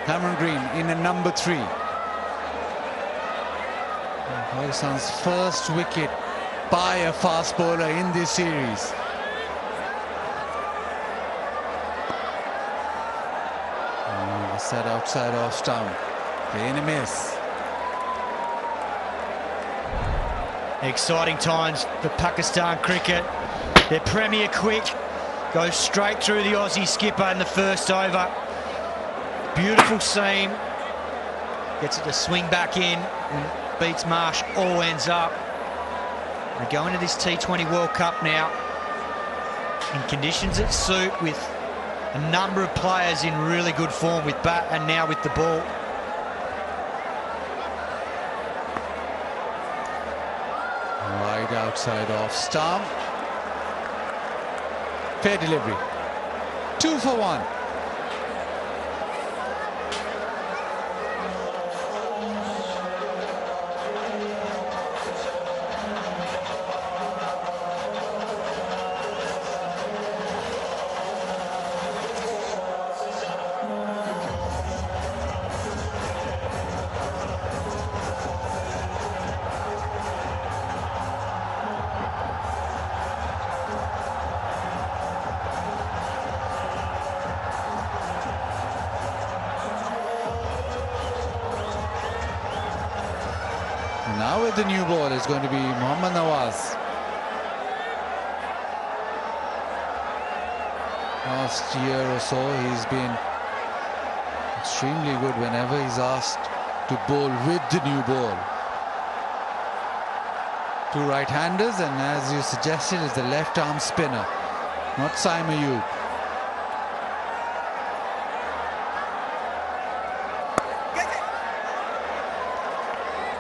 Cameron Green in a number 3. Pakistan's first wicket by a fast bowler in this series. Set outside off stump. Play and a miss. Exciting times for Pakistan cricket. Their premier quick goes straight through the Aussie skipper in the first over. Beautiful seam. Gets it to swing back in and beats Marsh. All ends up. They go into this T20 World Cup now in conditions that suit, with a number of players in really good form with bat and now with the ball. Wide outside off stump. Fair delivery. 2 for 1. Now with the new ball is going to be Mohammad Nawaz. Last year or so, he's been extremely good whenever he's asked to bowl with the new ball. Two right-handers, and as you suggested, is the left-arm spinner, not Saim Ayub.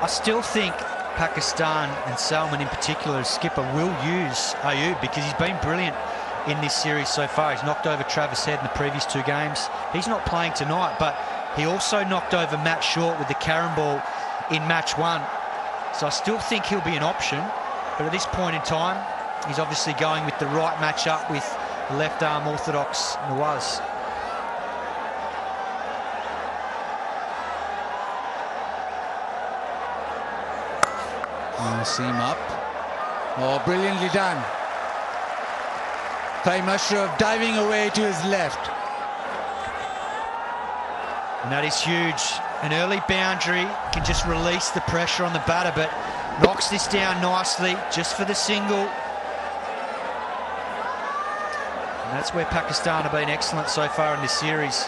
I still think Pakistan and Salman in particular, skipper, will use Ayub because he's been brilliant in this series so far. He's knocked over Travis Head in the previous two games. He's not playing tonight, but he also knocked over Matt Short with the Karen ball in match one. So I still think he'll be an option, but at this point in time, he's obviously going with the right matchup with the left-arm orthodox Nawaz. Seam up. Oh, brilliantly done. Saim Ashraf diving away to his left. And that is huge. An early boundary can just release the pressure on the batter, but knocks this down nicely just for the single. And that's where Pakistan have been excellent so far in this series.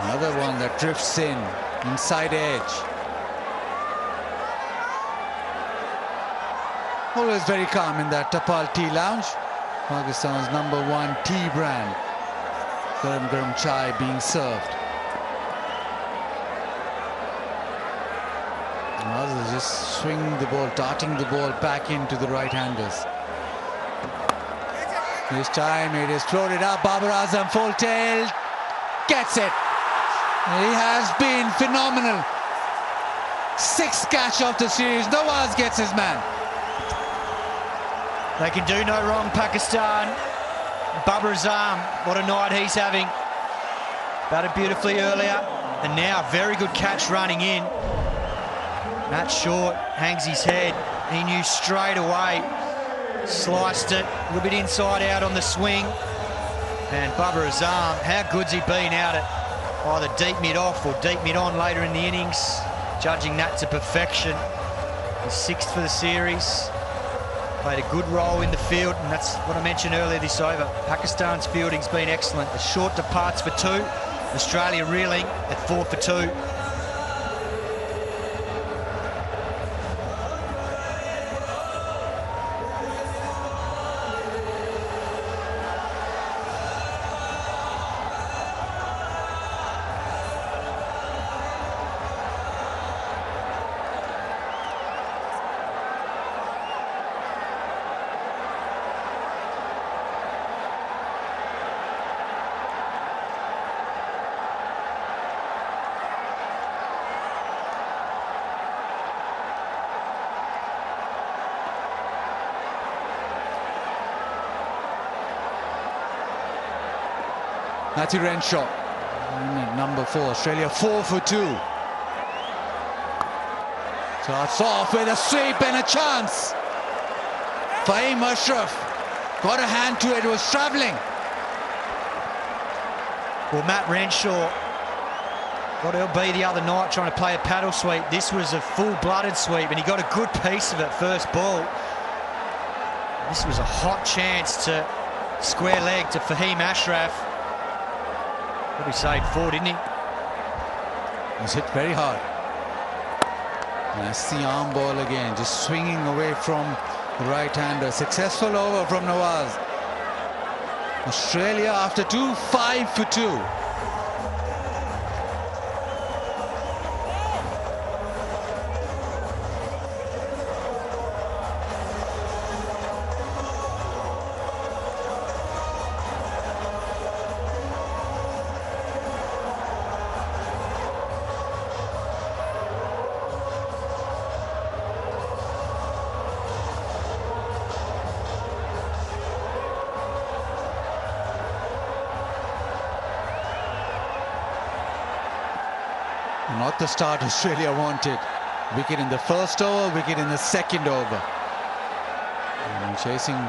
Another one that drifts in, inside edge. Always very calm in that Tapal Tea Lounge. Pakistan's #1 tea brand. Garam garam chai being served. Others just swinging the ball, darting the ball back into the right-handers. This time it is floated up. Babar Azam full tail. Gets it. He has been phenomenal. 6th catch of the series. Nawaz gets his man. They can do no wrong, Pakistan. Babar Azam, what a night he's having. Batted beautifully earlier, and now very good catch running in. Matt Short hangs his head. He knew straight away. Sliced it, a little bit inside out on the swing. And Babar Azam, how good's he been out at either deep mid-off or deep mid-on later in the innings, judging that to perfection. He's 6th for the series. Played a good role in the field, and that's what I mentioned earlier this over. Pakistan's fielding's been excellent. The Short departs for 2. Australia reeling at 4 for 2. Matthew Renshaw, #4. Australia 4 for 2. Starts off with a sweep and a chance. Saim Ashraf got a hand to it, was travelling. Well, Matt Renshaw got LB the other night trying to play a paddle sweep. This was a full-blooded sweep, and he got a good piece of it first ball. This was a hot chance to square leg to Saim Ashraf. Probably saved 4, didn't he? He was hit very hard. And that's the arm ball again, just swinging away from the right-hander. Successful over from Nawaz. Australia after 2, 5 for 2. Not the start Australia wanted. Wicket in the first over, wicket in the second over. And chasing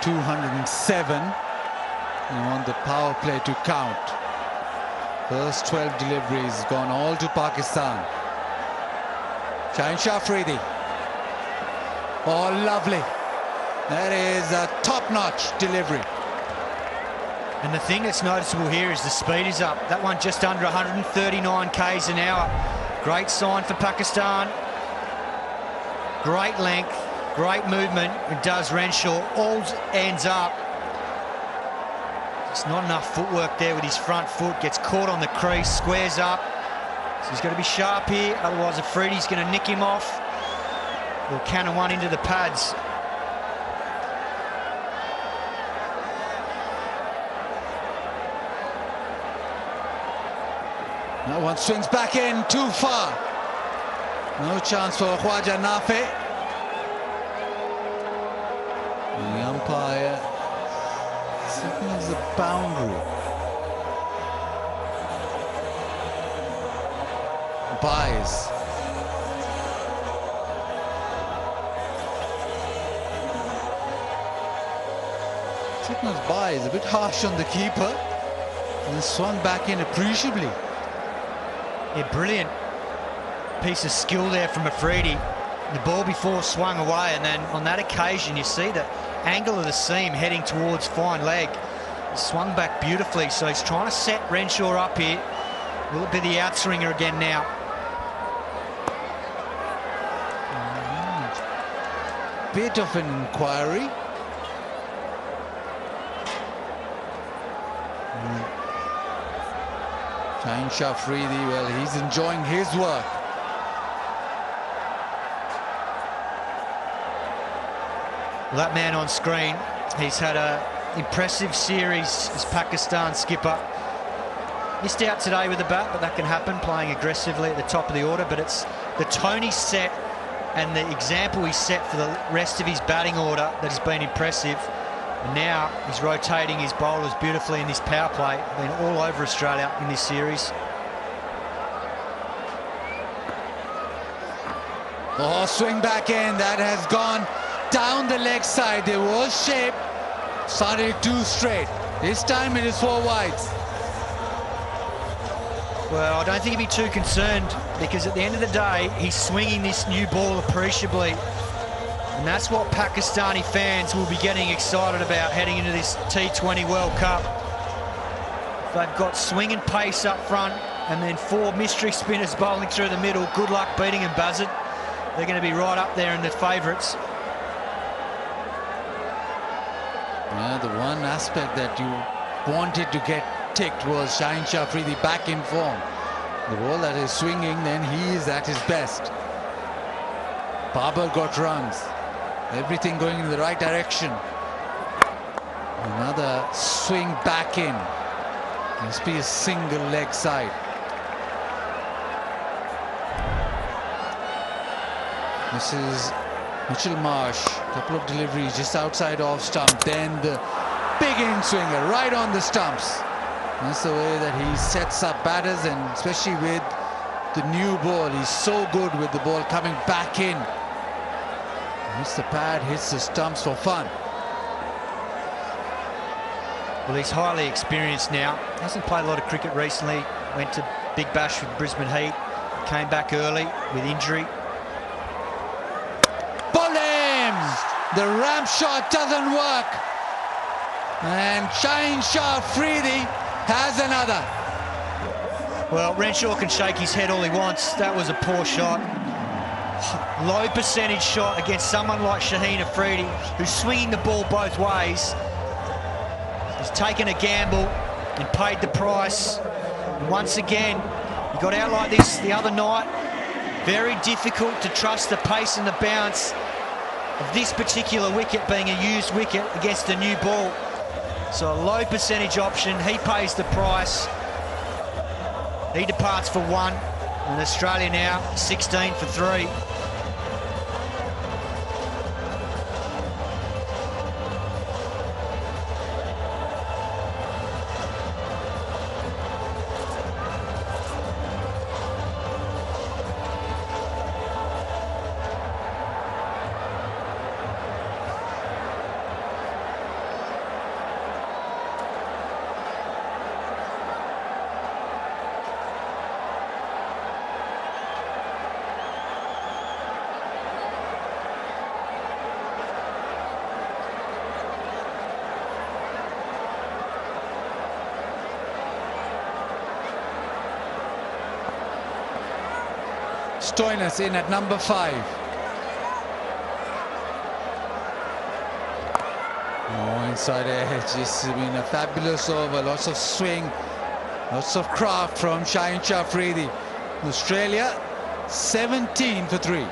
207. They want the power play to count. First 12 deliveries gone all to Pakistan. Shaheen Afridi. Oh, lovely. That is a top-notch delivery. And the thing that's noticeable here is the speed is up. That one just under 139 k's an hour. Great sign for Pakistan. Great length, great movement. It does Renshaw. All ends up. It's not enough footwork there with his front foot. Gets caught on the crease, squares up. So he's got to be sharp here. Otherwise, Afridi's going to nick him off. Or cannon one into the pads. That one swings back in, too far. No chance for Khwaja Nafi. The umpire signals a boundary. Buys. Signals buys, a bit harsh on the keeper. And swung back in appreciably. Yeah, brilliant piece of skill there from Afridi. The ball before swung away, and then on that occasion you see the angle of the seam heading towards fine leg. It swung back beautifully, so he's trying to set Renshaw up here. Will it be the outswinger again now? Bit of an inquiry. Shaheen Afridi, well, he's enjoying his work. Well, that man on screen, he's had an impressive series as Pakistan skipper. Missed out today with the bat, but that can happen, playing aggressively at the top of the order. But it's the tone he's set and the example he's set for the rest of his batting order that has been impressive. And now he's rotating his bowlers beautifully in this power play. Been all over Australia in this series. Oh, swing back in. That has gone down the leg side. There was shape. Started too straight. This time it is 4 wides. Well, I don't think he'd be too concerned, because at the end of the day, he's swinging this new ball appreciably. And that's what Pakistani fans will be getting excited about heading into this T20 World Cup. They've got swing and pace up front, and then 4 mystery spinners bowling through the middle. Good luck beating them, Buzzard. They're going to be right up there in the favourites. Yeah, the one aspect that you wanted to get ticked was Shaheen Afridi back in form. The ball that is swinging, then he is at his best. Babar got runs. Everything going in the right direction. Another swing back in. Must be a single leg side. This is Mitchell Marsh. Couple of deliveries just outside off stump. Then the big in swinger right on the stumps. That's the way that he sets up batters, and especially with the new ball, he's so good with the ball coming back in. Hits the pad, hits the stumps for fun. Well, he's highly experienced now. Hasn't played a lot of cricket recently. Went to Big Bash with Brisbane Heat. Came back early with injury. Bowled him! The ramp shot doesn't work. And Shaheen Afridi has another. Well, Renshaw can shake his head all he wants. That was a poor shot. Low percentage shot against someone like Shaheen Afridi, who's swinging the ball both ways. He's taken a gamble and paid the price. And once again, he got out like this the other night. Very difficult to trust the pace and the bounce of this particular wicket, being a used wicket against a new ball. So a low percentage option, he pays the price. He departs for 1, and Australia now 16 for 3. Stoinis in at number 5. Oh, inside edge. This has been a fabulous over. Lots of swing, lots of craft from Shaheen Afridi. Australia 17 for 3.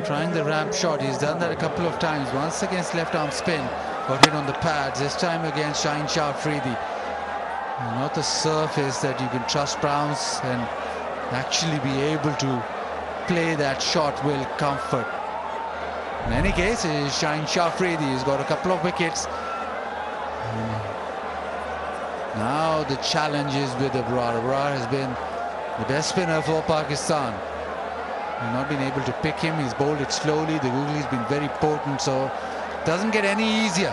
Trying the ramp shot, he's done that a couple of times. Once against left arm spin, got hit on the pads. This time against Shaheen Afridi. Not the surface that you can trust bounce and actually be able to play that shot will comfort. In any case, Shaheen Afridi has got a couple of wickets. Now the challenge is with Babar. Babar has been the best spinner for Pakistan. They've not been able to pick him. He's bowled it slowly. The googly's been very potent, so it doesn't get any easier.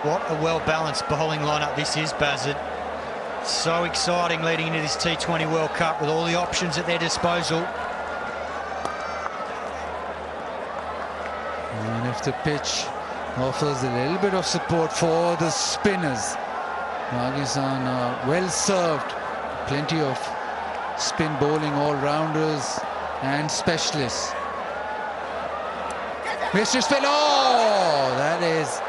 What a well-balanced bowling lineup this is, Bazard. So exciting leading into this T20 World Cup with all the options at their disposal. And if the pitch offers a little bit of support for the spinners, Pakistan are well served. Plenty of spin bowling all-rounders and specialists. Mr. Spin, oh, that is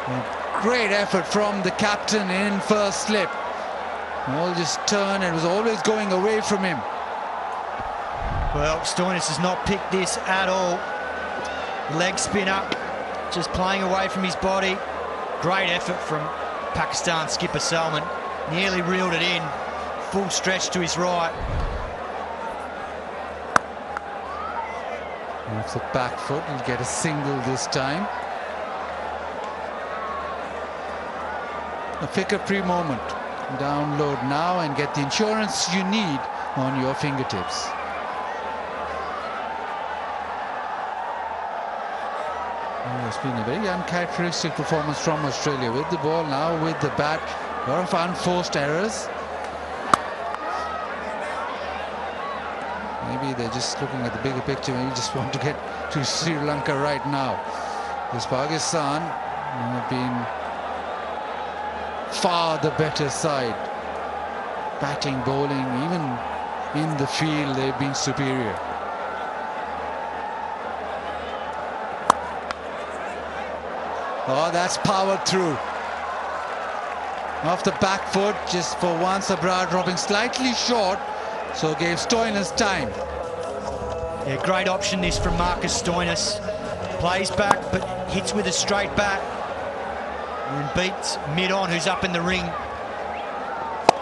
a great effort from the captain in first slip. All just turned and was always going away from him. Well, Stoinis has not picked this at all. Leg spin up, just playing away from his body. Great effort from Pakistan skipper Salman. Nearly reeled it in. Full stretch to his right. Off the back foot, he'll get a single this time. A flicker-free moment. Download now and get the insurance you need on your fingertips. It's been a very uncharacteristic performance from Australia with the ball, now with the bat. A lot of unforced errors. Maybe they're just looking at the bigger picture. Maybe just want to get to Sri Lanka right now. This Pakistan have been far the better side. Batting, bowling, even in the field, they've been superior. Oh, that's powered through. Off the back foot, just for once, Babar dropping slightly short, so gave Stoinis time. Yeah, great option this from Marcus Stoinis. Plays back, but hits with a straight bat. And beats mid-on, who's up in the ring.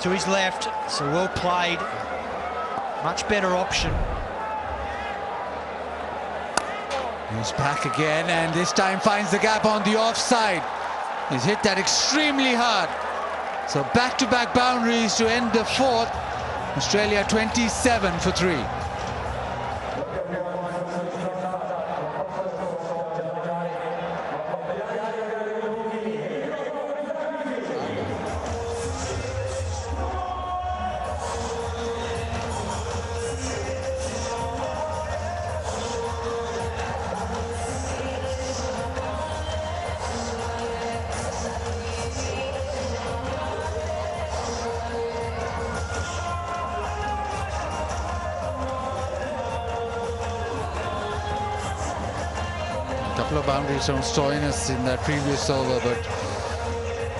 To his left, so well played. Much better option. He's back again, and this time finds the gap on the offside. He's hit that extremely hard. So back-to-back boundaries to end the fourth. Australia 27 for 3. Couple of boundaries from Stoinis in that previous over, but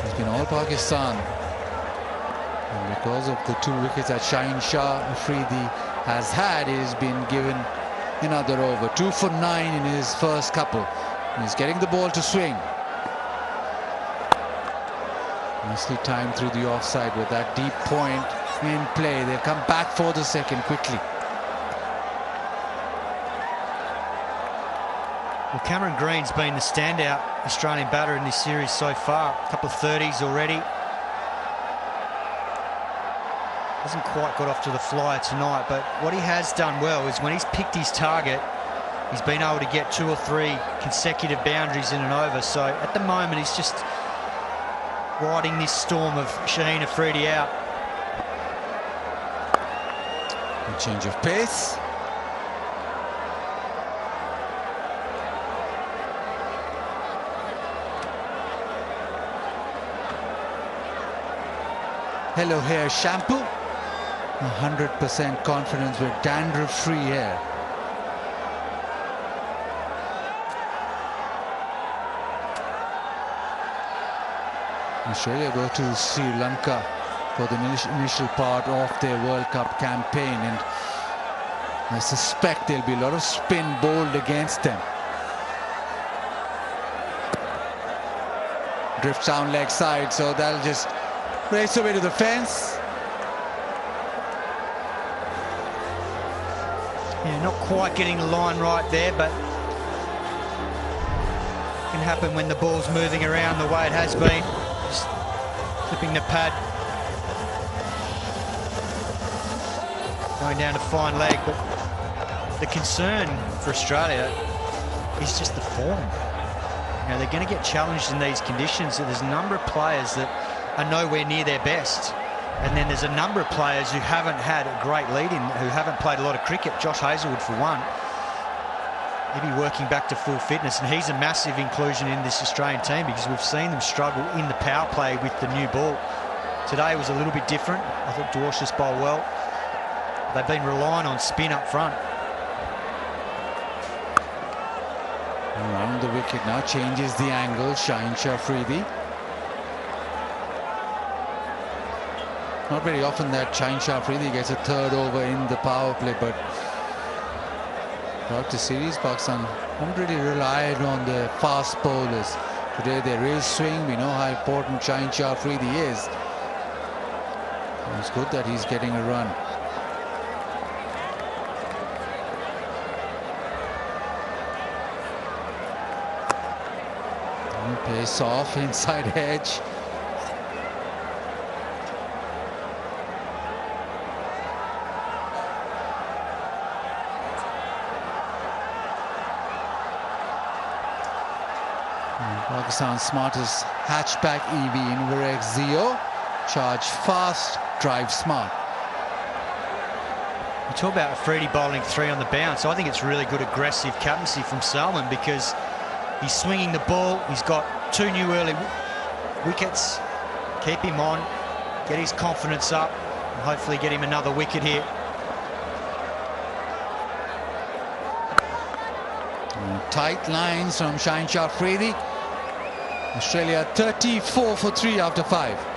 it's been all Pakistan. And because of the 2 wickets that Shaheen Afridi has had, he's been given another over. 2 for 9 in his first couple. He's getting the ball to swing. Nicely timed through the offside with that deep point in play. They'll come back for the second quickly. Well, Cameron Green's been the standout Australian batter in this series so far. A couple of 30s already. Hasn't quite got off to the flyer tonight, but what he has done well is when he's picked his target, he's been able to get 2 or 3 consecutive boundaries in and over. So at the moment, he's just riding this storm of Shaheen Afridi out. A change of pace. Hello Hair shampoo. 100% confidence with dandruff-free hair. Australia go to Sri Lanka for the initial part of their World Cup campaign, and I suspect there'll be a lot of spin bowled against them. Drifts down leg side, so that'll just race away to the fence. Yeah, not quite getting the line right there, but it can happen when the ball's moving around the way it has been. Just flipping the pad. Going down to fine leg, but the concern for Australia is just the form. You know, they're going to get challenged in these conditions. So there's a number of players that are nowhere near their best. And then there's a number of players who haven't had a great lead-in, who haven't played a lot of cricket. Josh Hazlewood, for one, maybe working back to full fitness, and he's a massive inclusion in this Australian team because we've seen them struggle in the power play with the new ball. Today was a little bit different. I thought Dwarshuis bowled well. They've been relying on spin up front. Around the wicket now, changes the angle. Shaheen Afridi. Not very often that Shaheen Afridi gets a third over in the power play, but throughout the series, Pakistan haven't really relied on the fast bowlers. Today there is swing. We know how important Shaheen Afridi is. And it's good that he's getting a run. And pace off inside edge. Pakistan's smartest hatchback EV Inverex Zeo. Charge fast, drive smart. You talk about Afridi bowling 3 on the bounce. I think it's really good aggressive captaincy from Salman because he's swinging the ball. He's got 2 new early wickets. Keep him on, get his confidence up, and hopefully get him another wicket here. Tight lines from Shaheen Afridi. Australia 34 for 3 after 5.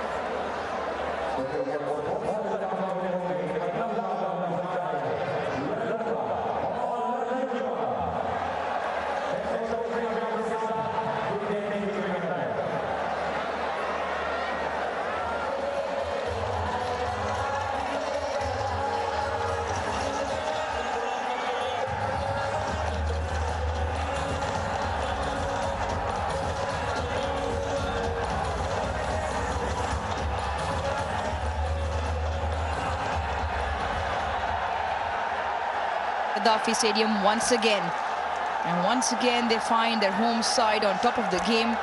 Gaddafi Stadium once again, and once again they find their home side on top of the game,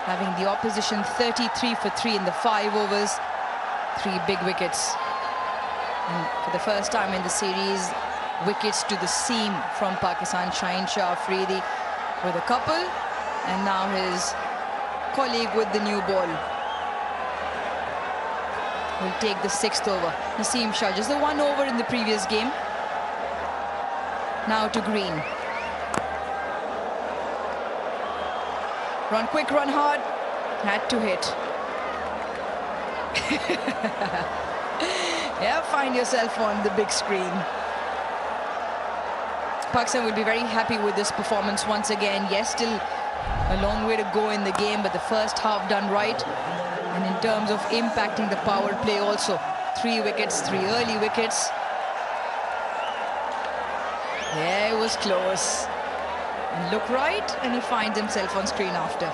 having the opposition 33 for 3 in the 5 overs, 3 big wickets, and for the first time in the series, wickets to the seam from Pakistan. Shaheen Afridi with a couple, and now his colleague with the new ball will take the 6th over. Naseem Shah, just the 1 over in the previous game. Now to Green. Run quick, run hard. Had to hit. Yeah, find yourself on the big screen. Pakistan will be very happy with this performance once again. Yes, still a long way to go in the game, but the first half done right. And in terms of impacting the power play also, 3 wickets, 3 early wickets. Yeah, it was close. And look right, and he finds himself on screen after.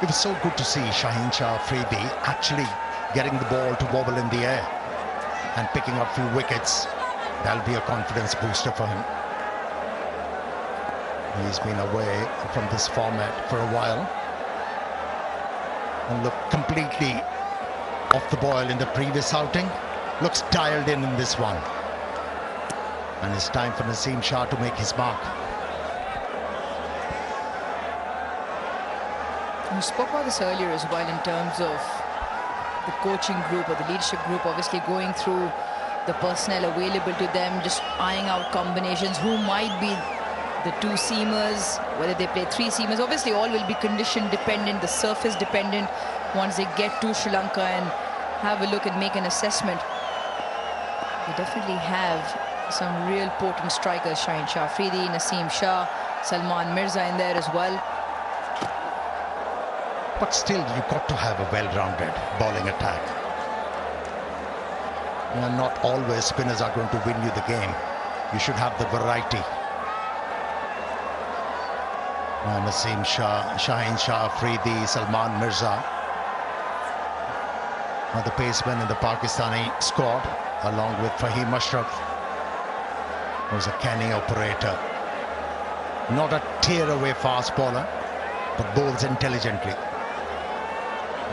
It was so good to see Shaheen Afridi actually getting the ball to wobble in the air and picking up a few wickets. That'll be a confidence booster for him. He's been away from this format for a while and looked completely off the boil in the previous outing. Looks dialed in this one. And it's time for Naseem Shah to make his mark. You spoke about this earlier as well in terms of the coaching group or the leadership group obviously going through the personnel available to them, just eyeing out combinations, who might be the two seamers, whether they play three seamers. Obviously all will be condition dependent, the surface dependent once they get to Sri Lanka and have a look and make an assessment. They definitely have some real potent strikers, Shaheen Afridi, Naseem Shah, Salman Mirza in there as well. But still, you've got to have a well-rounded bowling attack. And not always spinners are going to win you the game. You should have the variety. Naseem Shah, Shaheen Afridi, Salman Mirza are the pacemen in the Pakistani squad, along with Fahim Ashraf, who's a canny operator. Not a tear-away fast bowler, but bowls intelligently.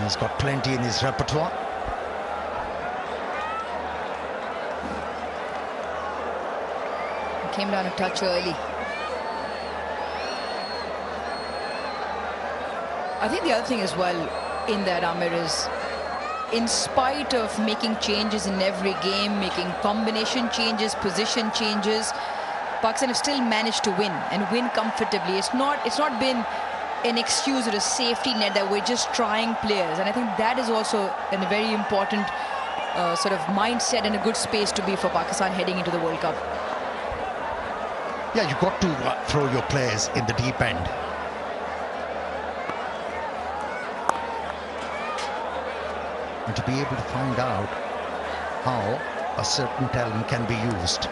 He's got plenty in his repertoire. Came down a touch early. I think the other thing as well in that, Amir, is in spite of making changes in every game, making combination changes, position changes, Pakistan have still managed to win and win comfortably. It's not been an excuse or a safety net that we're just trying players, and I think that is also a very important sort of mindset and a good space to be for Pakistan heading into the World Cup. Yeah, you've got to throw your players in the deep end. And to be able to find out how a certain talent can be used.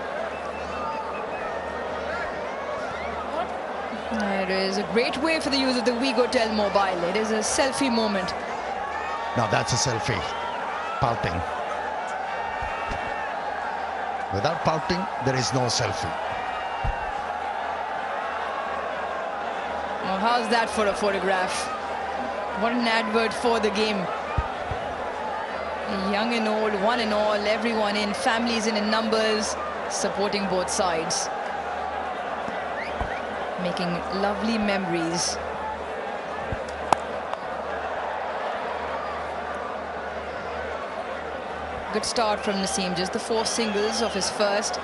It is a great way for the use of the WeGoTel mobile. It is a selfie moment. Now that's a selfie. Pouting. Without pouting, there is no selfie. Well, how's that for a photograph? What an advert for the game. Young and old, one and all, everyone in, families in numbers, supporting both sides. Making lovely memories. Good start from Naseem, just the 4 singles of his first.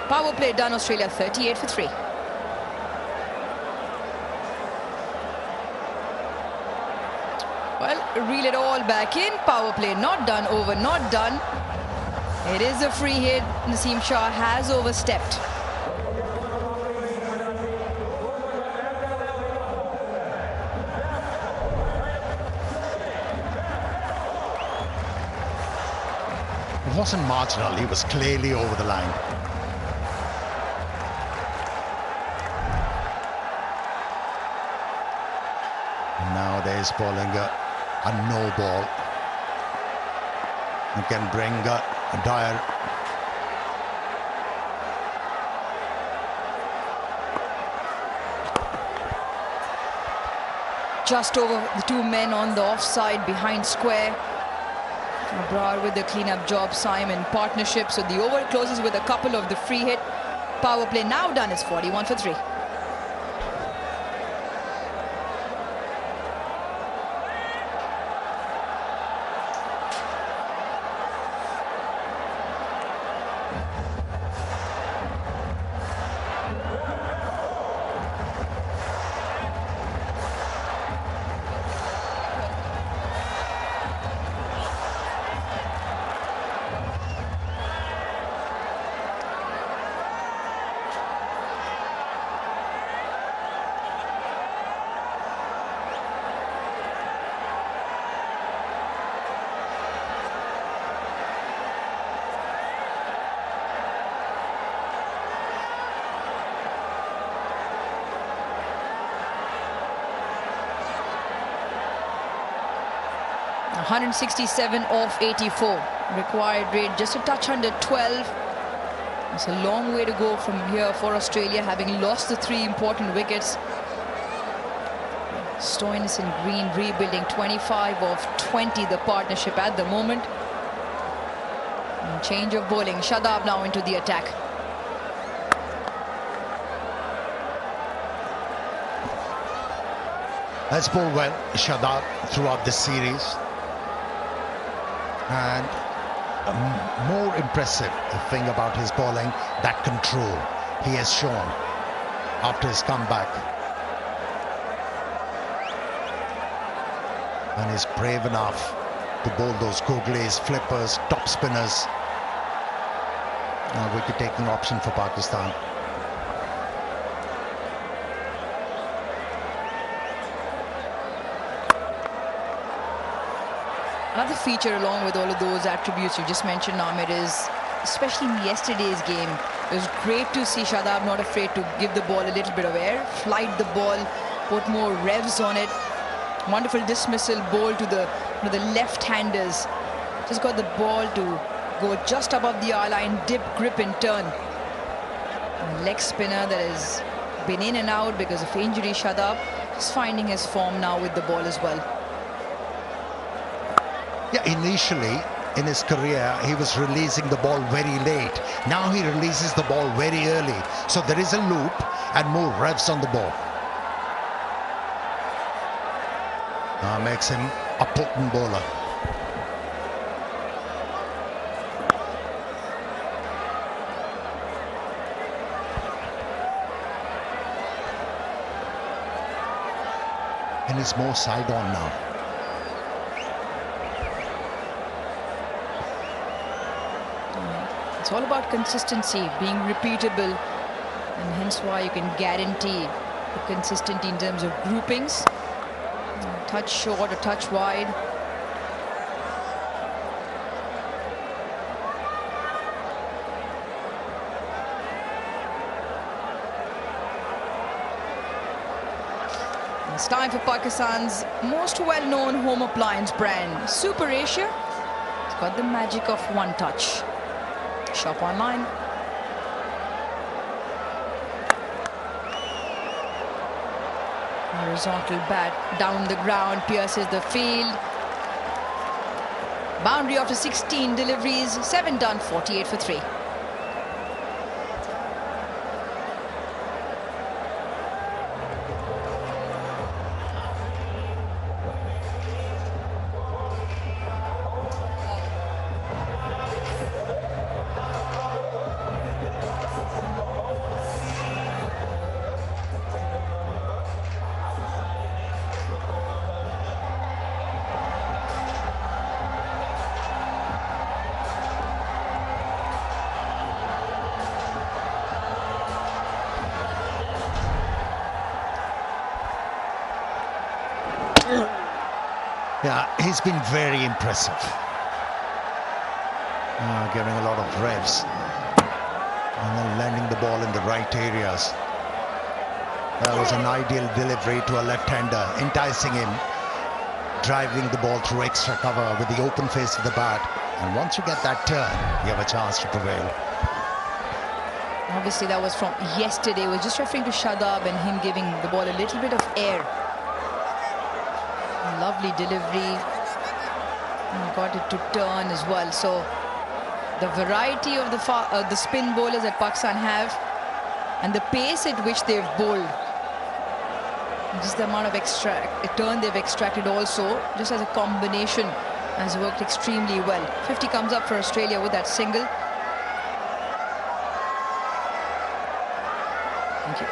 Power play done, Australia 38 for 3. Well, reel it all back in. Power play not done, over not done. It is a free hit. Naseem Shah has overstepped. It wasn't marginal, he was clearly over the line. And now there's bowling a no ball. You can bring a Dyer. Just over the 2 men on the offside behind square. Babar with the cleanup job, Saim in partnership. So the over closes with a couple of the free hit. Power play now done is 41 for 3. 167 off 84. Required rate just a touch under 12. It's a long way to go from here for Australia, having lost the 3 important wickets. Stoinis in green rebuilding, 25 of 20 the partnership at the moment. And change of bowling. Shadab now into the attack. Has bowled well, Shadab, throughout the series. And a more impressive thing about his bowling, that control he has shown after his comeback. And he's brave enough to bowl those googlies, flippers, top spinners. A wicket-taking option for Pakistan. Another feature along with all of those attributes you just mentioned, Ahmed, is especially in yesterday's game, it was great to see Shadab not afraid to give the ball a little bit of air, flight the ball, put more revs on it. Wonderful dismissal bowl to the left-handers. Just got the ball to go just above the eye-line, dip, grip and turn. And leg spinner that has been in and out because of injury, Shadab, just finding his form now with the ball as well. Yeah, initially in his career, he was releasing the ball very late. Now he releases the ball very early. So there is a loop and more revs on the ball. Makes him a potent bowler. And it's more side on now. It's all about consistency, being repeatable, and hence why you can guarantee the consistency in terms of groupings. A touch short, a touch wide. It's time for Pakistan's most well-known home appliance brand, Super Asia. It's got the magic of one touch. Shop online. Horizontal bat down the ground, pierces the field. Boundary after 16 deliveries, 7 done, 48 for 3. Yeah, he's been very impressive. Giving a lot of revs. And then landing the ball in the right areas. That was an ideal delivery to a left-hander, enticing him, driving the ball through extra cover with the open face of the bat. And once you get that turn, you have a chance to prevail. Obviously, that was from yesterday. We're just referring to Shadab and him giving the ball a little bit of air. Lovely delivery. And got it to turn as well. So the variety of the spin bowlers that Pakistan have and the pace at which they've bowled, just the amount of turn they've extracted also, just as a combination, has worked extremely well. 50 comes up for Australia with that single. Thank you.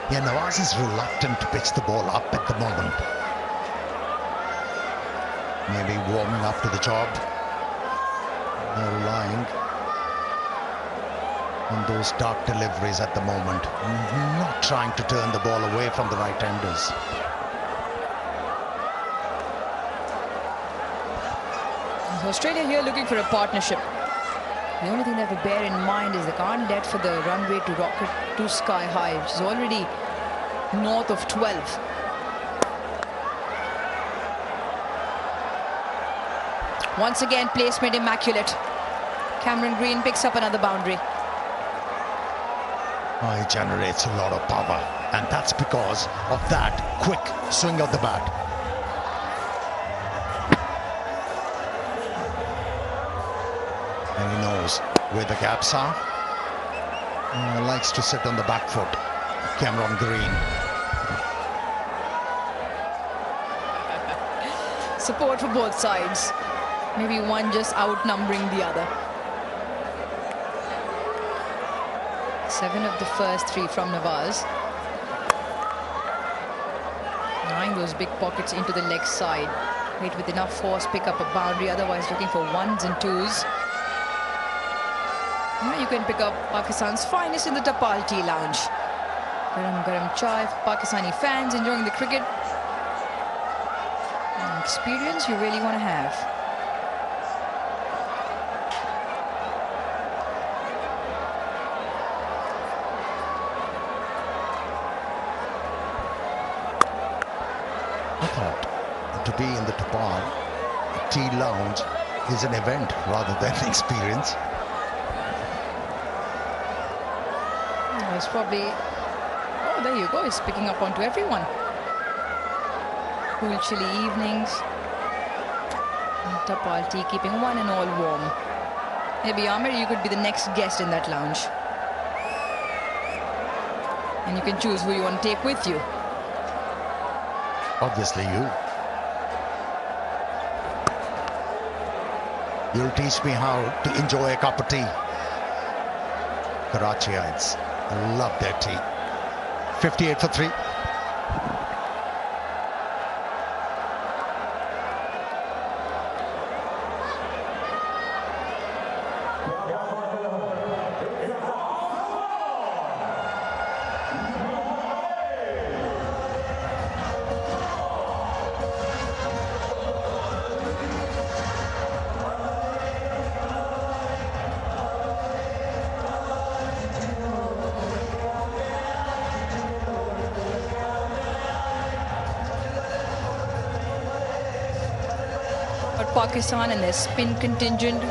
Yeah, Nawaz is reluctant to pitch the ball up at the moment. Maybe warming up to the job. They're relying on those dark deliveries at the moment. Not trying to turn the ball away from the right-handers. So Australia here looking for a partnership. The only thing they have to bear in mind is they can't let for the runway to rocket too sky high, which is already north of 12. Once again, placement immaculate. Cameron Green picks up another boundary. Oh, he generates a lot of power, and that's because of that quick swing of the bat. And he knows where the gaps are. Likes to sit on the back foot. Cameron Green. Support for both sides. Maybe one just outnumbering the other. 7 of the first 3 from Nawaz. 9 those big pockets into the leg side. Wait with enough force, pick up a boundary. Otherwise looking for 1s and 2s. Now you can pick up Pakistan's finest in the Tapal Tea Lounge. Garam garam chai for Pakistani fans enjoying the cricket. An experience you really want to have. I thought to be in the Tapal Tea Lounge is an event rather than an experience. It's probably... Oh, there you go. It's picking up onto everyone. Cool, chilly evenings. And Tapal tea keeping one and all warm. Maybe, Amir, you could be the next guest in that lounge. And you can choose who you want to take with you. Obviously you. You'll teach me how to enjoy a cup of tea. Karachiites love their tea. 58 for 3. Pakistan and their spin contingent.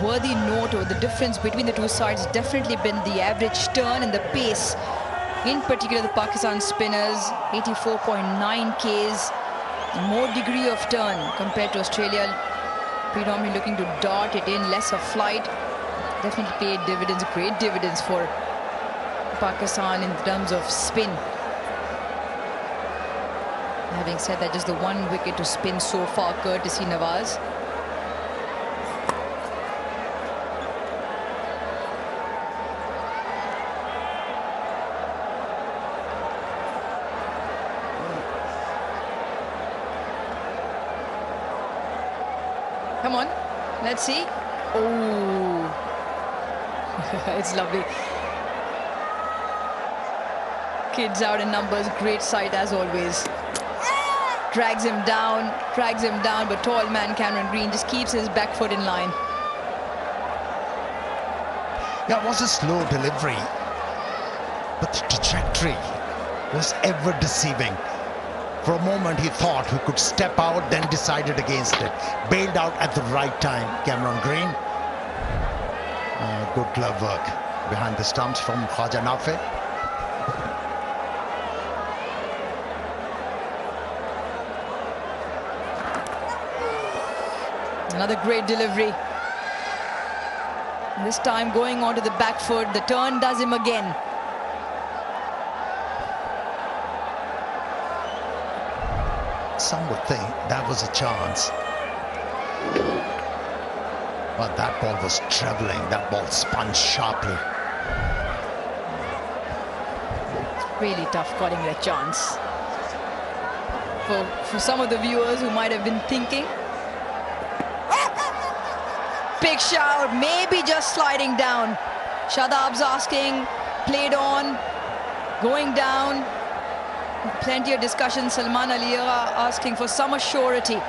Worthy note of the difference between the two sides has definitely been the average turn and the pace. In particular, the Pakistan spinners, 84.9 Ks, more degree of turn compared to Australia, predominantly looking to dart it in, less of flight. Definitely paid dividends, great dividends for Pakistan in terms of spin. Having said that, just the 1 wicket to spin so far, courtesy Nawaz. Come on, let's see. Oh, it's lovely. Kids out in numbers, great sight as always. Drags him down, but tall man Cameron Green just keeps his back foot in line. Yeah, it was a slow delivery, but the trajectory was ever deceiving. For a moment he thought he could step out, then decided against it. Bailed out at the right time, Cameron Green. Good glove work behind the stumps from Khwaja Nafe. Another great delivery. This time going onto the back foot. The turn does him again. Some would think that was a chance. But that ball was traveling. That ball spun sharply. It's really tough calling it a chance. For some of the viewers who might have been thinking, big shout, maybe just sliding down. Shadab's asking, played on, going down. Plenty of discussion. Salman Ali asking for some assurity.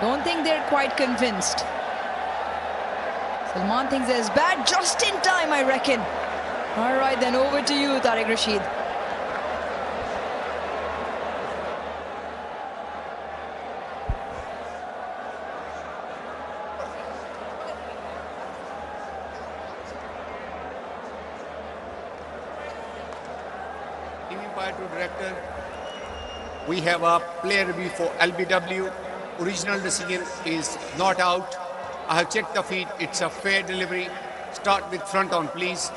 Don't think they're quite convinced. Salman thinks there's bad just in time, I reckon. All right, then over to you, Tariq Rashid. Director, we have a player review for LBW. Original decision is not out. I have checked the feed. It's a fair delivery. Start with front on, please.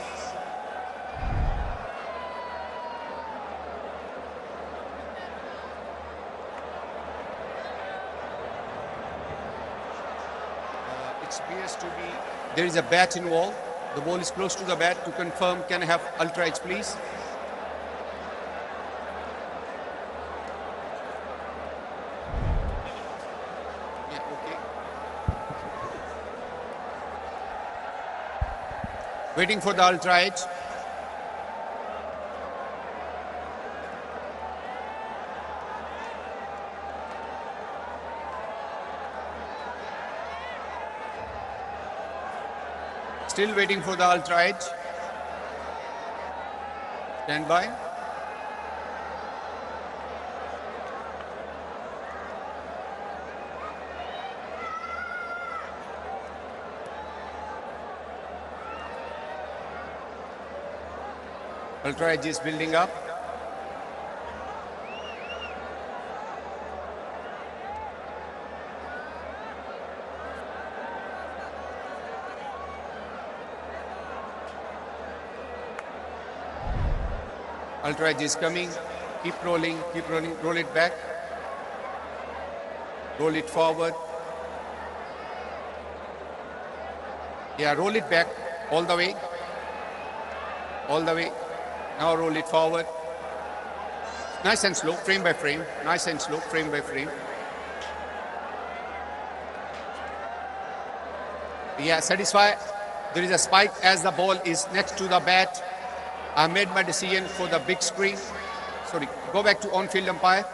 It appears to be there is a bat involved. The ball is close to the bat. To confirm, can I have ultra edge, please? Waiting for the ultra edge. Still waiting for the ultra edge. Stand by. Ultra edge is building up. Ultra edge is coming. Keep rolling, roll it back. Roll it forward. Yeah, roll it back all the way. All the way. Now roll it forward. Nice and slow, frame by frame. Nice and slow, frame by frame. Yeah, satisfy. There is a spike as the ball is next to the bat. I made my decision for the big screen. Sorry, go back to on-field umpire.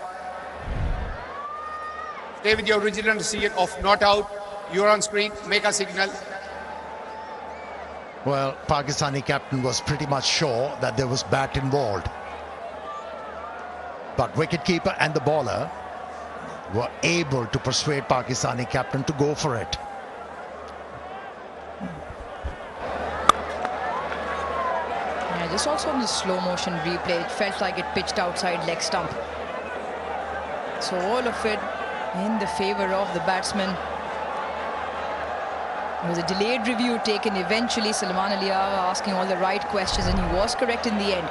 Stay with your original decision of not out. You're on screen, make a signal. Well, Pakistani captain was pretty much sure that there was bat involved. But wicketkeeper and the bowler were able to persuade Pakistani captain to go for it. Yeah, just also in the slow motion replay, it felt like it pitched outside leg stump. So all of it in the favor of the batsman. It was a delayed review taken eventually. Salman Ali asking all the right questions, and he was correct in the end.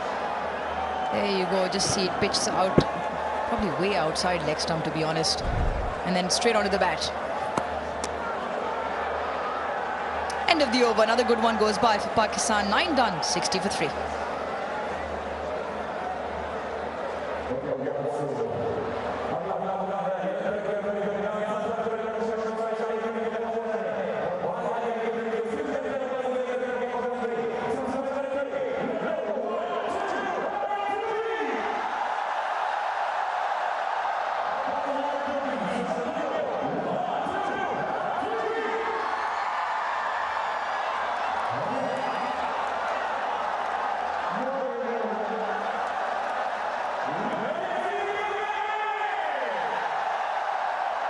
There you go, just see it pitched out, probably way outside leg stump to be honest, and then straight onto the bat. End of the over, another good one goes by for Pakistan. 9 done, 60 for 3.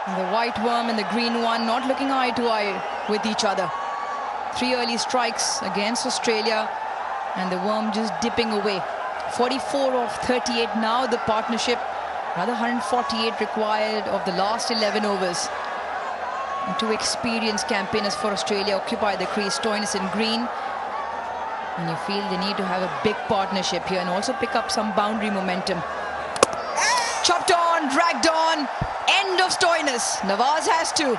The white worm and the green one not looking eye to eye with each other. 3 early strikes against Australia and the worm just dipping away. 44 of 38 now, the partnership. Another 148 required of the last 11 overs. And 2 experienced campaigners for Australia occupy the crease, Stoinis in green. And you feel they need to have a big partnership here and also pick up some boundary momentum. Chopped on, dragged on. End of Stoinis. Nawaz has to.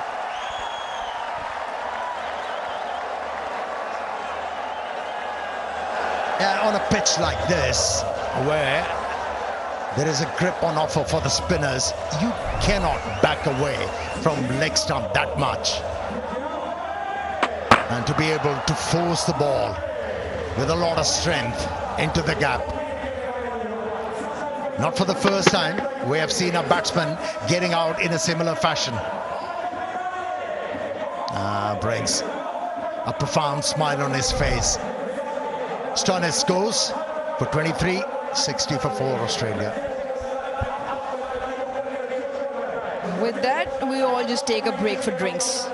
Yeah, on a pitch like this, where there is a grip on offer for the spinners, you cannot back away from leg stump that much. And to be able to force the ball with a lot of strength into the gap. Not for the first time we have seen a batsman getting out in a similar fashion. brings a profound smile on his face. Stoinis goes for 23, 60 for 4 Australia. With that, we all just take a break for drinks.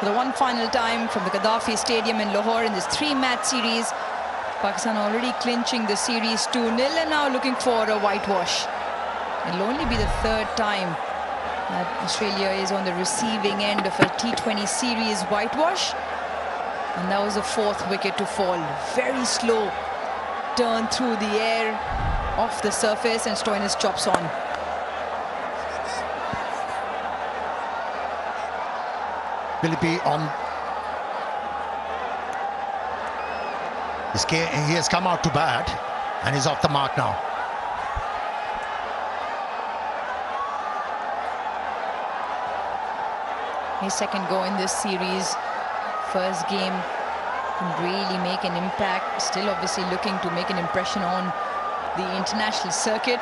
For the one final time from the Gaddafi Stadium in Lahore in this 3-match series. Pakistan already clinching the series 2-0 and now looking for a whitewash. It'll only be the 3rd time that Australia is on the receiving end of a T20 series whitewash. And that was the 4th wicket to fall. Very slow turn through the air, off the surface, and Stoinis chops on. Will he be on? He has come out to bat and he's off the mark now. His second go in this series. First game can really make an impact. Still obviously looking to make an impression on the international circuit.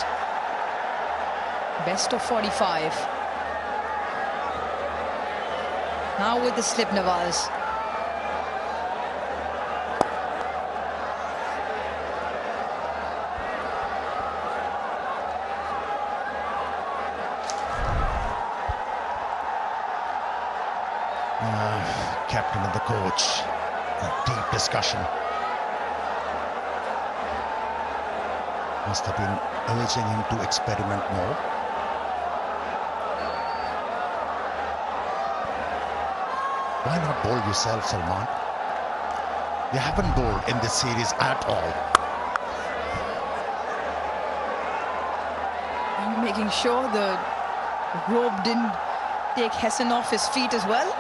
Best of 45. Now with the slip, Nawaz. Captain and the coach, a deep discussion. Must have been urging him to experiment more. Why not bowl yourself, Salman? You haven't bowled in this series at all. And making sure the rope didn't take Hassan off his feet as well.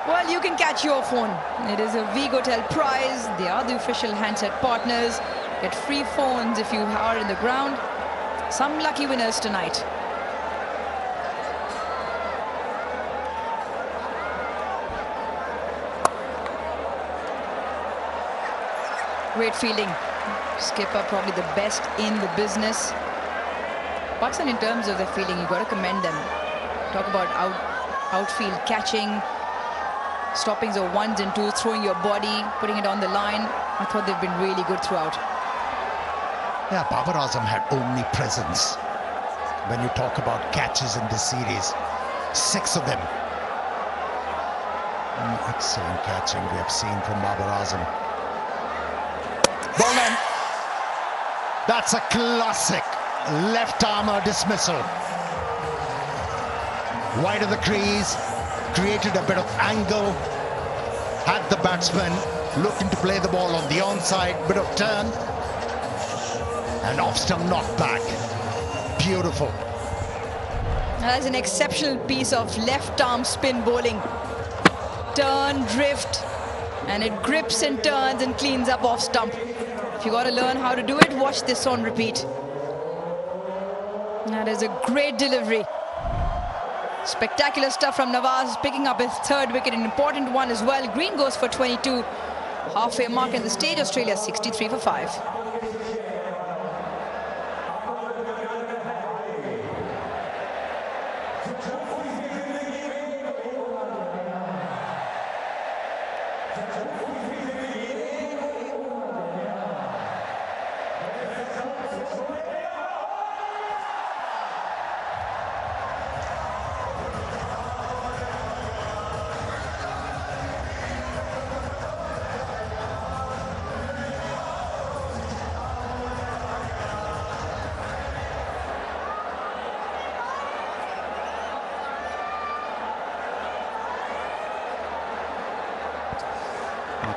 Well, you can catch your phone. It is a Vigotel prize. They are the official handset partners. Get free phones if you are in the ground. Some lucky winners tonight. Great fielding. Skipper probably the best in the business. Pakistan, in terms of their fielding, you've got to commend them. Talk about outfield catching, stoppings of 1s and 2s, throwing your body, putting it on the line. I thought they've been really good throughout. Yeah, Babar Azam had omnipresence when you talk about catches in this series. 6 of them. Excellent catching we have seen from Babar Azam. Ball in. That's a classic left-armer dismissal. Wide of the crease, created a bit of angle, had the batsman looking to play the ball on the onside, bit of turn, and off-stump knockback. Beautiful. That's an exceptional piece of left-arm spin bowling. Turn, drift, and it grips and turns and cleans up off-stump. If you got to learn how to do it, watch this on repeat. That is a great delivery. Spectacular stuff from Nawaz, picking up his 3rd wicket, an important one as well. Green goes for 22. Halfway mark in the stage, Australia 63 for 5.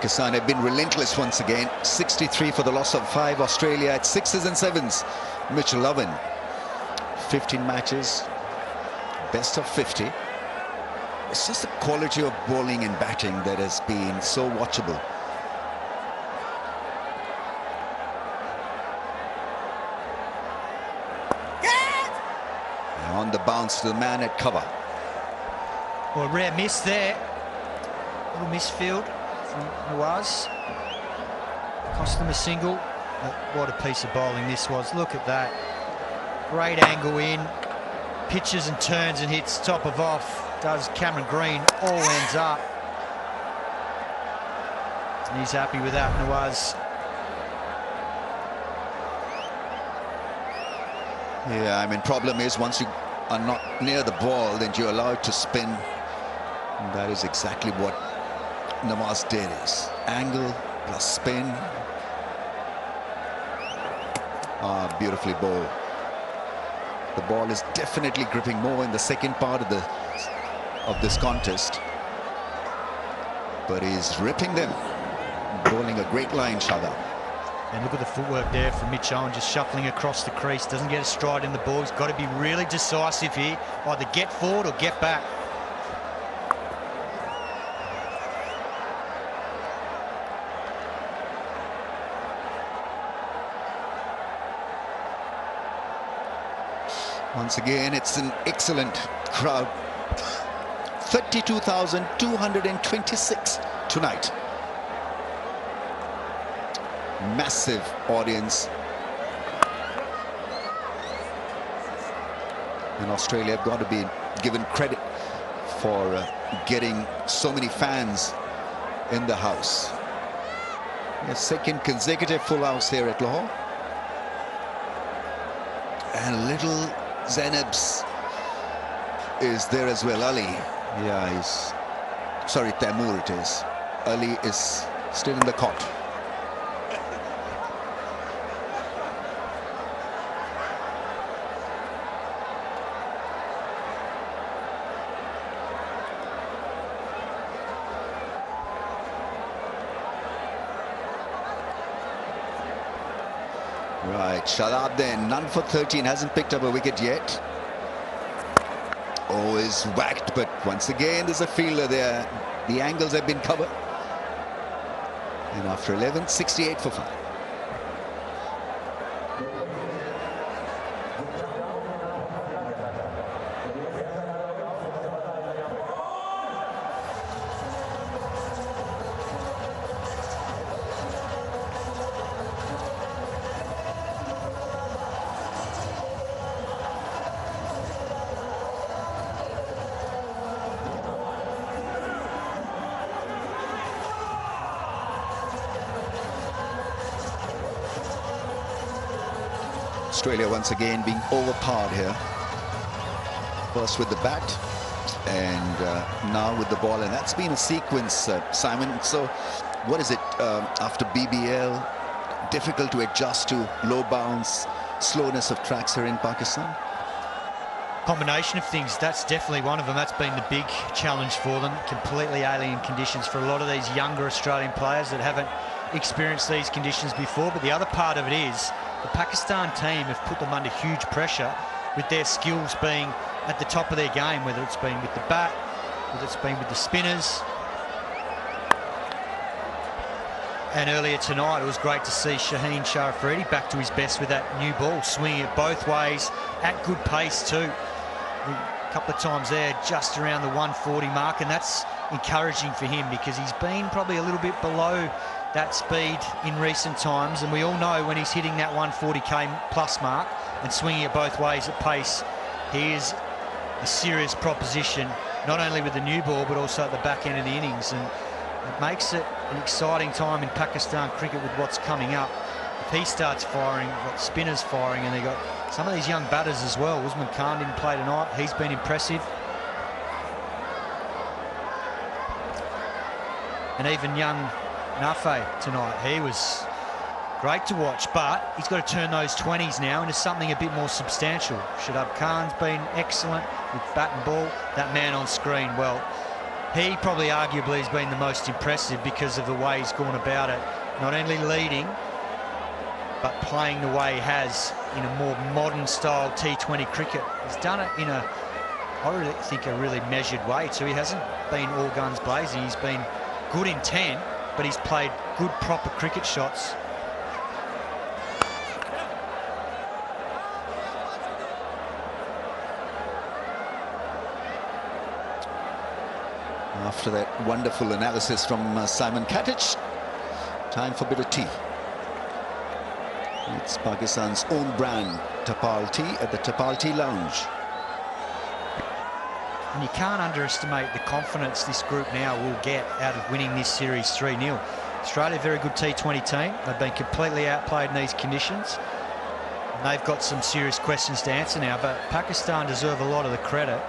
Pakistan have been relentless once again. 63 for the loss of 5. Australia at 6s and 7s. Mitchell Owen, 15 matches, best of 50. It's just the quality of bowling and batting that has been so watchable. On the bounce to the man at cover. Well, a rare miss there. Little misfield from Nawaz. Cost them a single. But what a piece of bowling this was. Look at that. Great angle in. Pitches and turns and hits top of off. Does Cameron Green. All ends up. And he's happy with that, Nawaz. Yeah, I mean, problem is once you are not near the ball, then you're allowed to spin. And that is exactly what Nawaz did. Is angle plus spin. Beautifully bowled. The ball is definitely gripping more in the second part of this contest, but he's ripping them, bowling a great line, Shada. And look at the footwork there from Mitch Owen, just shuffling across the crease. Doesn't get a stride in the ball. He's got to be really decisive here. Either get forward or get back. Once again, it's an excellent crowd. 32,226 tonight. Massive audience. And Australia have got to be given credit for getting so many fans in the house. A second consecutive full house here at Lahore. And little Zainab's is there as well. Ali, yeah, he's sorry, Taimur it is. Ali is still in the cot. Right, Shadab then, none for 13, hasn't picked up a wicket yet. Oh, is whacked, but once again there's a fielder there. The angles have been covered. And after 11, 68 for 5. Australia once again being overpowered here. First with the bat and now with the ball, and that's been a sequence, Simon. So what is it after BBL? Difficult to adjust to low bounce, slowness of tracks here in Pakistan? Combination of things, that's definitely one of them. That's been the big challenge for them. Completely alien conditions for a lot of these younger Australian players that haven't experienced these conditions before. But the other part of it is the Pakistan team have put them under huge pressure with their skills being at the top of their game, whether it's been with the bat, whether it's been with the spinners. And earlier tonight, it was great to see Shaheen Afridi back to his best with that new ball, swinging it both ways at good pace too. A couple of times there, just around the 140 mark, and that's encouraging for him because he's been probably a little bit below that speed in recent times, and we all know when he's hitting that 140k plus mark and swinging it both ways at pace, he is a serious proposition, not only with the new ball but also at the back end of the innings. And it makes it an exciting time in Pakistan cricket with what's coming up. If he starts firing, we've got spinners firing, and they've got some of these young batters as well. Usman Khan didn't play tonight. He's been impressive. And even young Nafe tonight, he was great to watch, but he's got to turn those 20s now into something a bit more substantial. Shadab Khan's been excellent with bat and ball. That man on screen, well, he probably arguably has been the most impressive because of the way he's gone about it. Not only leading, but playing the way he has in a more modern style T20 cricket. He's done it in a, I really think, a really measured way too. He hasn't been all guns blazing. He's been good in 10, but he's played good proper cricket shots. After that wonderful analysis from Simon Katic, time for a bit of tea. It's Pakistan's own brand Tapal Tea at the Tapal Tea Lounge. And you can't underestimate the confidence this group now will get out of winning this series 3-0. Australia, very good T20 team. They've been completely outplayed in these conditions. And they've got some serious questions to answer now, but Pakistan deserve a lot of the credit,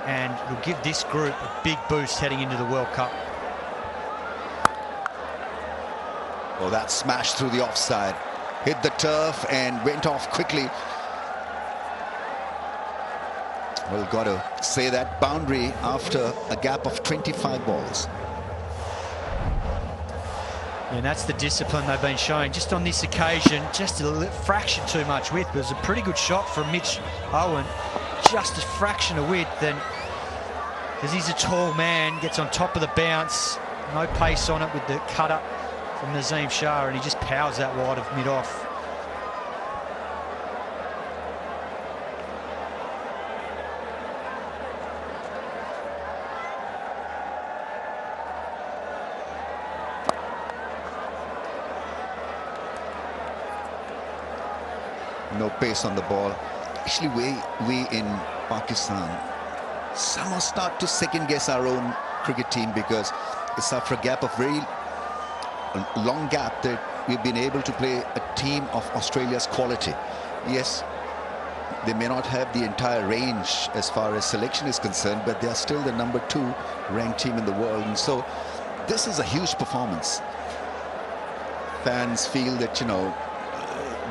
and it'll give this group a big boost heading into the World Cup. Oh, that smash through the offside. Hit the turf and went off quickly. Well, got to say that boundary after a gap of 25 balls. And that's the discipline they've been showing just on this occasion. Just a fraction too much width. It was a pretty good shot from Mitch Owen. Just a fraction of width, and because he's a tall man, gets on top of the bounce, no pace on it with the cut up from Nazim Shah, and he just powers that wide of mid-off. No pace on the ball. Actually, we in Pakistan somehow start to second guess our own cricket team, because it's after a gap of very long gap that we've been able to play a team of Australia's quality. Yes, they may not have the entire range as far as selection is concerned, but they are still the #2 ranked team in the world, and so this is a huge performance. Fans feel that, you know,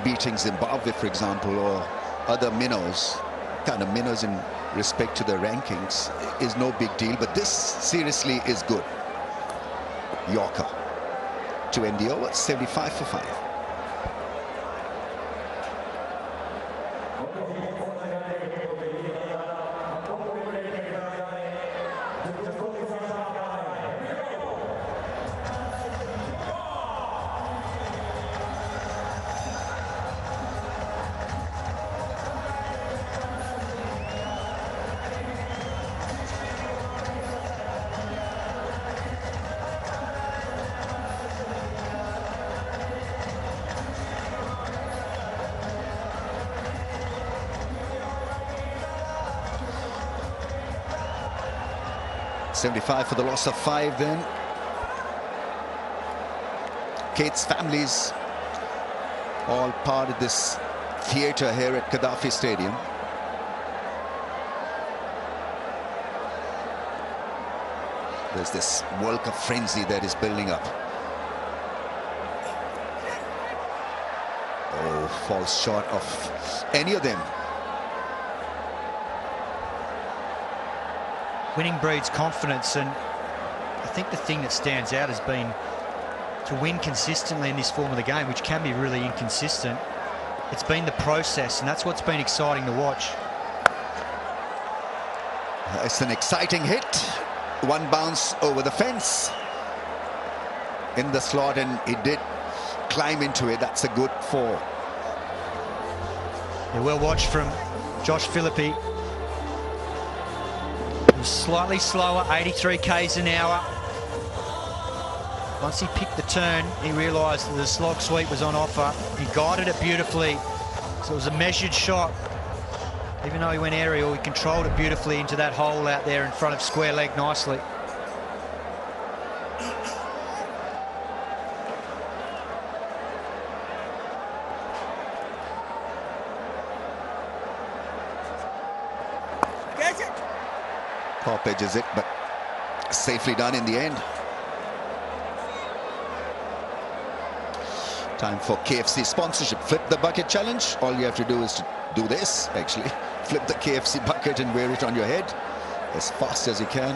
beating Zimbabwe, for example, or other minnows, kind of minnows in respect to the rankings, is no big deal, but this seriously is good. Yorker to end the over, 75 for 5. $75 for the loss of 5 then. Kate's families all part of this theatre here at Gaddafi Stadium. There's this World Cup frenzy that is building up. Oh, falls short of any of them. Winning breeds confidence, and I think the thing that stands out has been to win consistently in this form of the game, which can be really inconsistent. It's been the process, and that's what's been exciting to watch. It's an exciting hit. One bounce over the fence in the slot, and he did climb into it. That's a good 4. Yeah, well watched from Josh Philippi. He was slightly slower, 83 k's an hour. Once he picked the turn, he realised that the slog sweep was on offer. He guided it beautifully, so it was a measured shot. Even though he went aerial, he controlled it beautifully into that hole out there in front of square leg nicely. Top edges it, but safely done in the end. Time for KFC sponsorship. Flip the bucket challenge. All you have to do is to do this, actually. Flip the KFC bucket and wear it on your head as fast as you can.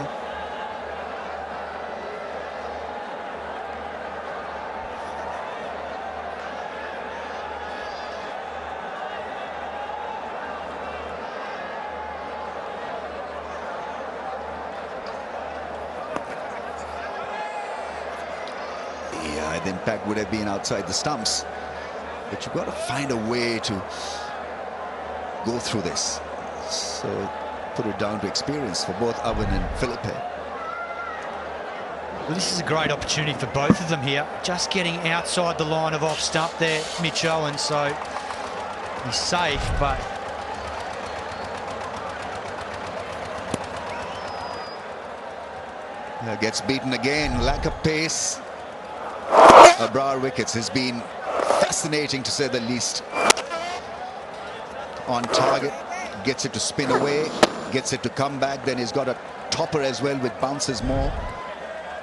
Yeah, the impact would have been outside the stumps, but you've got to find a way to go through this. So put it down to experience for both Owen and Philippe. Well, this is a great opportunity for both of them here. Just getting outside the line of off stump there, Mitch Owen, so he's safe, but gets beaten again. Lack of pace. Babar wickets has been fascinating, to say the least. On target, gets it to spin away, gets it to come back. Then he's got a topper as well, which bounces more.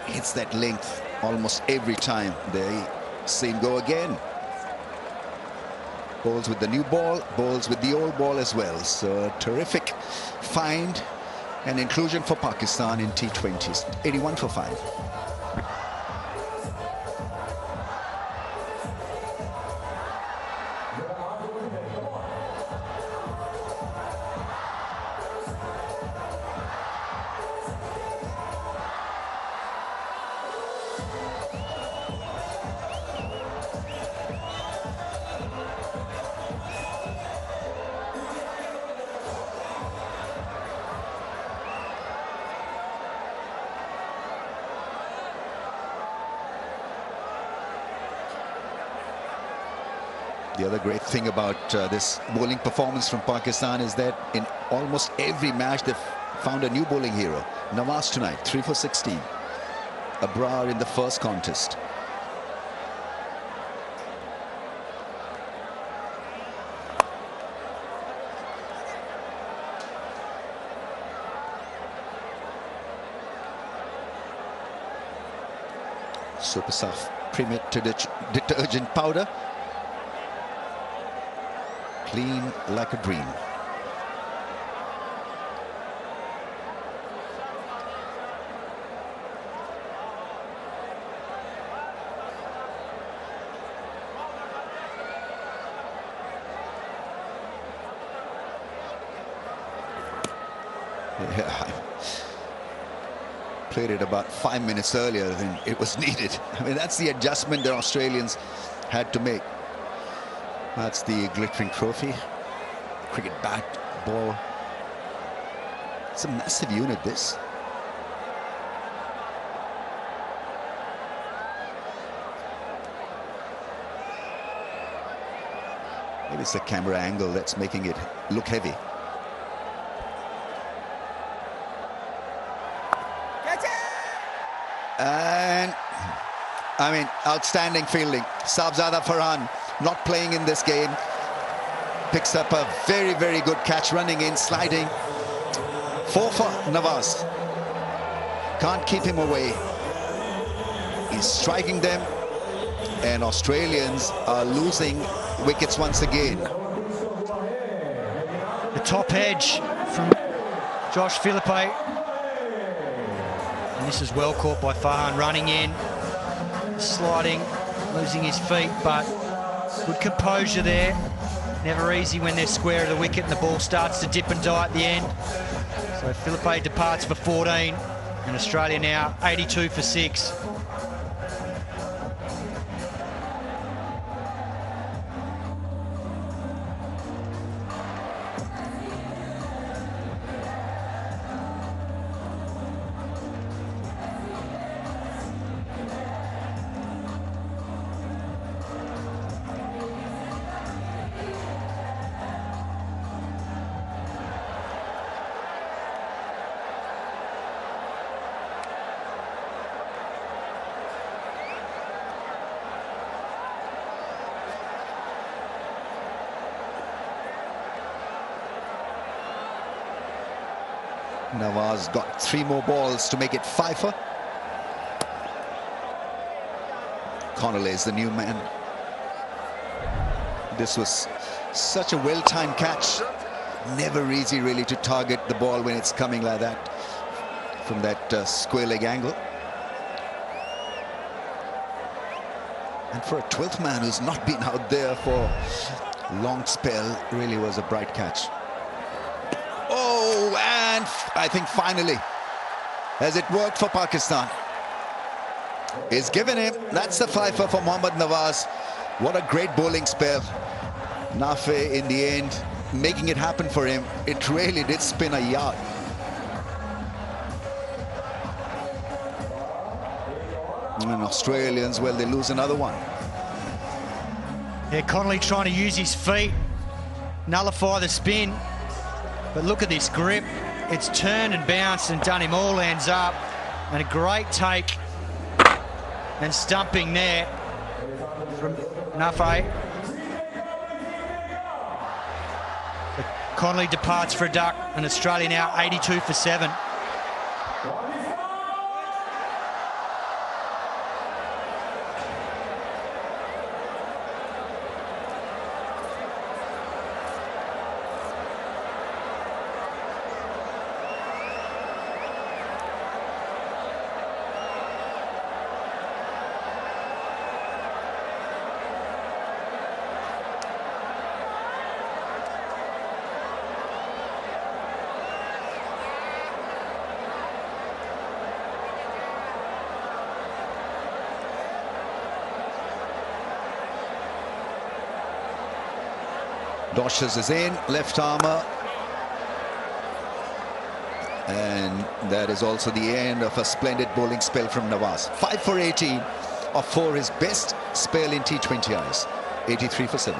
Hits that length almost every time. There you see him go again. Bowls with the new ball, bowls with the old ball as well. So a terrific find and inclusion for Pakistan in T20s. 81 for 5. The other great thing about this bowling performance from Pakistan is that in almost every match they've found a new bowling hero. Nawaz tonight, 3 for 16. Babar in the first contest. Super Soft Premier detergent powder. Clean like a dream. Yeah, I played it about 5 minutes earlier than it was needed. I mean, that's the adjustment the Australians had to make. That's the glittering trophy. Cricket bat, ball. It's a massive unit, this. Maybe it's the camera angle that's making it look heavy. And, I mean, outstanding fielding. Sabzada Farhan not playing in this game. picks up a very, very good catch, running in, sliding. 4 for Nawaz. Can't keep him away. He's striking them, and Australians are losing wickets once again. The top edge from Josh Philippe. And this is well caught by Farhan, running in, sliding, losing his feet, but good composure there. Never easy when they're square of the wicket and the ball starts to dip and die at the end. So Philippe departs for 14, and Australia now 82 for 6. Nawaz got 3 more balls to make it fifer. Connolly is the new man. This was such a well-timed catch. Never easy really to target the ball when it's coming like that from that square leg angle. And for a 12th man who's not been out there for a long spell, really was a bright catch. Oh, and I think finally, has it worked for Pakistan? He's given him, that's the fifer for Mohammad Nawaz. What a great bowling spell. Nafe in the end, making it happen for him. It really did spin a yard. And Australians, well, they lose another one. Yeah, Connolly trying to use his feet, nullify the spin. But look at this grip. It's turned and bounced and done him all hands up. And a great take and stumping there from Nafe. Connolly departs for a duck, and Australia now 82 for 7. Doshes is in, left armour. And that is also the end of a splendid bowling spell from Nawaz. 5 for 18 of 4, his best spell in T20Is. 83 for 7.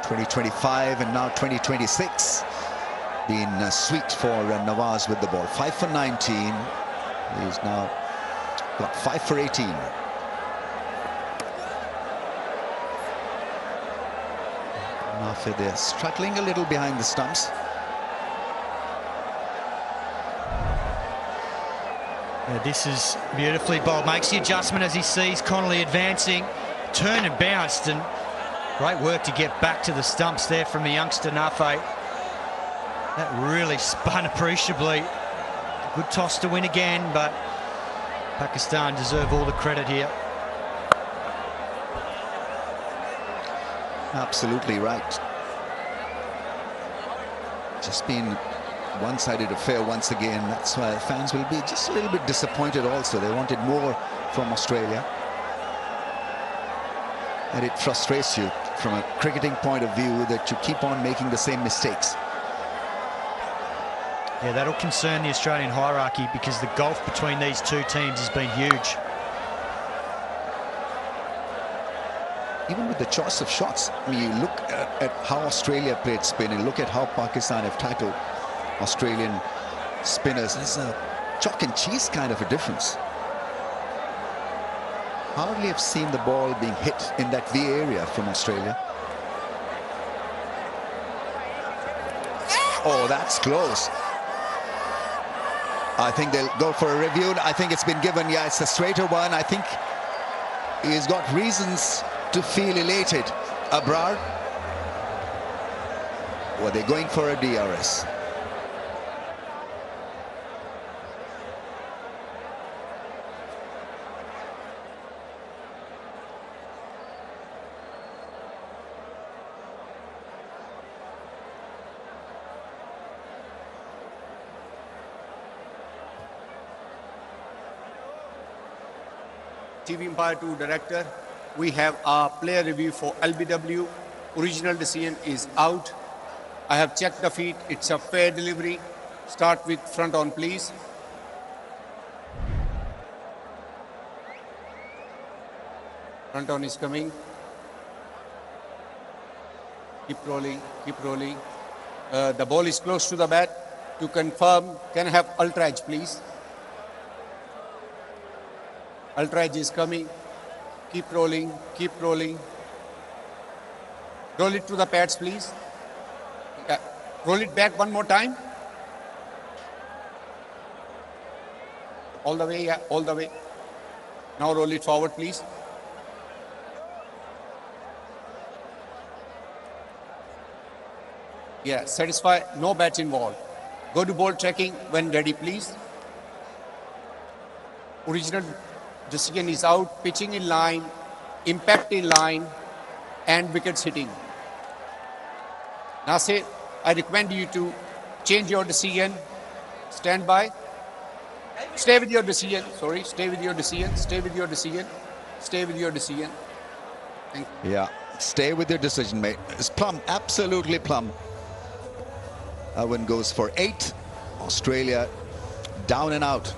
.2025 and now 2026 been sweet for Nawaz with the ball. 5 for 19. He's now got 5 for 18. Nafe there struggling a little behind the stumps. Yeah, this is beautifully bowled. Makes the adjustment as he sees Connolly advancing. Turned and bounced, and great work to get back to the stumps there from the youngster Nafe. That really spun appreciably. Good toss to win again, but Pakistan deserve all the credit here. Absolutely right. just been one-sided affair once again. That's why fans will be just a little bit disappointed also. They wanted more from Australia. And it frustrates you from a cricketing point of view that you keep on making the same mistakes. Yeah, that'll concern the Australian hierarchy because the gulf between these two teams has been huge. Even with the choice of shots, I mean, you look at how Australia played spin and look at how Pakistan have tackled Australian spinners. There's a chalk and cheese kind of a difference. Hardly have seen the ball being hit in that V area from Australia. Oh, that's close. I think they'll go for a review. I think it's been given. Yeah, it's a straighter one. I think he's got reasons to feel elated. Abrar. Were they going for a DRS? TV Umpire 2 Director, we have a player review for LBW. Original decision is out. I have checked the feet. It's a fair delivery. Start with front on, please. Front on is coming. Keep rolling, keep rolling. The ball is close to the bat. To confirm, can I have ultra edge, please? Ultra edge is coming. Keep rolling, keep rolling. Roll it to the pads, please. Yeah. Roll it back one more time. All the way, yeah, all the way. Now roll it forward, please. Yeah, satisfy, no bats involved. Go to ball tracking when ready, please. Original decision is out, pitching in line, impact in line, and wickets hitting. Nasir, I recommend you to change your decision. Stand by. Stay with your decision. Sorry, stay with your decision. Stay with your decision. Stay with your decision. Thank you. Yeah, stay with your decision, mate. It's plumb, absolutely plumb. Owen goes for 8. Australia down and out.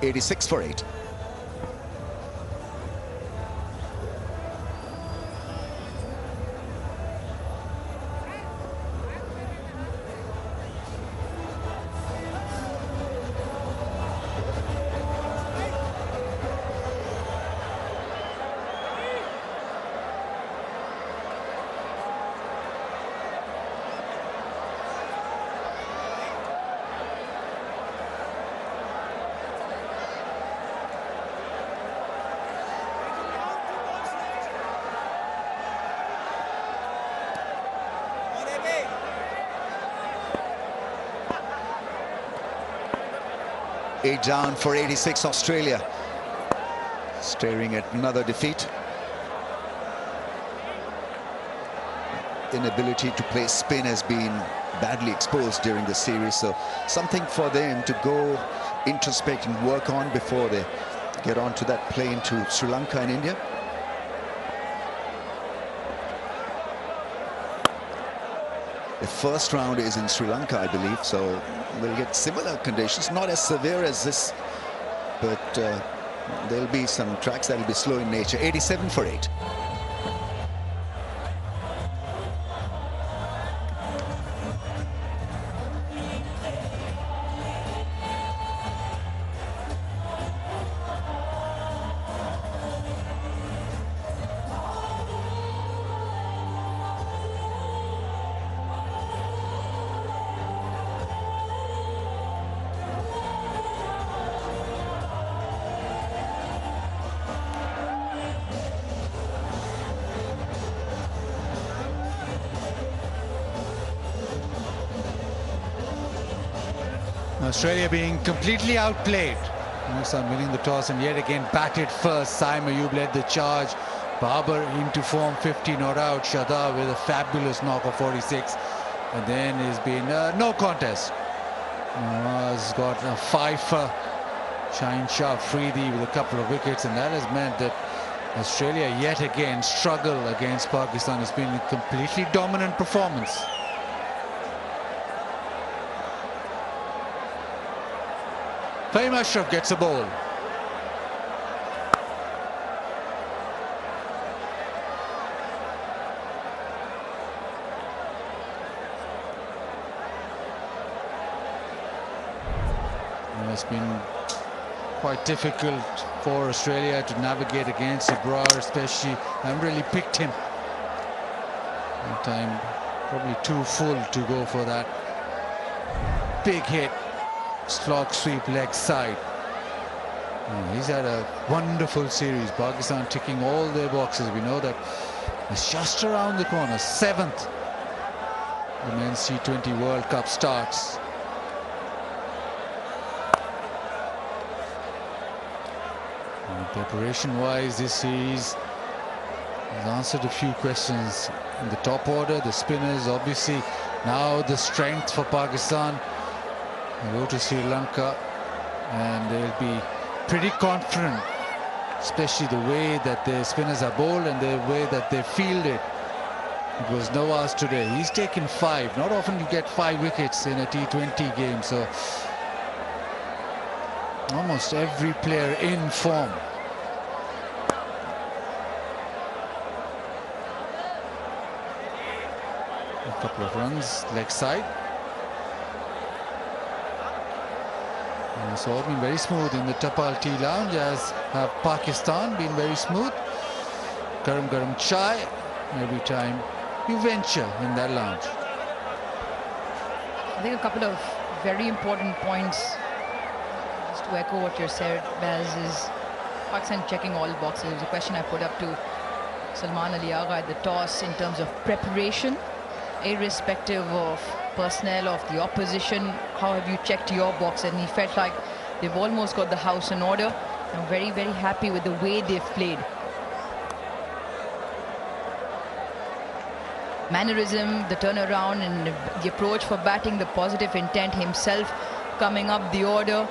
86 for 8. Eight down for 86 Australia. Staring at another defeat. Inability to play spin has been badly exposed during the series, so something for them to go introspect and work on before they get onto that plane to Sri Lanka and India. The first round is in Sri Lanka, I believe, so we'll get similar conditions, not as severe as this, but there'll be some tracks that'll be slow in nature. 87 for 8. Australia being completely outplayed. Pakistan winning the toss and yet again batted first. Saim Ayub led the charge. Babar into form, 50 not out. Shaheen with a fabulous knock of 46. And then it's been no contest. Nawaz got a fifer. Shaheen Afridi with a couple of wickets, and that has meant that Australia yet again struggle against Pakistan. It's been a completely dominant performance. Saim Ayub gets a ball. It's been quite difficult for Australia to navigate against Babar, especially. I haven't really picked him. That time probably too full to go for that big hit. Slog sweep leg side. He's had a wonderful series. Pakistan ticking all their boxes. We know that it's just around the corner. 7th. The men's T20 World Cup starts. Preparation-wise, this series has answered a few questions in the top order. The spinners, obviously, now the strength for Pakistan. They go to Sri Lanka, and they'll be pretty confident, especially the way that their spinners are bowled and the way that they fielded. It was Nawaz today. He's taken 5. Not often you get 5 wickets in a T20 game, so almost every player in form. A couple of runs, leg side. And it's all been very smooth in the Tapal Tea Lounge, as have Pakistan been very smooth. Garam garam chai every time you venture in that lounge. I think a couple of very important points, just to echo what you said, Baz, is Pakistan checking all boxes. It was a question I put up to Salman Ali Agha at the toss in terms of preparation, irrespective of personnel of the opposition. How have you checked your box? And he felt like they've almost got the house in order. I'm very, very happy with the way they've played. Mannerism, the turnaround, and the approach for batting, the positive intent himself coming up the order,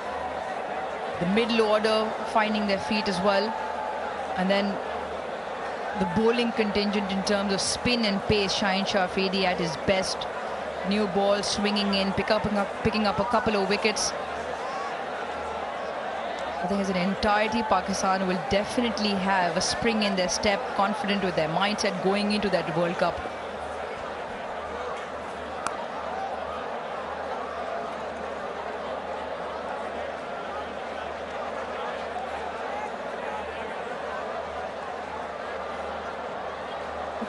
the middle order finding their feet as well, and then the bowling contingent in terms of spin and pace. Shaheen Afridi at his best. New ball swinging in, picking up a couple of wickets. I think as an entirety, Pakistan will definitely have a spring in their step, confident with their mindset going into that World Cup.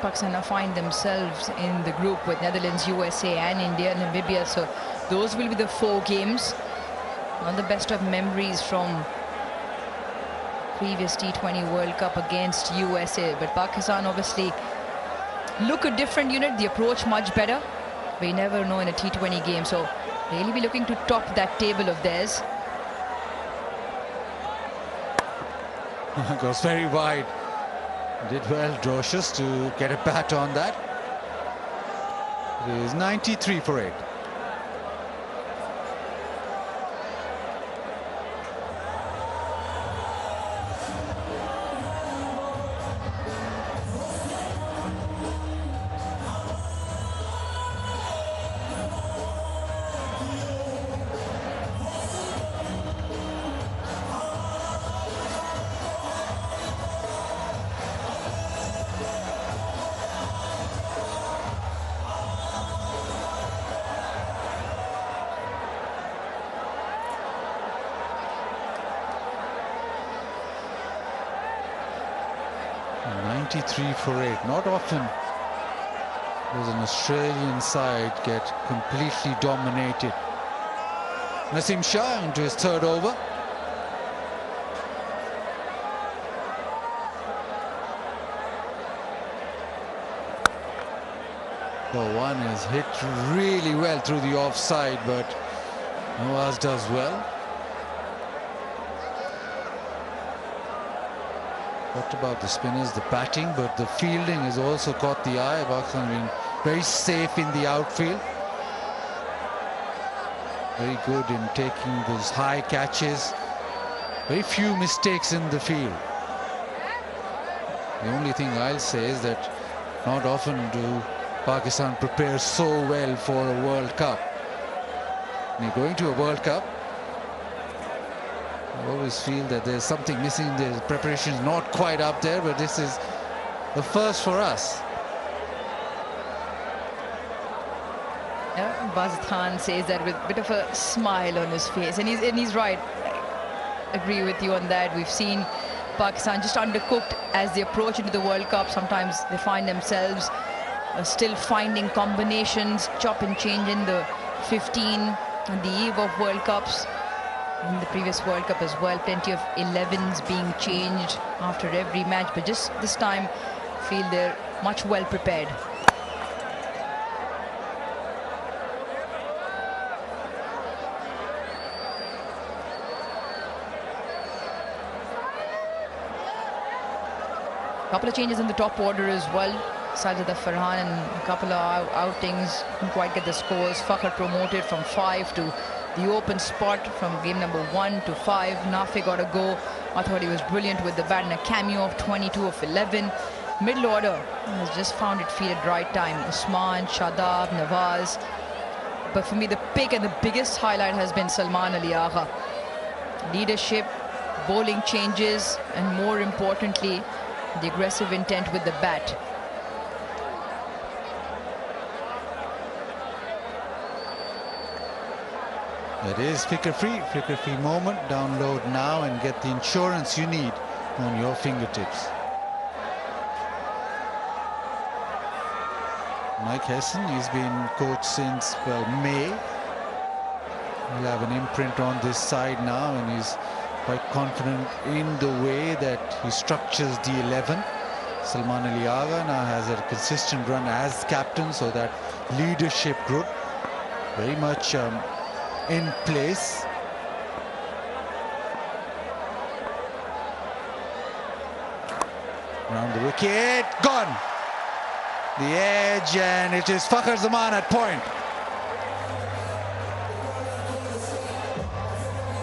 Pakistan find themselves in the group with Netherlands, USA and India, Namibia. So those will be the 4 games. Not the best of memories from previous T20 World Cup against USA. But Pakistan obviously look a different unit, the approach much better. We never know in a T20 game. So they'll be looking to top that table of theirs. Goes very wide. Did well, Drocious, to get a bat on that. It is 93 for 8. For 8. Not often does an Australian side get completely dominated. Naseem Shah into his 3rd over. The one is hit really well through the offside, but Nawaz does well. Talked about the spinners, the batting, but the fielding has also caught the eye. Pakistan being very safe in the outfield. Very good in taking those high catches. Very few mistakes in the field. The only thing I'll say is that not often do Pakistan prepare so well for a World Cup. When you're going to a World Cup, I always feel that there's something missing. The preparation is not quite up there, but this is the first for us. Yeah, Bazid Khan says that with a bit of a smile on his face, and he's right. I agree with you on that. We've seen Pakistan just undercooked as they approach into the World Cup. Sometimes they find themselves still finding combinations, chop and change in the 15 on the eve of World Cups. In the previous World Cup as well, plenty of 11s being changed after every match, but just this time feel they're much well prepared. Couple of changes in the top order as well. Sajid Farhan and a couple of outings, didn't quite get the scores. Fakhr promoted from 5 to the open spot from game number 1 to 5. Nafi got a go. I thought he was brilliant with the bat and a cameo of 22 of 11. Middle order has just found its feet at the right time. Usman, Shadab, Nawaz. But for me, the pick and the biggest highlight has been Salman Ali Agha. Leadership, bowling changes, and more importantly, the aggressive intent with the bat. That is flicker-free moment. Download now and get the insurance you need on your fingertips. Mike Hesson, he's been coach since, well, May. He'll have an imprint on this side now, and he's quite confident in the way that he structures the 11. Salman Ali Agha now has a consistent run as captain, so that leadership group very much in place. Around the wicket, gone. The edge, and it is Fakhr Zaman at point.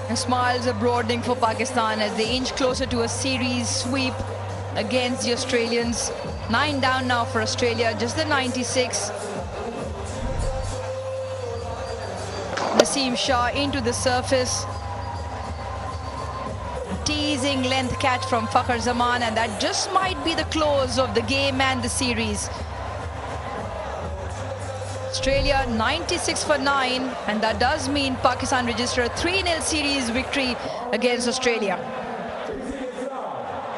And smiles are broadening for Pakistan as they inch closer to a series sweep against the Australians. 9 down now for Australia, just the 96. Naseem Shah into the surface. Teasing length catch from Fakhr Zaman, and that just might be the close of the game and the series. Australia 96 for 9, and that does mean Pakistan register a 3-0 series victory against Australia.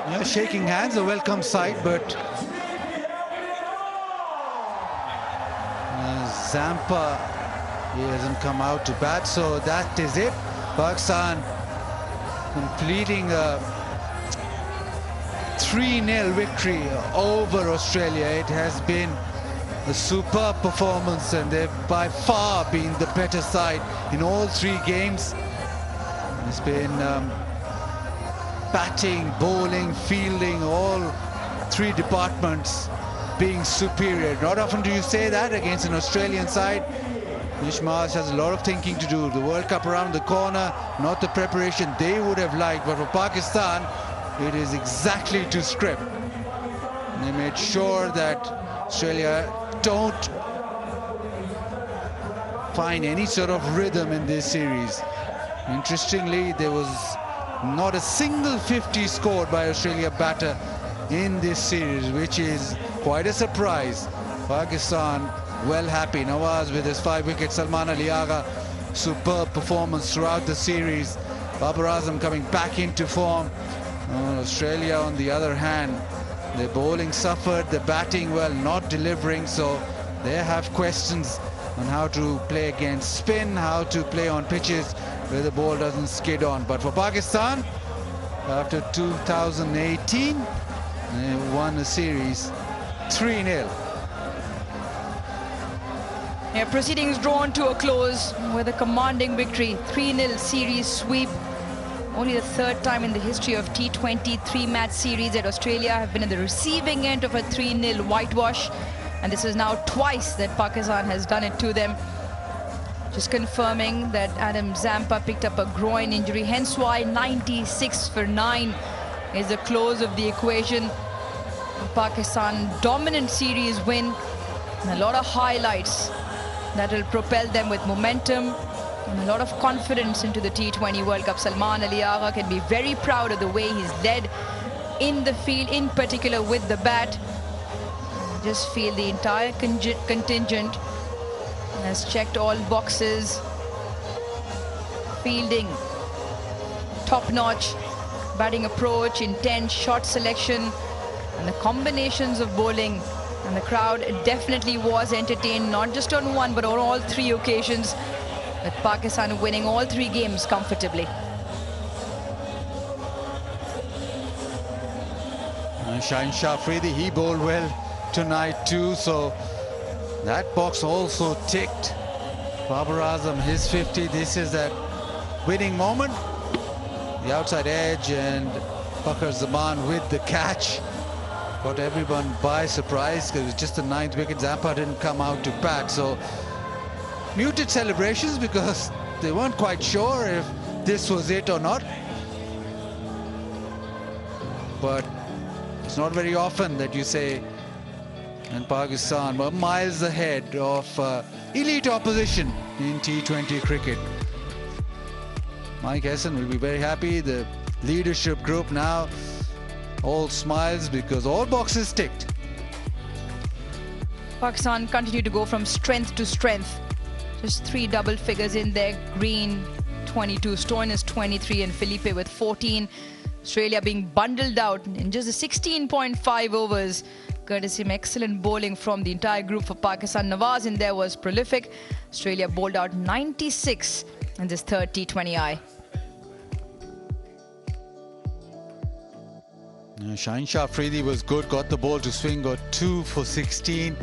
Yeah, shaking hands, a welcome sight, but Zampa, he hasn't come out to bat, so that is it. Pakistan completing a 3-0 victory over Australia. It has been a superb performance, and they've by far been the better side in all 3 games. It's been batting, bowling, fielding, all 3 departments being superior. Not often do you say that against an Australian side. Nish Marsh has a lot of thinking to do. The World Cup around the corner, not the preparation they would have liked, but for Pakistan, it is exactly to script. They made sure that Australia don't find any sort of rhythm in this series. Interestingly, there was not a single 50 scored by Australia batter in this series, which is quite a surprise. Pakistan well happy. Nawaz with his 5 wickets. Salman Ali Agha, superb performance throughout the series. Babar Azam coming back into form. Australia, on the other hand, their bowling suffered, the batting, well, not delivering, so they have questions on how to play against spin, how to play on pitches where the ball doesn't skid on. But for Pakistan, after 2018, they won a series 3-0. Yeah, proceedings drawn to a close with a commanding victory, 3-0 series sweep. Only the 3rd time in the history of T20 3-match series that Australia have been in the receiving end of a 3-0 whitewash. And this is now twice that Pakistan has done it to them. Just confirming that Adam Zampa picked up a groin injury, hence why 96 for 9 is the close of the equation. Pakistan dominant series win and a lot of highlights that will propel them with momentum and a lot of confidence into the T20 World Cup. Salman Ali Agha can be very proud of the way he's led in the field, in particular with the bat. Just feel the entire contingent has checked all boxes. Fielding top-notch, batting approach, intense shot selection, and the combinations of bowling. And the crowd definitely was entertained, not just on one, but on all 3 occasions, with Pakistan winning all 3 games comfortably. Shaheen Afridi, he bowled well tonight too, so that box also ticked. Babar Azam, his 50, this is that winning moment. The outside edge, and Babar Azam with the catch. Got everyone by surprise because it was just the 9th wicket. Zampa didn't come out to bat, so muted celebrations because they weren't quite sure if this was it or not. But it's not very often that you say, and Pakistan were miles ahead of elite opposition in T20 cricket. Mike Hesson will be very happy. The leadership group now all smiles because all boxes ticked. Pakistan continue to go from strength to strength. Just 3 double figures in there. Green 22, Stoinis 23, and Felipe with 14. Australia being bundled out in just the 16.5 overs, courtesy of excellent bowling from the entire group for Pakistan. Nawaz in there was prolific. Australia bowled out 96 in this third T20I. Shaheen Afridi was good, got the ball to swing, got 2 for 16.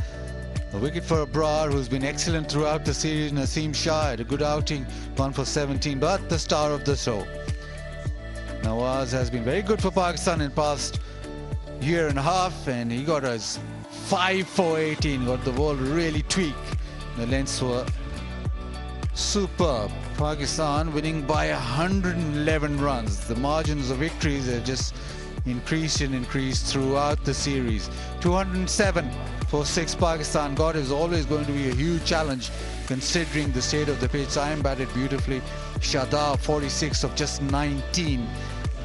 A wicket for Abrar, who's been excellent throughout the series. Naseem Shah had a good outing, 1 for 17, but the star of the show. Nawaz has been very good for Pakistan in the past year and a half, and he got us 5 for 18, got the ball really tweaked. The lengths were superb. Pakistan winning by 111 runs. The margins of victories are just increased and increased throughout the series. 207 for 6 Pakistan got is always going to be a huge challenge considering the state of the pitch. Saim batted beautifully. Shada 46 of just 19,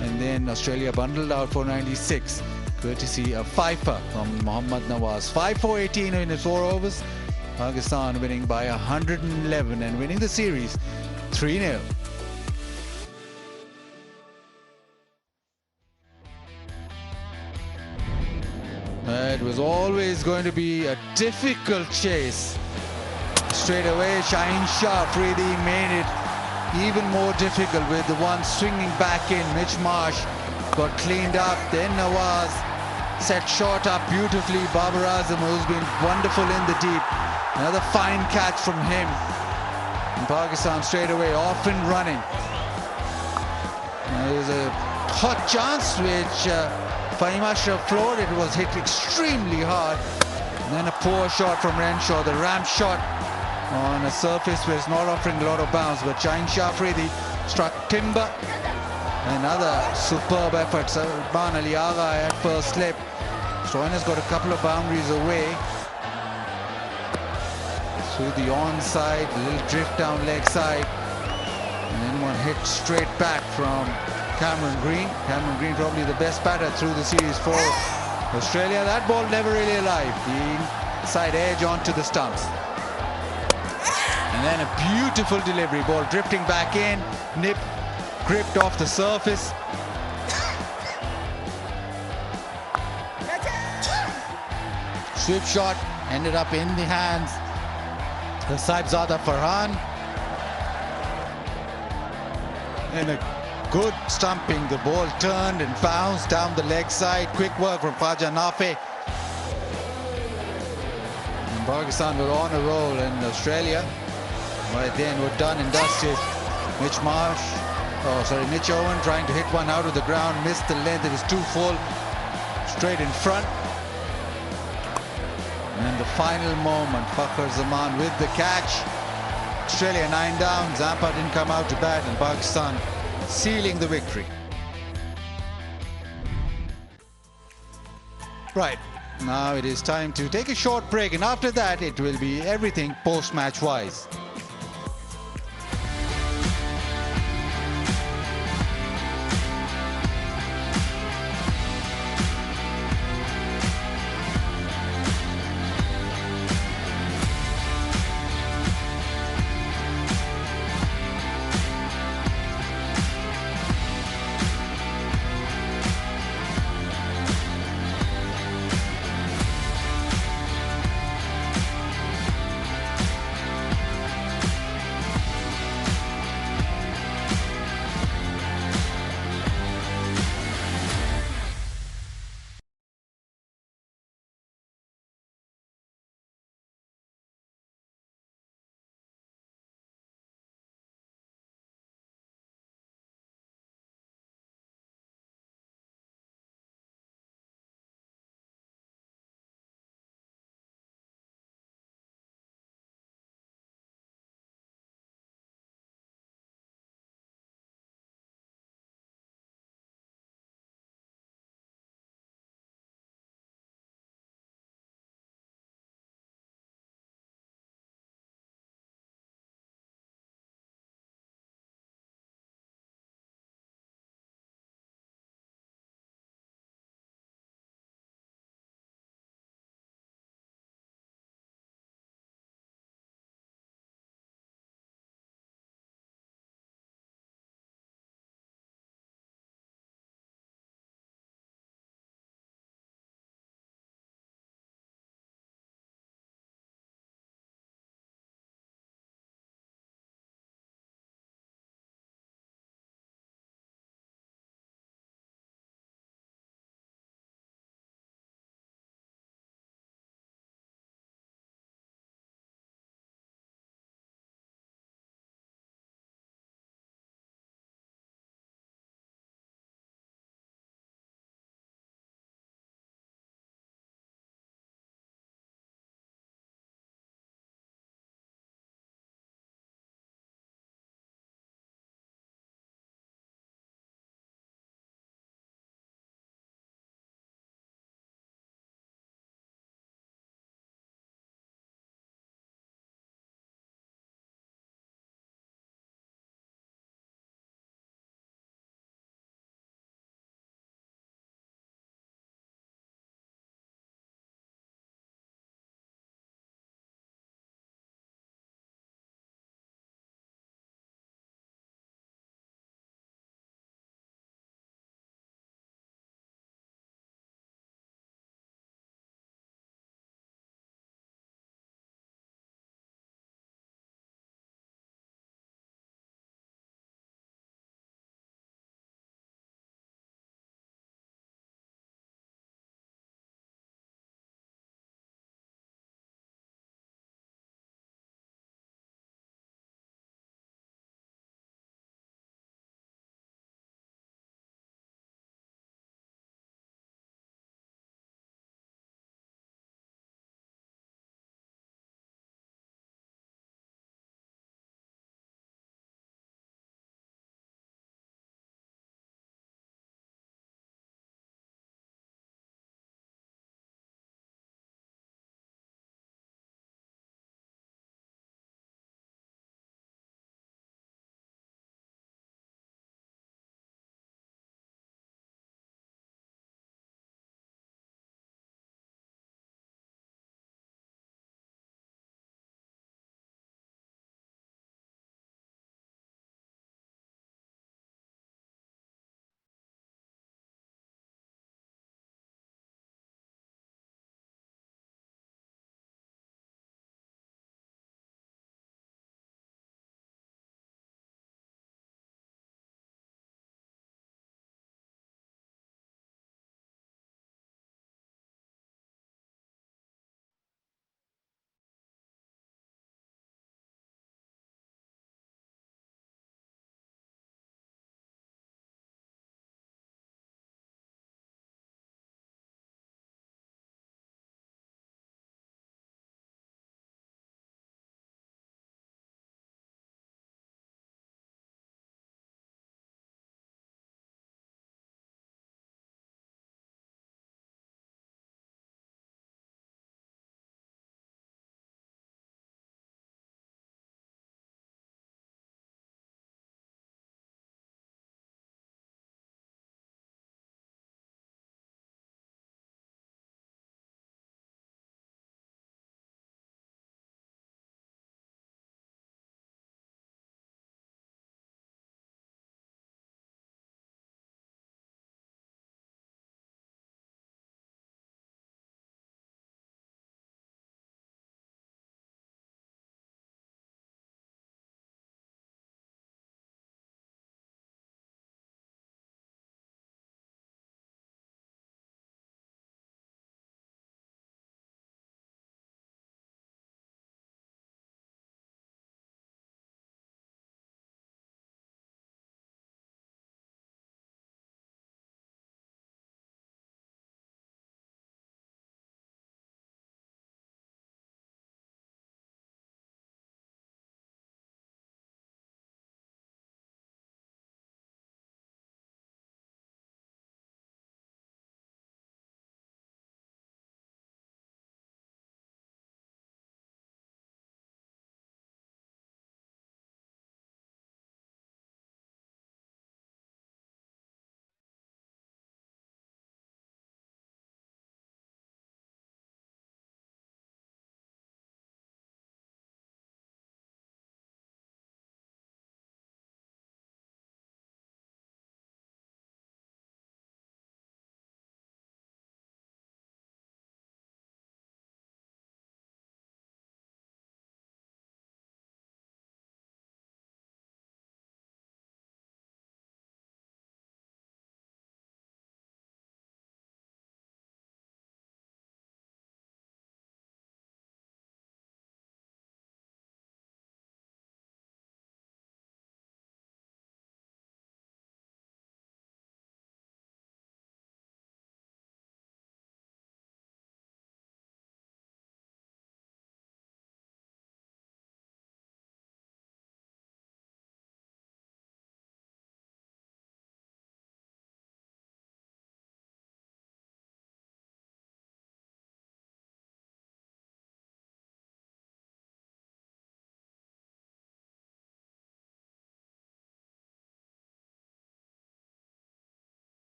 and then Australia bundled out for 96 courtesy of fifer from Mohammad Nawaz. 5 for 18 in his 4 overs. Pakistan winning by 111 and winning the series 3-0. It was always going to be a difficult chase. Straight away, Shaheen Afridi made it even more difficult with the one swinging back in. Mitch Marsh got cleaned up. Then Nawaz set short up beautifully. Babar Azam, who's been wonderful in the deep. Another fine catch from him. And Pakistan straight away off and running. There was a hot chance which Fahim Ashraf floored. It was hit extremely hard. And then a poor shot from Renshaw, the ramp shot on a surface where it's not offering a lot of bounce. But Shaheen Afridi struck timber. Another superb effort. Salman Ali Agha at first slip. Stoinis got a couple of boundaries away. Through the onside, a little drift down leg side. And then one hit straight back from Cameron Green. Cameron Green probably the best batter through the series for Australia. That ball never really alive. The inside edge onto the stumps. And then a beautiful delivery. Ball drifting back in. Nip gripped off the surface. Sweep shot ended up in the hands of Saibzada Farhan. And a good stumping. The ball turned and bounced down the leg side. Quick work from Khaja Nafe. And Pakistan were on a roll, and Australia by then were done and dusted. Mitch Owen trying to hit one out of the ground, missed the length. It was too full, straight in front. And in the final moment, Fakhar Zaman with the catch. Australia 9 down. Zampa didn't come out to bat, and Pakistan sealing the victory. Right, now it is time to take a short break, and after that it will be everything post-match wise.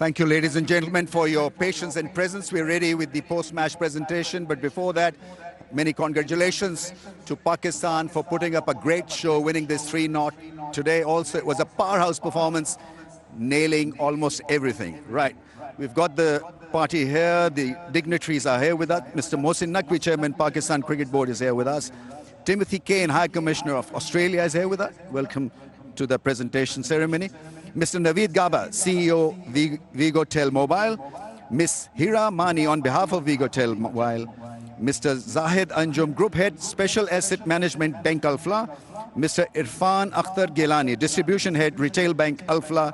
Thank you, ladies and gentlemen, for your patience and presence. We're ready with the post-match presentation. But before that, many congratulations to Pakistan for putting up a great show, winning this 3-0 today. Also, it was a powerhouse performance, nailing almost everything. Right. We've got the party here. The dignitaries are here with us. Mr. Mohsin Naqvi, Chairman, Pakistan Cricket Board, is here with us. Timothy Kane, High Commissioner of Australia, is here with us. Welcome to the presentation ceremony. Mr. Naveed Gaba, CEO, Wicket Mobile. Ms. Hira Mani, on behalf of Wicket Mobile. Mr. Zahid Anjum, Group Head, Special Asset Management, Bank Alfla. Mr. Irfan Akhtar Gilani, Distribution Head, Retail Bank Alfla.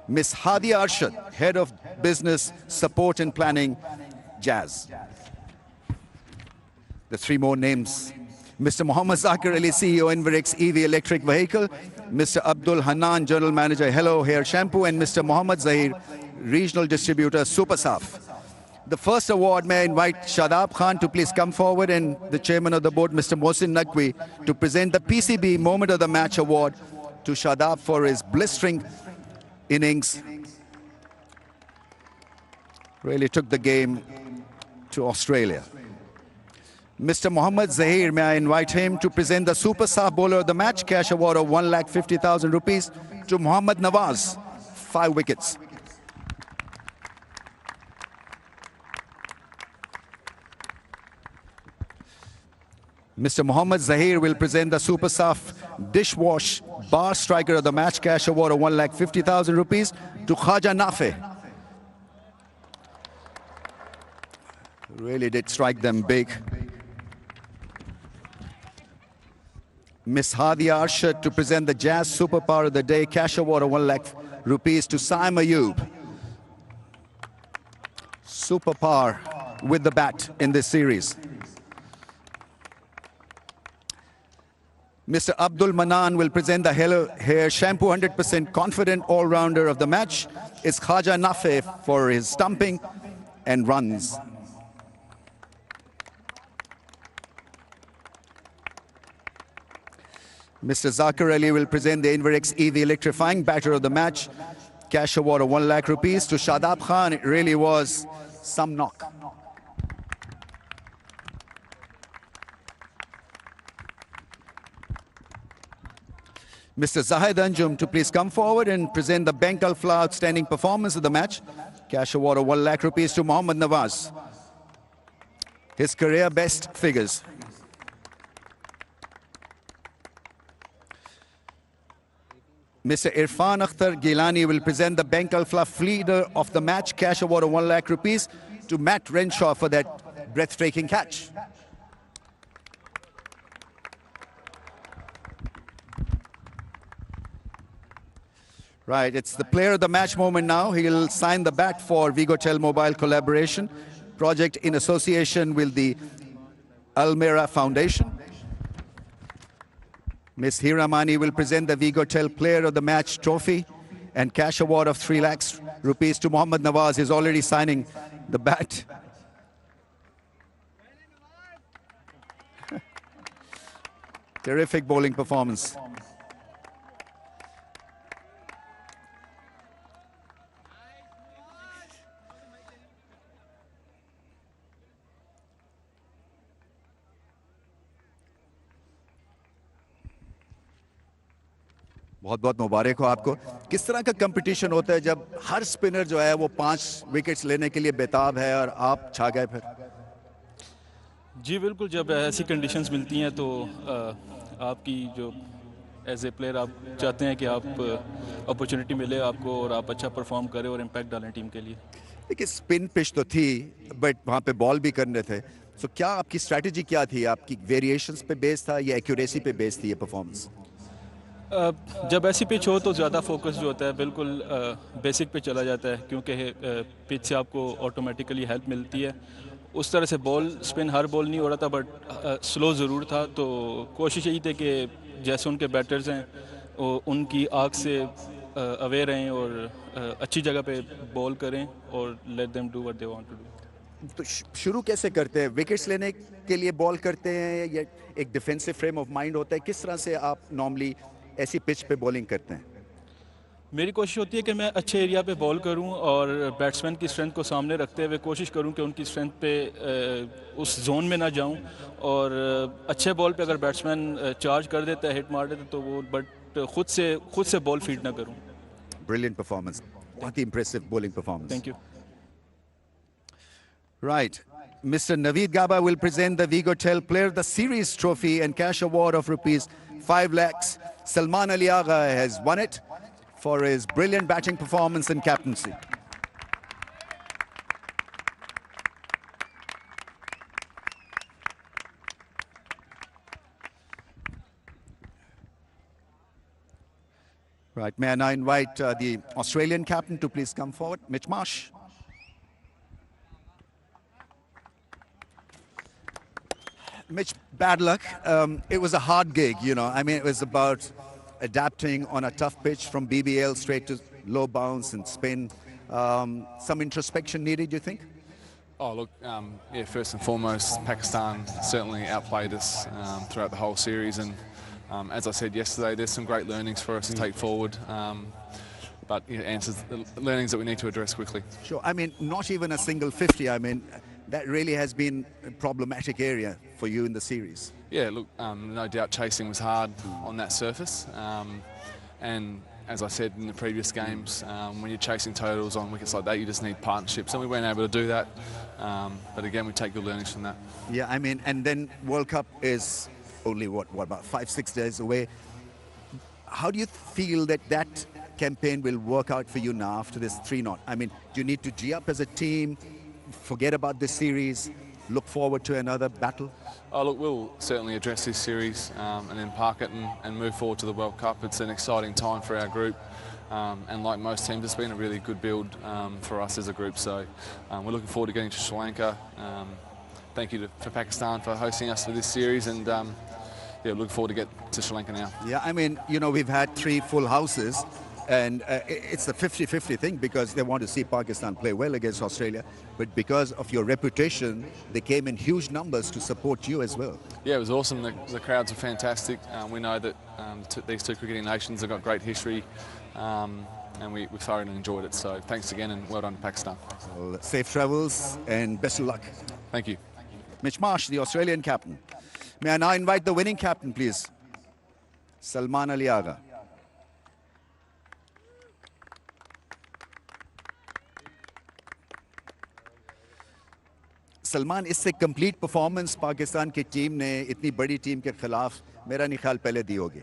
Ms. Hadia Arshad, Head of Business Support and Planning, Jazz. The three more names. Mr. Mohammad Zakir Ali, CEO, Envirex EV Electric Vehicle. Mr. Abdul Hanan, General Manager, Hello Hair Shampoo. And Mr. Mohammad Zahir, Regional Distributor, Super Saf. The first award, may I invite Shadab Khan to please come forward, and the Chairman of the Board, Mr. Mohsin Naqvi, to present the PCB Moment of the Match Award to Shadab for his blistering innings. Really took the game to Australia. Mr. Mohammad Zahir, may I invite him to present the Super Saf Bowler of the Match, cash award of 1,50,000 rupees to Mohammad Nawaz, 5 wickets. Mr. Mohammad Zahir will present the Super Saf Dishwash Bar Striker of the Match, cash award of 1,50,000 rupees to Khaja Nafe. Really did strike them big. Ms. Hadia Arshad to present the Jazz Superpower of the Day, cash award of 1 lakh rupees to Saim Ayub. Superpower with the bat in this series. Mr. Abdul Manan will present the Hello Hair Shampoo 100% confident all-rounder of the match. It's Khaja Nafe for his stumping and runs. Mr. Zakir Ali will present the Envirex EV Electrifying Batter of the Match, cash award of 1 lakh rupees to Shadab Khan. It really was some knock. Mr. Zahid Anjum to please come forward and present the Bank Alfla Outstanding Performance of the Match, cash award of 1 lakh rupees to Mohammad Nawaz. His career best figures. Mr. Irfan Akhtar Gilani will present the Bank Alfla Leader of the Match, cash award of 1 lakh rupees to Matt Renshaw for that breathtaking catch. Right, it's the Player of the Match moment now. He'll sign the bat for Wicket Mobile collaboration project in association with the Almera Foundation. Ms. Hiramani will present the Wicket Player of the Match trophy and cash award of 3 lakhs rupees to Mohammad Nawaz. He's already signing the bat. Terrific bowling performance. बहुत बहुत मुबारक हो आपको। किस तरह का competition होता है जब हर स्पिनर जो है वो 5 विकेट्स लेने के लिए बेताब है और आप छा गए फिर? जी बिल्कुल, जब ऐसी कंडीशंस मिलती हैं तो आपकी जो एज ए प्लेयर आप चाहते हैं कि आप अपॉर्चुनिटी मिले आपको और आप अच्छा परफॉर्म करें और इम्पैक्ट डालें टीम के लिए। देखिए स्पिन पिच तो थी बट वहाँ पे बॉल भी करने थे, तो क्या आपकी स्ट्रैटेजी क्या थी? आपकी वेरिएशंस पे बेस था या एक्यूरेसी पे बेस थी ये परफॉर्मेंस? जब ऐसी पिच हो तो ज़्यादा फोकस जो होता है बिल्कुल बेसिक पे चला जाता है, क्योंकि पिच से आपको ऑटोमेटिकली हेल्प मिलती है। उस तरह से बॉल स्पिन हर बॉल नहीं हो रहा था बट स्लो ज़रूर था, तो कोशिश यही थी कि जैसे उनके बैटर्स हैं उनकी आँख से अवेयर रहें और अच्छी जगह पे बॉल करें और let them do what they want to do. तो शुरू कैसे करते हैं? विकेट्स लेने के लिए बॉल करते हैं या एक डिफेंसिव फ्रेम ऑफ माइंड होता है? किस तरह से आप नॉर्मली ऐसी पिच पे बॉलिंग करते हैं? मेरी कोशिश होती है कि मैं अच्छे एरिया पे बॉल करूं और बैट्समैन की स्ट्रेंथ को सामने रखते हुए कोशिश करूं कि उनकी स्ट्रेंथ पे उस जोन में ना जाऊं और अच्छे बॉल पे अगर बैट्समैन चार्ज कर देता है, हिट मार देता है तो वो बट खुद से बॉल फीड ना करूं. Brilliant performance. What impressive bowling performance. Thank you. Right. Mr. Naveed Gaba will present the Wicket Player of the Series trophy and cash award of rupees 5 lakhs. Salman Ali Agha has won it for his brilliant batting performance and captaincy. Right, may I now invite the Australian captain to please come forward, Mitch Marsh. Mitch, bad luck. It was a hard gig, you know. I mean, it was about adapting on a tough pitch from BBL straight to low bounce and spin. Some introspection needed, you think? Oh, look, yeah, first and foremost, Pakistan certainly outplayed us throughout the whole series. And as I said yesterday, there's some great learnings for us to take forward. But it answers the learnings that we need to address quickly. Sure. I mean, not even a single 50. I mean, that really has been a problematic area for you in the series. Yeah, look, no doubt chasing was hard on that surface. And as I said in the previous games, when you're chasing totals on wickets like that, you just need partnerships. And we weren't able to do that. But again, we take good learnings from that. Yeah, I mean, and then World Cup is only, what about 5-6 days away. How do you feel that campaign will work out for you now after this 3-0? I mean, do you need to G up as a team, forget about this series, look forward to another battle? Oh, look, we'll certainly address this series and then park it and move forward to the World Cup. It's an exciting time for our group. And like most teams, it's been a really good build for us as a group. So we're looking forward to getting to Sri Lanka. Thank you for Pakistan for hosting us for this series. And yeah, looking forward to get to Sri Lanka now. Yeah, I mean, you know, we've had 3 full houses. And it's a 50-50 thing because they want to see Pakistan play well against Australia. But because of your reputation, they came in huge numbers to support you as well. Yeah, it was awesome. The crowds were fantastic. We know that these two cricketing nations have got great history. And we thoroughly enjoyed it. So thanks again and well done to Pakistan. Well, safe travels and best of luck. Thank you. Mitch Marsh, the Australian captain. May I now invite the winning captain, please? Salman Ali Agha. Salman, इससे complete performance Pakistan की team ने इतनी बड़ी team के खिलाफ मेरा नहीं ख्याल पहले दी होगी.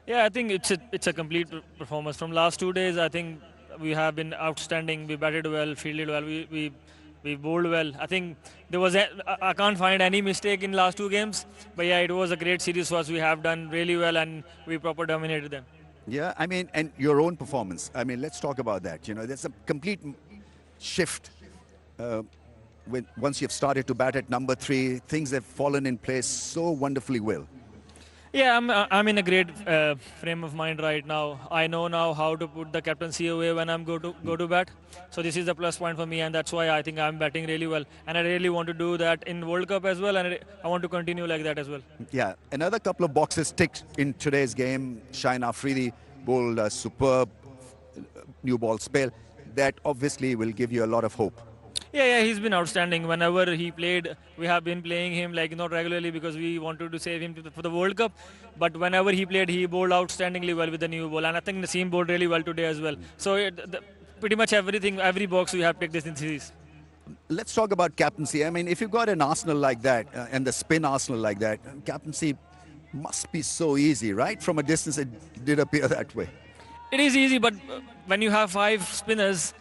Yeah, I think it's a complete performance. From last 2 days, I think we have been outstanding. We batted well, fielded well, we bowled well. I think there was I can't find any mistake in last 2 games. But yeah, it was a great series for us. We have done really well and we proper dominated them. Yeah, I mean, and your own performance. I mean, let's talk about that. You know, there's a complete shift. Once you've started to bat at number 3, things have fallen in place so wonderfully well. Yeah, I'm in a great frame of mind right now. I know now how to put the captaincy away when I'm go to bat. So this is a plus point for me, and that's why I think I'm batting really well. And I really want to do that in World Cup as well, and I want to continue like that as well. Yeah, another couple of boxes ticked in today's game. Shaheen Afridi bowled a superb new ball spell. That obviously will give you a lot of hope. Yeah, he's been outstanding. Whenever he played, we have been playing him like not regularly because we wanted to save him for the World Cup. But whenever he played, he bowled outstandingly well with the new ball. And I think Naseem bowled really well today as well. So pretty much every box we have picked this in series. Let's talk about captaincy. I mean, if you've got an arsenal like that and the spin arsenal like that, captaincy must be so easy, right? From a distance, it did appear that way. It is easy, but when you have 5 spinners,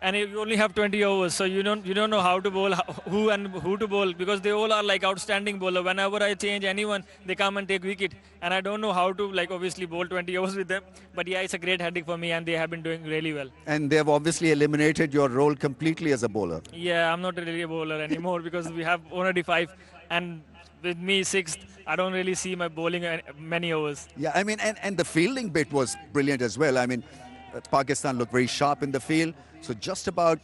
and you only have 20 overs, so you don't know how to bowl, who to bowl, because they all are like outstanding bowler. Whenever I change anyone, they come and take wicket, and I don't know how to obviously bowl 20 overs with them. But yeah, it's a great headache for me, and they have been doing really well. And they've obviously eliminated your role completely as a bowler. Yeah, I'm not really a bowler anymore because we have already 5, and with me 6th, I don't really see my bowling many overs. Yeah, I mean, and the fielding bit was brilliant as well. I mean, Pakistan looked very sharp in the field. So just about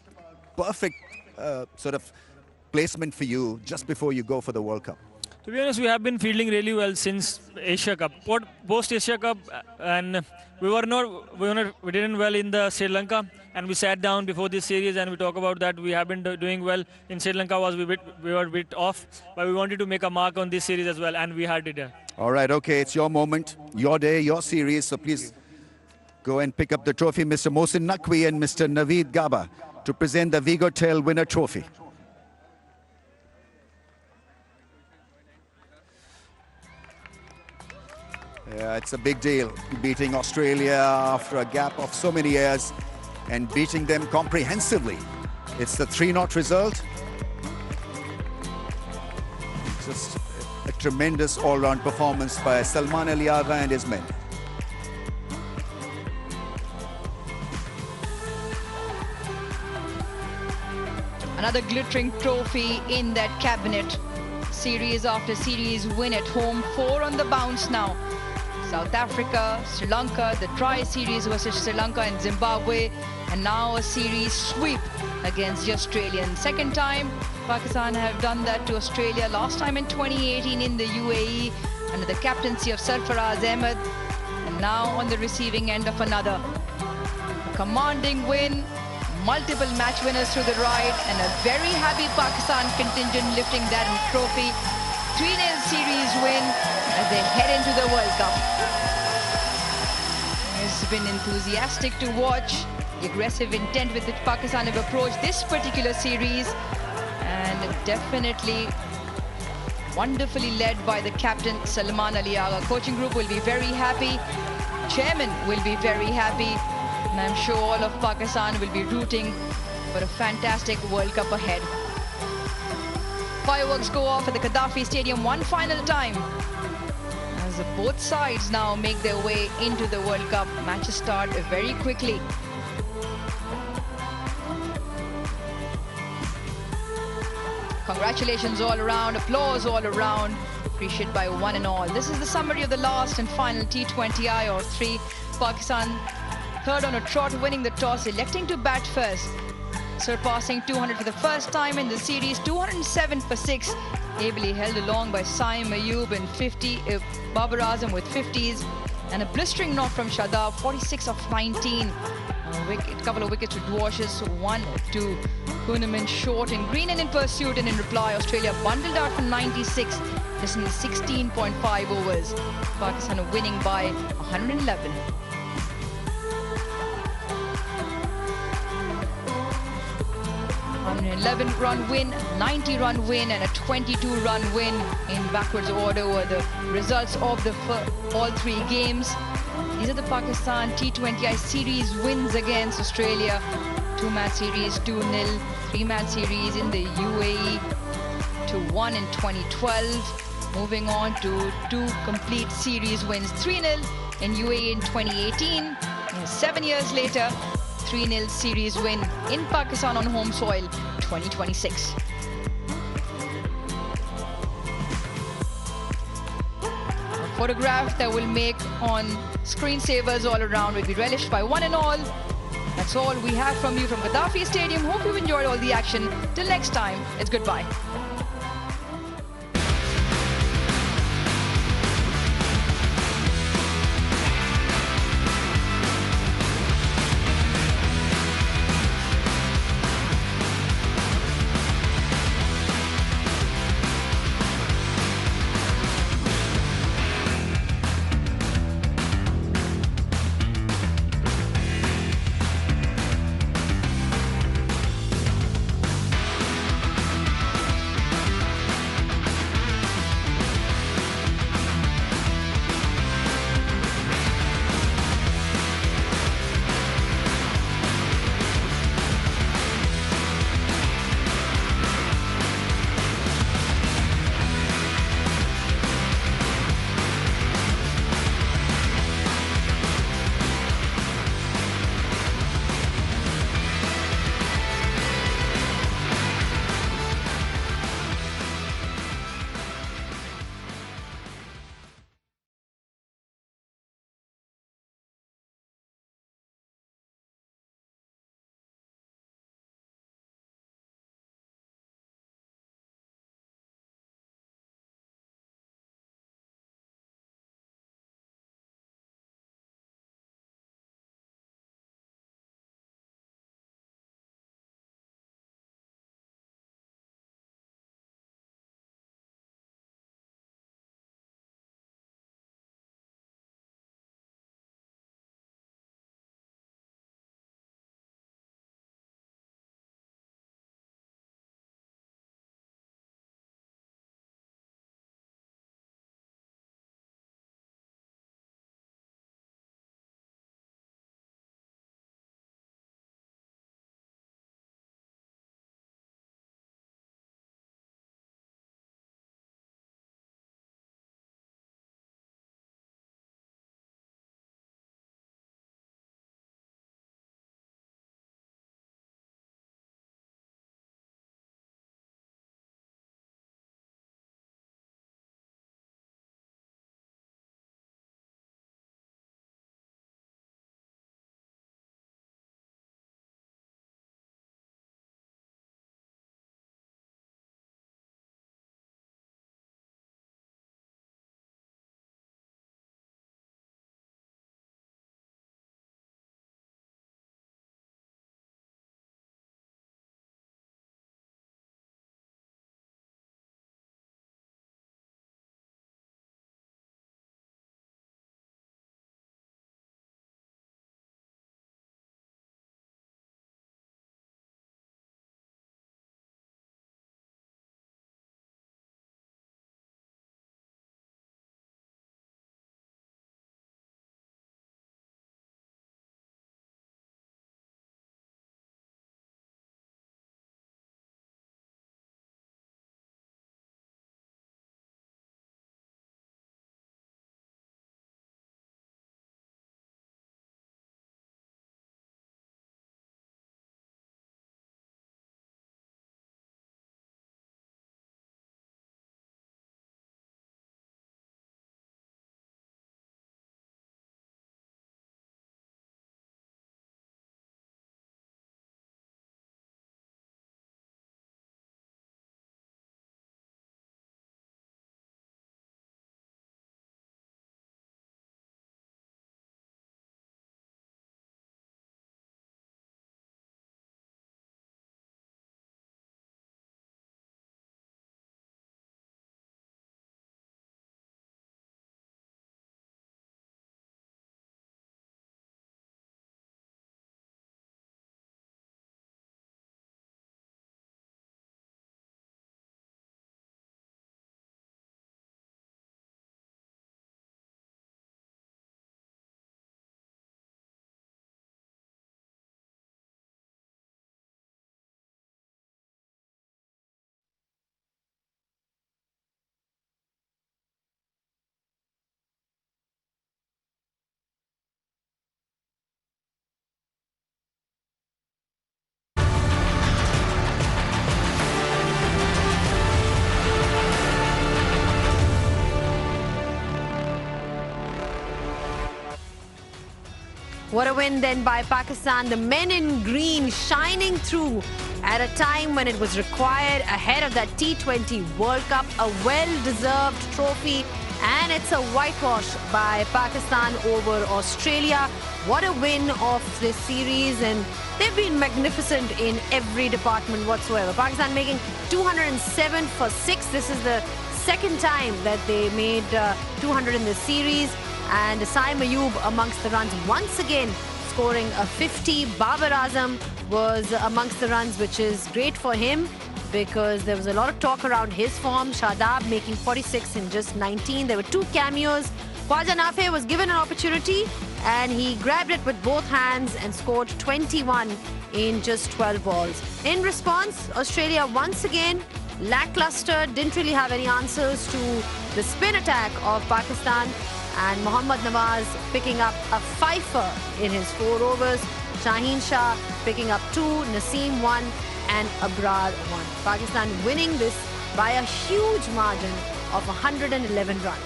perfect sort of placement for you just before you go for the World Cup. To be honest, we have been fielding really well since Asia Cup. Post Asia Cup, and we didn't well in the Sri Lanka, and we sat down before this series and we talk about that. We have been doing well in Sri Lanka. We were a bit off, but we wanted to make a mark on this series as well, and we had it. All right, okay, it's your moment, your day, your series. So please go and pick up the trophy, Mr. Mohsin Naqvi and Mr. Naveed Gaba, to present the Vigo Tail Winner Trophy. Yeah, it's a big deal, beating Australia after a gap of so many years and beating them comprehensively. It's the 3-0 result. Just a tremendous all-round performance by Salman Ali Agha and his men. Another glittering trophy in that cabinet. Series after series win at home, 4 on the bounce now. South Africa, Sri Lanka, the tri-series versus Sri Lanka and Zimbabwe, and now a series sweep against the Australians. Second time Pakistan have done that to Australia, last time in 2018 in the UAE under the captaincy of Sarfaraz Ahmed, and now on the receiving end of another. A commanding win, multiple match winners through the right, and a very happy Pakistan contingent lifting that trophy. 3-0 series win as they head into the World Cup. It's been enthusiastic to watch the aggressive intent with which Pakistan have approached this particular series, and definitely wonderfully led by the captain Salman Ali Agha. Coaching group will be very happy, chairman will be very happy, and I'm sure all of Pakistan will be rooting for a fantastic World Cup ahead. Fireworks go off at the Gaddafi Stadium one final time as both sides now make their way into the World Cup. Matches start very quickly. Congratulations all around, applause all around, appreciated by one and all. This is the summary of the last and final T20I or 3. Pakistan third on a trot, winning the toss, electing to bat first, surpassing 200 for the first time in the series. 207 for 6, ably held along by Saim Ayub and 50, Babar Azam with 50s, and a blistering knock from Shadab, 46 of 19. A couple of wickets to Dwashes, 1 to Kuhneman short and Green and in pursuit, and in reply Australia bundled out for 96, just in 16.5 overs. Pakistan winning by 111. 111-run win, 90-run win, and a 22-run win in backwards order were the results of the all 3 games. These are the Pakistan T20I series wins against Australia. 2-match series 2-0, 3-match series in the UAE 2-1 in 2012. Moving on to 2 complete series wins, 3-0 in UAE in 2018. And 7 years later, 3-0 series win in Pakistan on home soil, 2026. A photograph that will make on screensavers all around will be relished by one and all. That's all we have from you from Gaddafi Stadium. Hope you've enjoyed all the action. Till next time, it's goodbye. What a win then by Pakistan. The men in green shining through at a time when it was required ahead of that T20 World Cup. A well-deserved trophy, and it's a whitewash by Pakistan over Australia. What a win of this series, and they've been magnificent in every department whatsoever. Pakistan making 207 for 6. This is the second time that they made 200 in this series. And Saim Ayub amongst the runs once again, scoring a 50. Babar Azam was amongst the runs, which is great for him because there was a lot of talk around his form. Shadab making 46 in just 19. There were two cameos. Khwaja Nafe was given an opportunity and he grabbed it with both hands and scored 21 in just 12 balls. In response, Australia once again lackluster, didn't really have any answers to the spin attack of Pakistan. And Mohammad Nawaz picking up a fifer in his 4 overs. Shaheen picking up 2, Naseem 1 and Abrar 1. Pakistan winning this by a huge margin of 111 runs.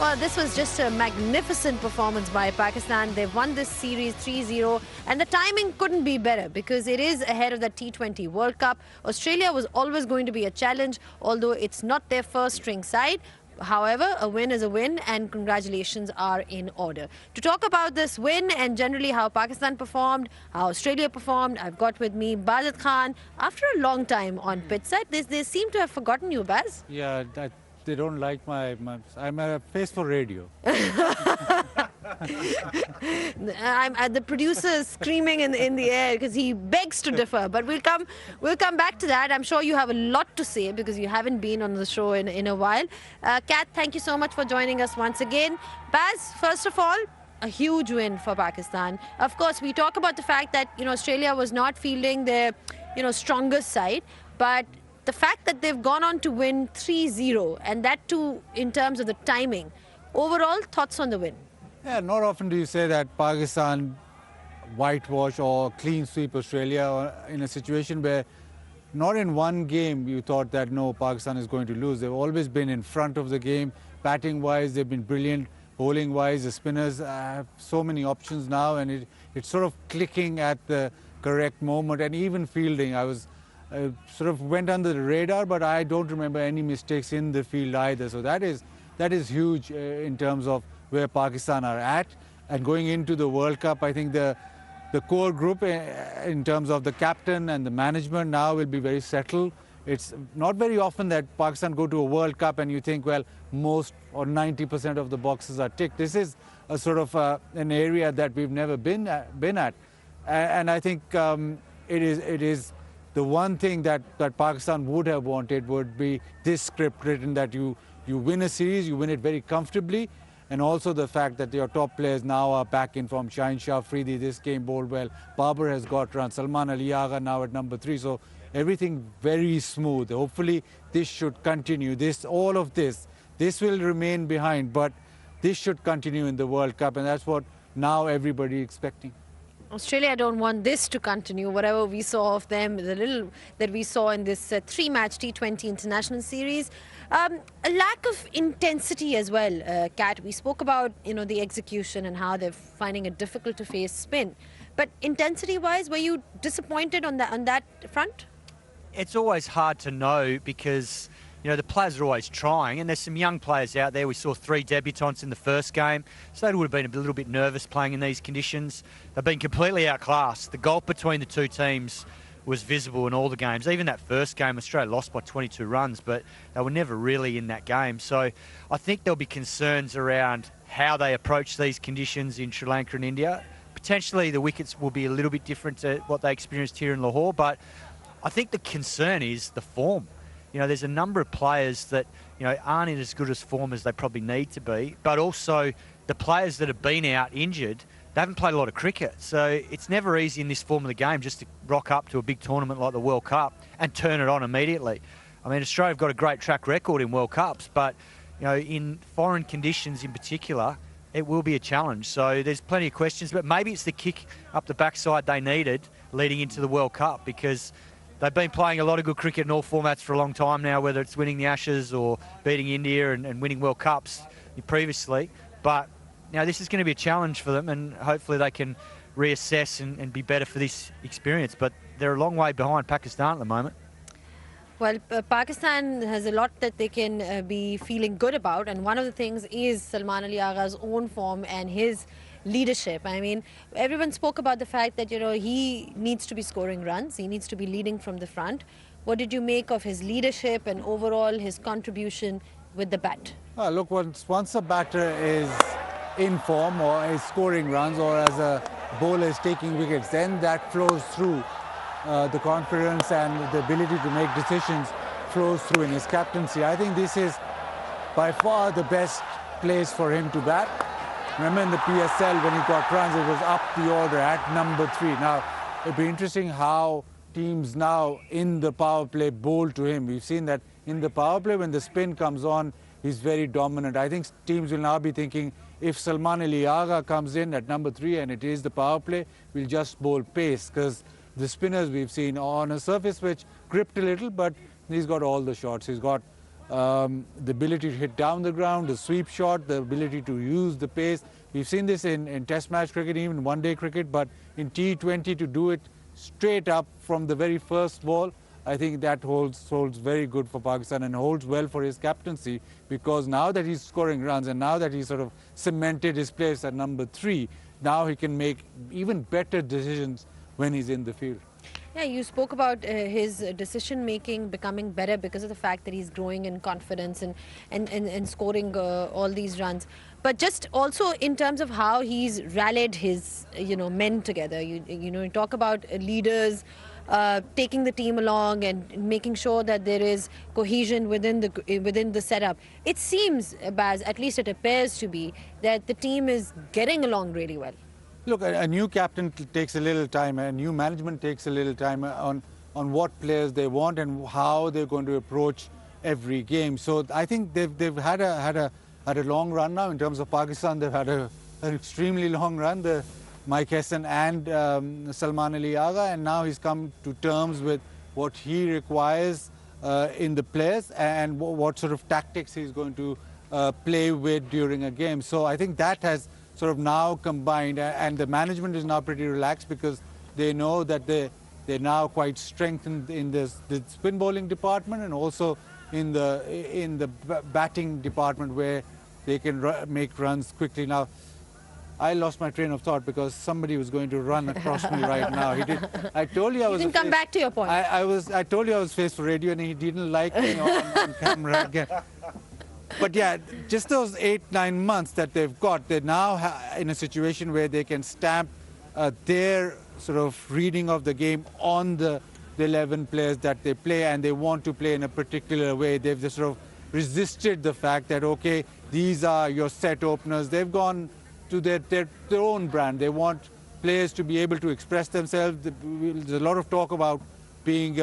Well, this was just a magnificent performance by Pakistan. They've won this series 3-0, and the timing couldn't be better because it is ahead of the T20 World Cup. Australia was always going to be a challenge, although it's not their first string side. However, a win is a win, and congratulations are in order. To talk about this win and generally how Pakistan performed, how Australia performed, I've got with me Bazat Khan. After a long time on pitch side, they seem to have forgotten you, Baz. Yeah, they don't like my I'm a face for radio. I'm at the producer screaming in the air because he begs to differ. But we'll come back to that. I'm sure you have a lot to say because you haven't been on the show in a while. Kat, thank you so much for joining us once again. Baz, first of all, a huge win for Pakistan. Of course, we talk about the fact that Australia was not fielding their strongest side, but the fact that they've gone on to win 3-0, and that too in terms of the timing. Overall, thoughts on the win? Yeah, not often do you say that Pakistan whitewash or clean sweep Australia in a situation where not in one game you thought that no, Pakistan is going to lose. They've always been in front of the game. Batting-wise, they've been brilliant. Bowling-wise, the spinners have so many options now, and it's sort of clicking at the correct moment. And even fielding, I sort of went under the radar, but I don't remember any mistakes in the field either. So that is huge in terms of where Pakistan are at. And going into the World Cup, I think the core group in terms of the captain and the management now will be very settled. It's not very often that Pakistan go to a World Cup and you think, well, most or 90% of the boxes are ticked. This is a sort of an area that we've never been at. And I think it is the one thing that Pakistan would have wanted would be this script written that you win a series, you win it very comfortably, and also the fact that your top players now are back in form. Shaheen Afridi, this game bowled well. Babar has got runs. Salman Ali Agha now at number 3. So everything very smooth. Hopefully this should continue. All of this will remain behind, but this should continue in the World Cup, and that's what now everybody expecting. Australia don't want this to continue, whatever we saw of them, the little that we saw in this 3-match T20 international series. A lack of intensity as well, Kat. We spoke about, the execution and how they're finding it difficult to face spin. But intensity-wise, were you disappointed on that front? It's always hard to know because the players are always trying, and there's some young players out there. We saw 3 debutants in the first game, so they would have been a little bit nervous playing in these conditions. They've been completely outclassed. The gulf between the two teams was visible in all the games. Even that first game, Australia lost by 22 runs, but they were never really in that game. So I think there'll be concerns around how they approach these conditions in Sri Lanka and India. Potentially the wickets will be a little bit different to what they experienced here in Lahore, but I think the concern is the form. There's a number of players that, aren't in as good as form as they probably need to be, but also the players that have been out injured, they haven't played a lot of cricket. So it's never easy in this form of the game just to rock up to a big tournament like the World Cup and turn it on immediately. I mean, Australia have got a great track record in World Cups, but, in foreign conditions in particular, it will be a challenge. So there's plenty of questions, but maybe it's the kick up the backside they needed leading into the World Cup, because they've been playing a lot of good cricket in all formats for a long time now, whether it's winning the Ashes or beating India and winning World Cups previously. But Now, this is going to be a challenge for them, and hopefully they can reassess and be better for this experience. But they're a long way behind Pakistan at the moment. Well, Pakistan has a lot that they can be feeling good about, and one of the things is Salman Ali Agha's own form and his leadership. I mean, everyone spoke about the fact that, you know, he needs to be scoring runs, he needs to be leading from the front. What did you make of his leadership and overall his contribution with the bat? Look, once a batter is in form or is scoring runs, or as a bowler is taking wickets, then that flows through. The confidence and the ability to make decisions flows through in his captaincy. I think this is by far the best place for him to bat. Remember in the PSL when he got runs, it was up the order at number 3. Now, it'll be interesting how teams now in the power play bowl to him. We've seen that in the power play when the spin comes on, he's very dominant. I think teams will now be thinking, if Salman Ali Agha comes in at number 3 and it is the power play, we'll just bowl pace, because the spinners we've seen on a surface which gripped a little, but he's got all the shots. He's got the ability to hit down the ground, the sweep shot, the ability to use the pace. We've seen this in test match cricket, even one-day cricket, but in T20 to do it straight up from the very first ball, I think that holds very good for Pakistan and holds well for his captaincy, because now that he's scoring runs and now that he's sort of cemented his place at number 3, now he can make even better decisions when he's in the field. Yeah, you spoke about his decision-making becoming better because of the fact that he's growing in confidence and scoring all these runs. But just also in terms of how he's rallied his, men together. You talk about leaders taking the team along and making sure that there is cohesion within the setup. It seems, Baz, at least it appears to be, that the team is getting along really well. Look, a new captain takes a little time, a new management takes a little time on what players they want and how they're going to approach every game. So I think they've had a long run now in terms of Pakistan. They've had an extremely long run, Mike Hesson and Salman Ali Agha, and now he's come to terms with what he requires in the players and what sort of tactics he's going to play with during a game. So I think that has sort of now combined, and the management is now pretty relaxed because they know that they're now quite strengthened in the spin bowling department and also in the batting department where they can make runs quickly. Now, I lost my train of thought because somebody was going to run across me right now. I told you I was. You can come back to your point. I told you I was faced for radio, and he didn't like me on camera again. But yeah, just those 8-9 months that they've got, they're now in a situation where they can stamp their sort of reading of the game on the 11 players that they play, and they want to play in a particular way. They've just sort of resisted the fact that, okay, these are your set openers. They've gone to their own brand. They want players to be able to express themselves. There's a lot of talk about playing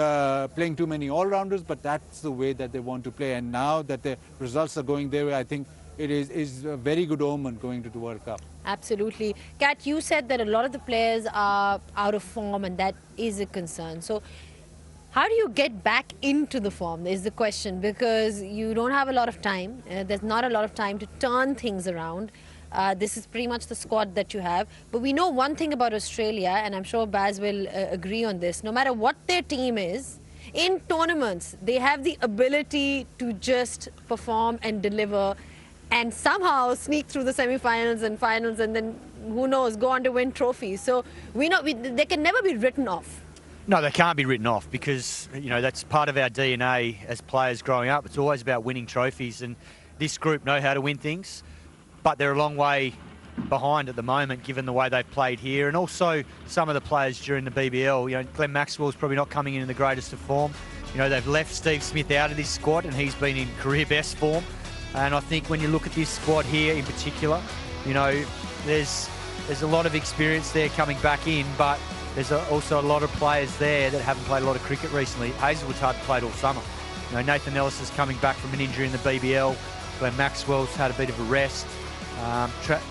too many all-rounders, but that's the way that they want to play. And now that the results are going their way, I think it is a very good omen going to the World Cup. Absolutely. Kat, you said that a lot of the players are out of form, and that is a concern. So how do you get back into the form is the question, because you don't have a lot of time. There's not a lot of time to turn things around. This is pretty much the squad that you have. But we know one thing about Australia, and I'm sure Baz will agree on this. No matter what their team is, in tournaments, they have the ability to just perform and deliver and somehow sneak through the semi-finals and finals, and then, who knows, go on to win trophies. So we know they can never be written off. No, they can't be written off because, that's part of our DNA as players growing up. It's always about winning trophies, and this group know how to win things. But they're a long way behind at the moment, given the way they've played here, and also some of the players during the BBL. Glenn Maxwell's probably not coming in the greatest of form. They've left Steve Smith out of this squad, and he's been in career best form. And I think when you look at this squad here in particular, there's a lot of experience there coming back in, but there's also a lot of players there that haven't played a lot of cricket recently. Hazelwood's hardly played all summer. Nathan Ellis is coming back from an injury in the BBL. Glenn Maxwell's had a bit of a rest.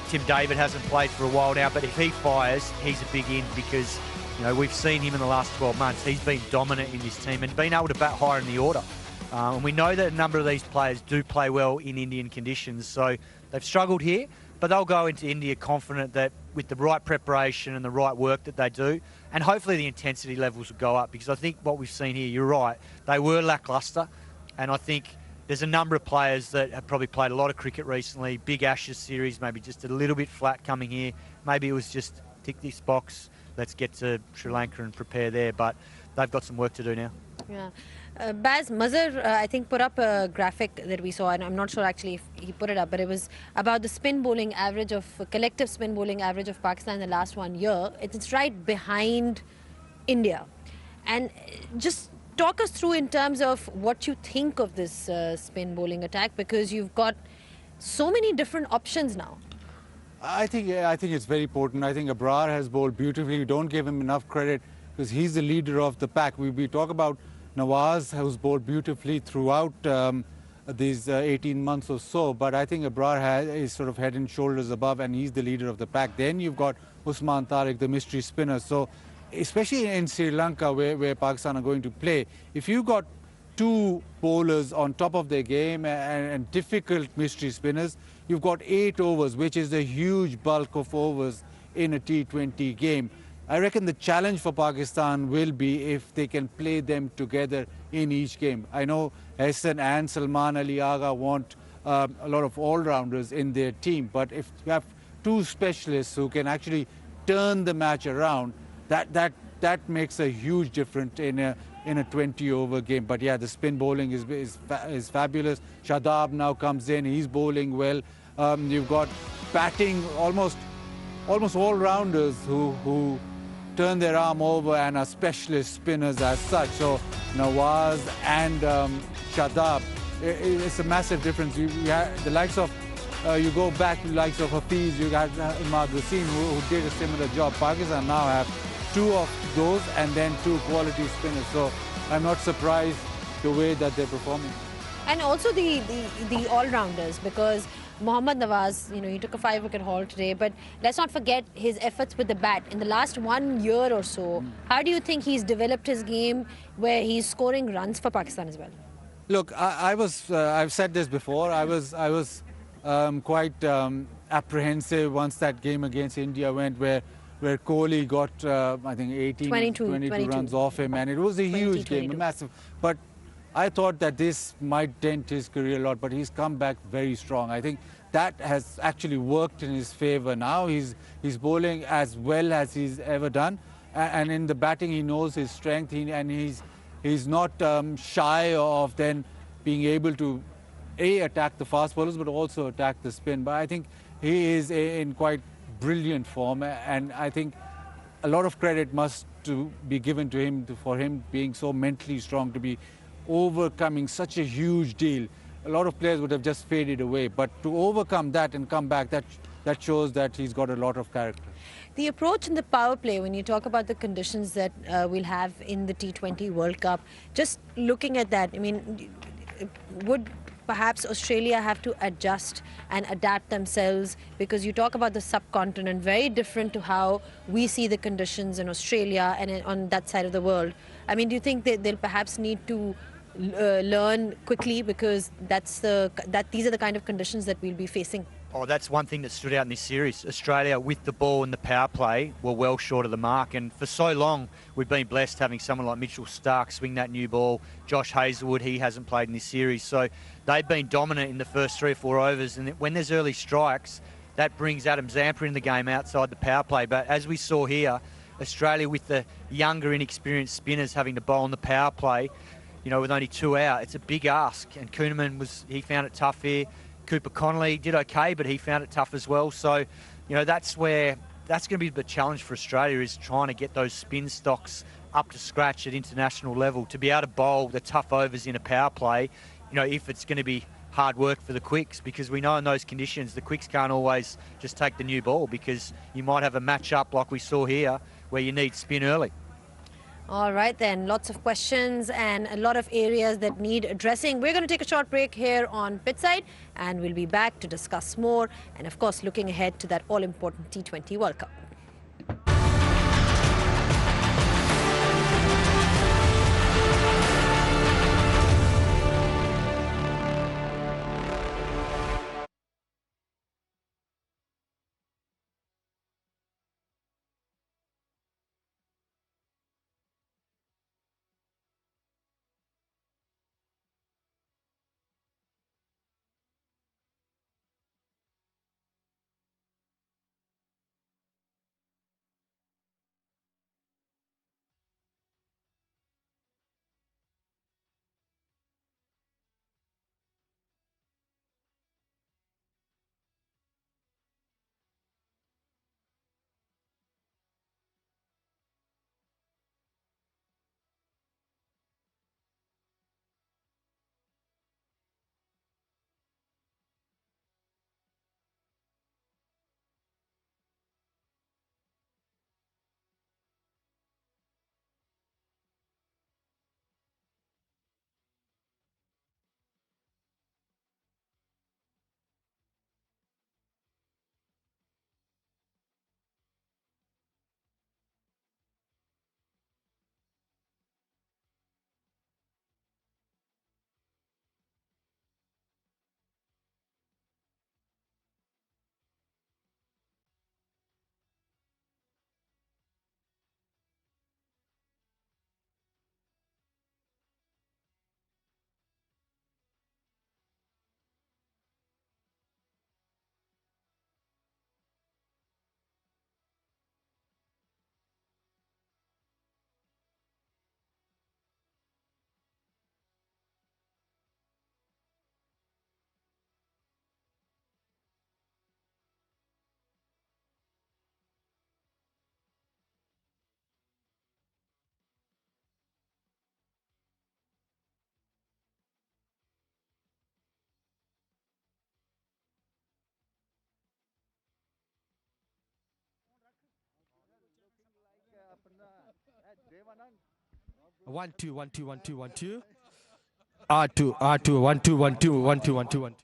Tim David hasn't played for a while now, but if he fires, he's a big in because, we've seen him in the last 12 months. He's been dominant in this team and been able to bat higher in the order. And we know that a number of these players do play well in Indian conditions, so they've struggled here. but they'll go into India confident that with the right preparation and the right work that they do, and hopefully the intensity levels will go up, because I think what we've seen here, you're right, they were lacklustre, and I think there's a number of players that have probably played a lot of cricket recently, big Ashes series, maybe just a little bit flat coming here. Maybe it was just tick this box, let's get to Sri Lanka and prepare there, but they've got some work to do now. Yeah. Baz, Mazhar, I think, put up a graphic that we saw, and I'm not sure actually if he put it up, but it was about the spin bowling average of, collective spin bowling average of Pakistan in the last 1 year. It's right behind India. And just talk us through in terms of what you think of this spin bowling attack, because you've got so many different options now. I think it's very important. I think Babar has bowled beautifully. We don't give him enough credit because he's the leader of the pack. We talk about Nawaz, who's bowled beautifully throughout these 18 months or so, but I think Babar is sort of head and shoulders above, and he's the leader of the pack. Then you've got Usman Tariq, the mystery spinner. So especially in Sri Lanka, where Pakistan are going to play, if you've got two bowlers on top of their game and difficult mystery spinners, you've got 8 overs, which is a huge bulk of overs in a T20 game. I reckon the challenge for Pakistan will be if they can play them together in each game. I know Hassan and Salman Ali Agha want a lot of all-rounders in their team, but if you have two specialists who can actually turn the match around, that makes a huge difference in a 20-over game. But yeah, the spin bowling is fabulous. Shadab now comes in, he's bowling well. You've got batting almost all-rounders who turn their arm over and are specialist spinners as such. So Nawaz and Shadab, it's a massive difference. You have the likes of, you go back to the likes of Hafiz, you got Imad Wasim who did a similar job. Pakistan now have 2 of those and then 2 quality spinners. So I'm not surprised the way that they're performing. And also the all-rounders, because Mohammad Nawaz, he took a 5-wicket haul today, but let's not forget his efforts with the bat. In the last 1 year or so, how do you think he's developed his game where he's scoring runs for Pakistan as well? Look, I've said this before, I was quite apprehensive once that game against India went, where Kohli got, I think, 22 runs off him, and it was a huge game, a massive. But I thought that this might dent his career a lot, but he's come back very strong. I think that has actually worked in his favour now. He's bowling as well as he's ever done, and in the batting he knows his strength, and he's not shy of then being able to attack the fast bowlers, but also attack the spin. But I think he is in quite brilliant form, and I think a lot of credit must be given to him for him being so mentally strong to be overcoming such a huge deal. A lot of players would have just faded away, but to overcome that and come back, that shows that he's got a lot of character. The approach in the power play, when you talk about the conditions that we'll have in the T20 World Cup, just looking at that, I mean, would perhaps Australia have to adjust and adapt themselves? Because you talk about the subcontinent, very different to how we see the conditions in Australia and on that side of the world. I mean, do you think they'll perhaps need to learn quickly, because these are the kind of conditions that we'll be facing? Oh, that's one thing that stood out in this series. Australia, with the ball and the power play, were well short of the mark. And for so long, we've been blessed having someone like Mitchell Starc swing that new ball. Josh Hazlewood, he hasn't played in this series. So they've been dominant in the first 3 or 4 overs. And when there's early strikes, that brings Adam Zampa in the game outside the power play. But as we saw here, Australia with the younger, inexperienced spinners having to bowl on the power play, with only 2 out, it's a big ask. And Kuhnemann, he found it tough here. Cooper Connolly did okay, but he found it tough as well. So, that's going to be the challenge for Australia, is trying to get those spin stocks up to scratch at international level to be able to bowl the tough overs in a power play, if it's going to be hard work for the quicks, because we know in those conditions the quicks can't always just take the new ball, because you might have a match-up like we saw here where you need spin early. All right, then. Lots of questions and a lot of areas that need addressing. We're going to take a short break here on Pitside, and we'll be back to discuss more. And, of course, looking ahead to that all-important T20 World Cup. 1 2 1 2 1 2 1 2. R2 R2 1 2 1 2 1 2 1 2 1 2.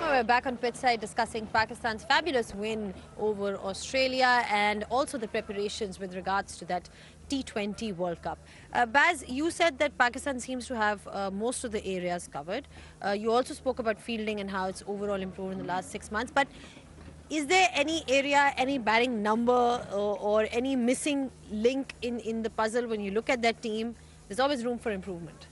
We're back on pitch side discussing Pakistan's fabulous win over Australia and also the preparations with regards to that T20 World Cup. Baz, you said that Pakistan seems to have most of the areas covered. You also spoke about fielding and how it's overall improved in the last 6 months. But is there any area, any batting number or any missing link in the puzzle when you look at that team? There's always room for improvement.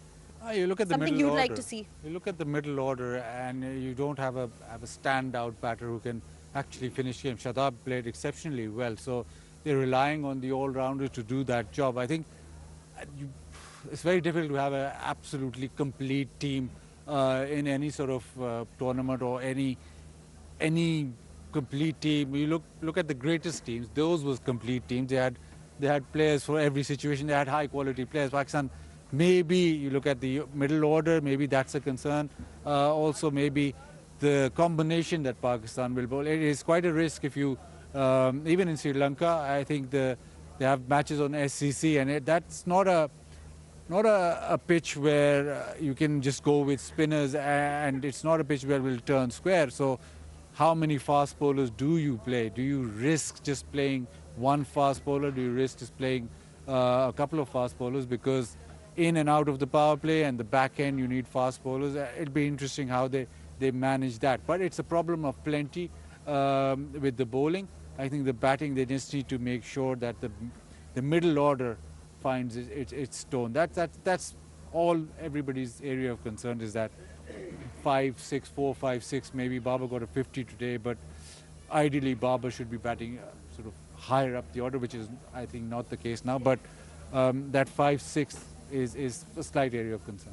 You look at the Something middle you'd order. like to see. You look at the middle order and you don't have a standout batter who can actually finish game. Shadab played exceptionally well, so they're relying on the all-rounders to do that job. I think it's very difficult to have an absolutely complete team in any sort of tournament or any complete team. You look at the greatest teams; those was complete teams. They had players for every situation. They had high-quality players. Pakistan. Maybe you look at the middle order, maybe that's a concern. Also, maybe the combination that Pakistan will bowl. It is quite a risk if you, even in Sri Lanka, I think they have matches on SCC, and that's not a pitch where you can just go with spinners, and it's not a pitch where we'll turn square. So how many fast bowlers do you play? Do you risk just playing one fast bowler? Do you risk just playing a couple of fast bowlers? Because in and out of the power play and the back end, you need fast bowlers. It'll be interesting how they manage that. But it's a problem of plenty with the bowling. I think the batting, they just need to make sure that the middle order finds its tone. That's all everybody's area of concern is that 5, 6, 4, 5, 6. Maybe Babar got a 50 today, but ideally Babar should be batting sort of higher up the order, which is, I think, not the case now. But that 5, 6 is a slight area of concern.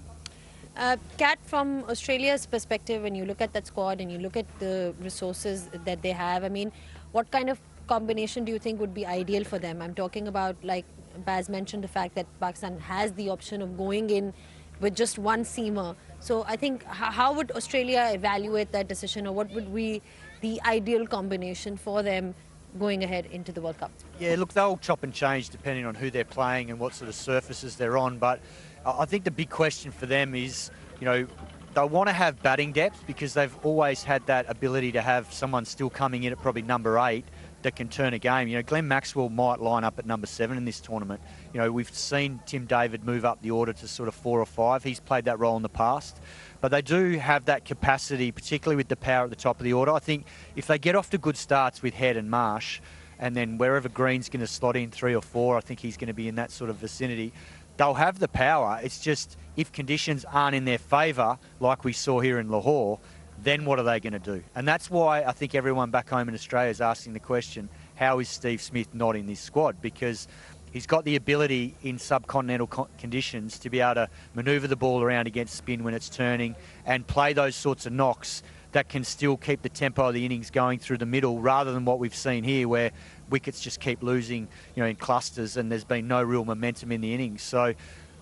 Kat, from Australia's perspective, when you look at that squad and you look at the resources that they have, I mean, what kind of combination do you think would be ideal for them? I'm talking about, like Baz mentioned, the fact that Pakistan has the option of going in with just one seamer. So I think, how would Australia evaluate that decision, or what would be the ideal combination for them going ahead into the World Cup? Yeah, look, they'll chop and change depending on who they're playing and what sort of surfaces they're on. But I think the big question for them is, you know, they'll want to have batting depth because they've always had that ability to have someone still coming in at probably number 8 that can turn a game. You know, Glenn Maxwell might line up at number 7 in this tournament. You know, we've seen Tim David move up the order to sort of 4 or 5. He's played that role in the past. But they do have that capacity, particularly with the power at the top of the order. I think if they get off to good starts with Head and Marsh, and then wherever Green's going to slot in 3 or 4, I think he's going to be in that sort of vicinity. They'll have the power. It's just if conditions aren't in their favour, like we saw here in Lahore, then what are they going to do? And that's why I think everyone back home in Australia is asking the question, how is Steve Smith not in this squad? Because he's got the ability in subcontinental conditions to be able to manoeuvre the ball around against spin when it's turning and play those sorts of knocks that can still keep the tempo of the innings going through the middle, rather than what we've seen here where wickets just keep losing, you know, in clusters and there's been no real momentum in the innings. So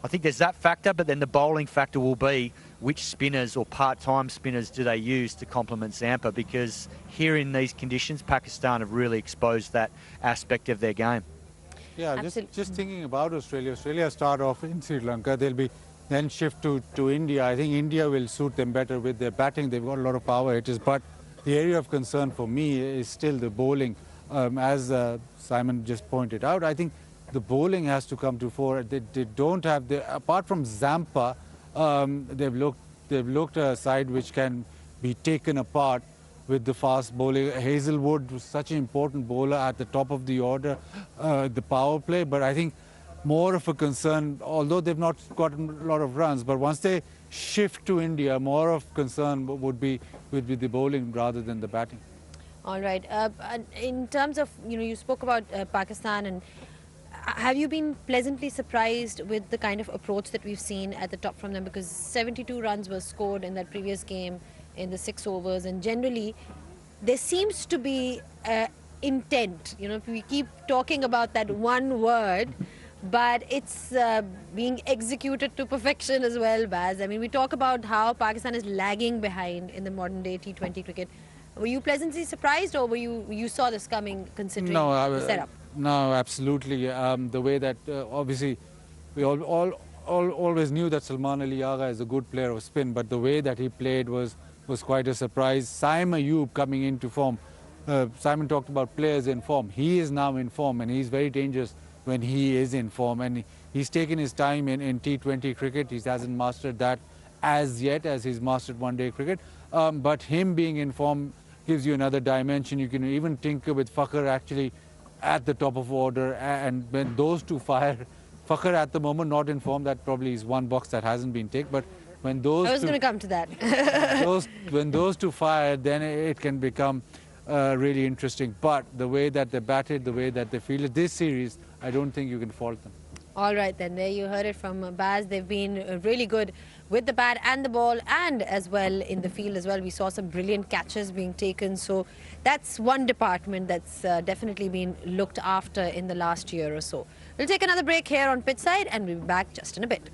I think there's that factor, but then the bowling factor will be which spinners or part-time spinners do they use to complement Zampa, because here in these conditions, Pakistan have really exposed that aspect of their game. Yeah, just thinking about Australia. Australia start off in Sri Lanka. They'll be then shift to India. I think India will suit them better with their batting. They've got a lot of power hitters, but the area of concern for me is still the bowling. As Simon just pointed out, I think the bowling has to come to fore. They don't have apart from Zampa, they've looked a side which can be taken apart with the fast bowling. Hazelwood was such an important bowler at the top of the order, the power play, but I think more of a concern, although they've not gotten a lot of runs, but once they shift to India, more of concern would be the bowling rather than the batting. All right. In terms of, you know, you spoke about Pakistan, and have you been pleasantly surprised with the kind of approach that we've seen at the top from them? Because 72 runs were scored in that previous game in the 6 overs, and generally there seems to be intent. You know, we keep talking about that one word, but it's being executed to perfection as well, Baz. I mean, we talk about how Pakistan is lagging behind in the modern day T20 cricket. Were you pleasantly surprised, or were you saw this coming considering the setup? No, absolutely. The way that obviously we always knew that Salman Ali Agha is a good player of spin, but the way that he played was quite a surprise. Saim Ayub coming into form. Simon talked about players in form. He is now in form, and he's very dangerous when he is in form. And he's taken his time in T20 cricket. He hasn't mastered that as yet as he's mastered one-day cricket. But him being in form gives you another dimension. You can even tinker with Fakhr actually at the top of order, and when those two fire, Fakhr at the moment not in form, that probably is one box that hasn't been ticked, but when those I was going to come to that. when those two fire, then it can become really interesting. But the way that they batted, the way that they fielded this series, I don't think you can fault them. All right, then there you heard it from Baz. They've been really good with the bat and the ball, and as well in the field as well. We saw some brilliant catches being taken. So that's one department that's definitely been looked after in the last year or so. We'll take another break here on Pitchside, and we'll be back just in a bit.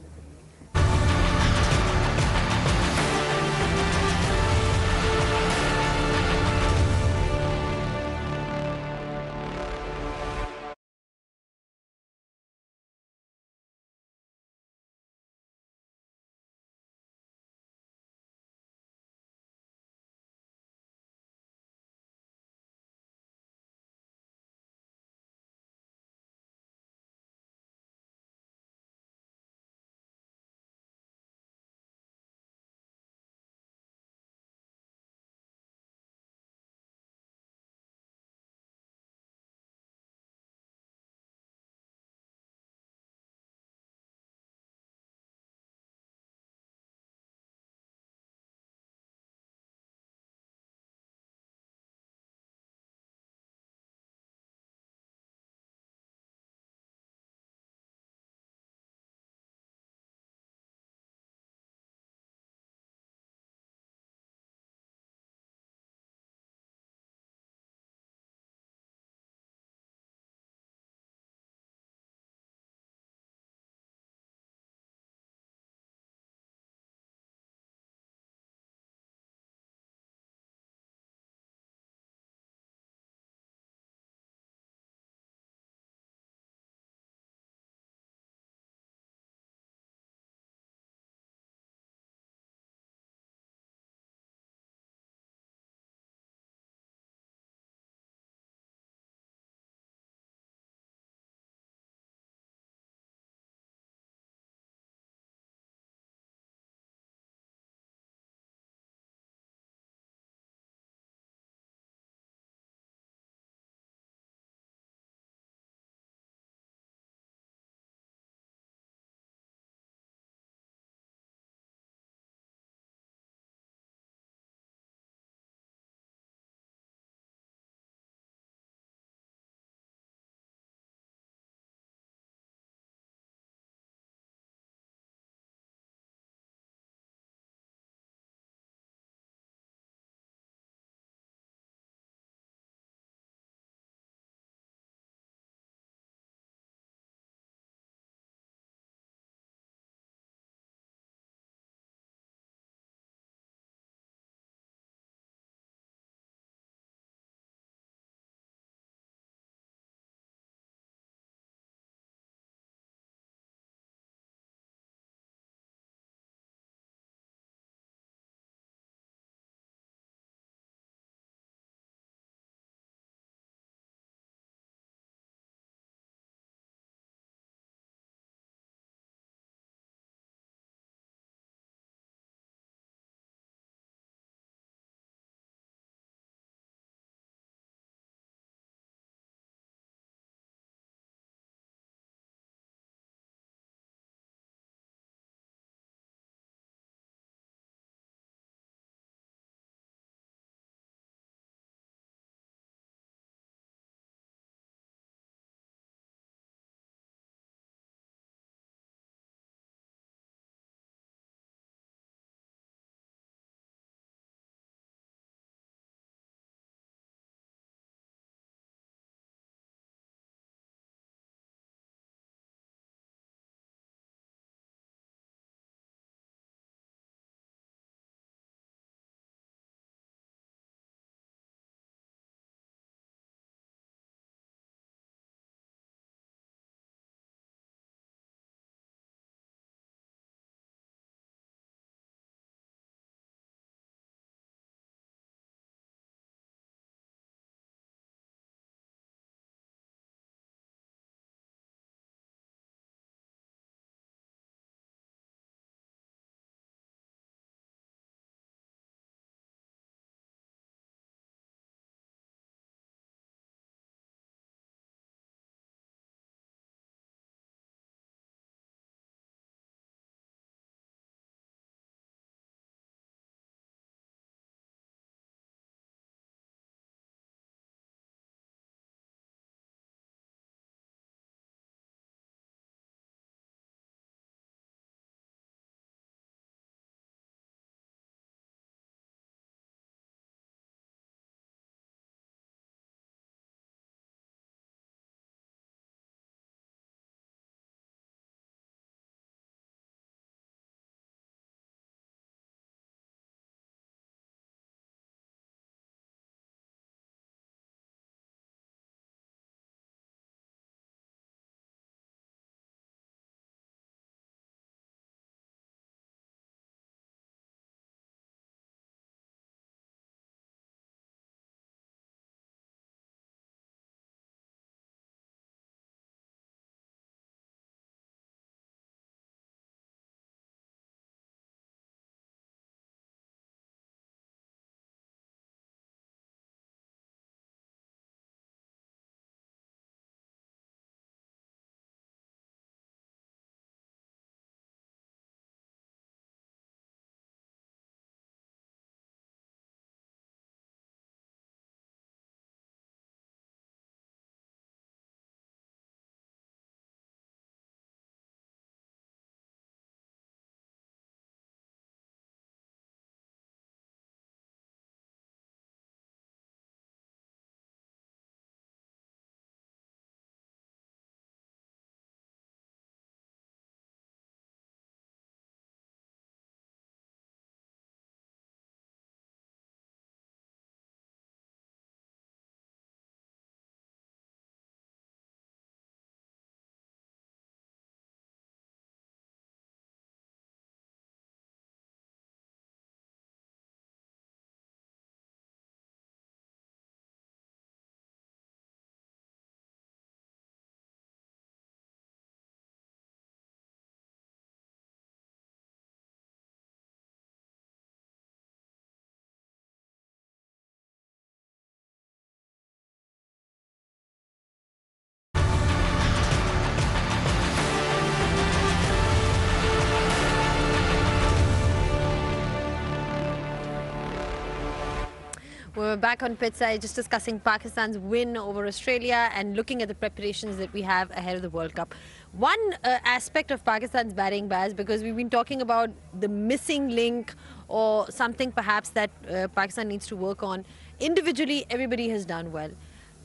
We're back on pitch side just discussing Pakistan's win over Australia and looking at the preparations that we have ahead of the World Cup. One aspect of Pakistan's batting, Baz, because we've been talking about the missing link or something perhaps that Pakistan needs to work on. Individually, everybody has done well.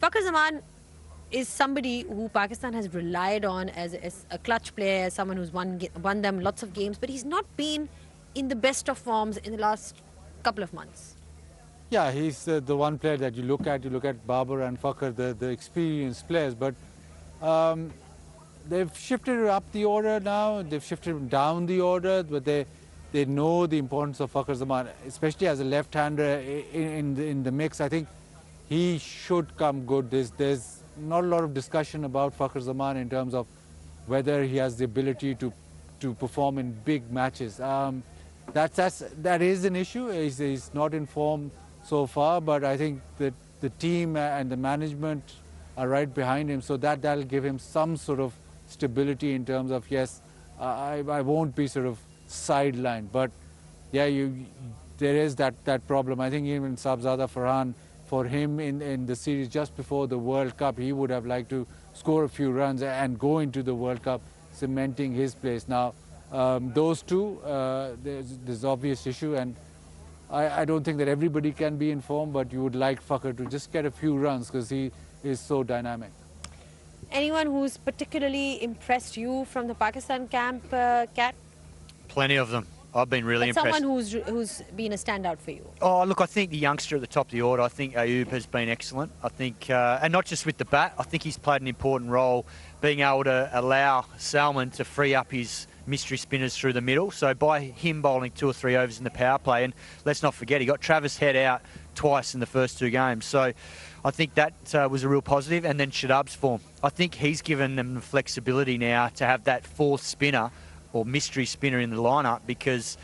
Fakhar Zaman is somebody who Pakistan has relied on as a clutch player, as someone who's won them lots of games, but he's not been in the best of forms in the last couple of months. Yeah, he's the one player that you look at. You look at Babar and Fakhar, the experienced players, but they've shifted up the order now. They've shifted down the order, but they know the importance of Fakhar Zaman, especially as a left-hander in the mix. I think he should come good. There's not a lot of discussion about Fakhar Zaman in terms of whether he has the ability to perform in big matches. That is an issue. He's not in form so far, but I think that the team and the management are right behind him, so that'll give him some sort of stability in terms of, yes, I won't be sort of sidelined. But yeah, there is that problem. I think even Sabzada Farhan, for him in the series just before the World Cup, he would have liked to score a few runs and go into the World Cup cementing his place. Now, those two, there's obvious issue, and I don't think that everybody can be in form, but you would like Fakhar to just get a few runs because he is so dynamic. Anyone who's particularly impressed you from the Pakistan camp, Kat? Plenty of them. I've been really impressed. Someone who's been a standout for you? Oh, look, I think the youngster at the top of the order, I think Ayub has been excellent. I think, and not just with the bat, I think he's played an important role being able to allow Salman to free up his mystery spinners through the middle. So by him bowling 2 or 3 overs in the power play, and let's not forget, he got Travis Head out twice in the first 2 games. So I think that was a real positive. And then Shadab's form. I think he's given them the flexibility now to have that 4th spinner or mystery spinner in the lineup, because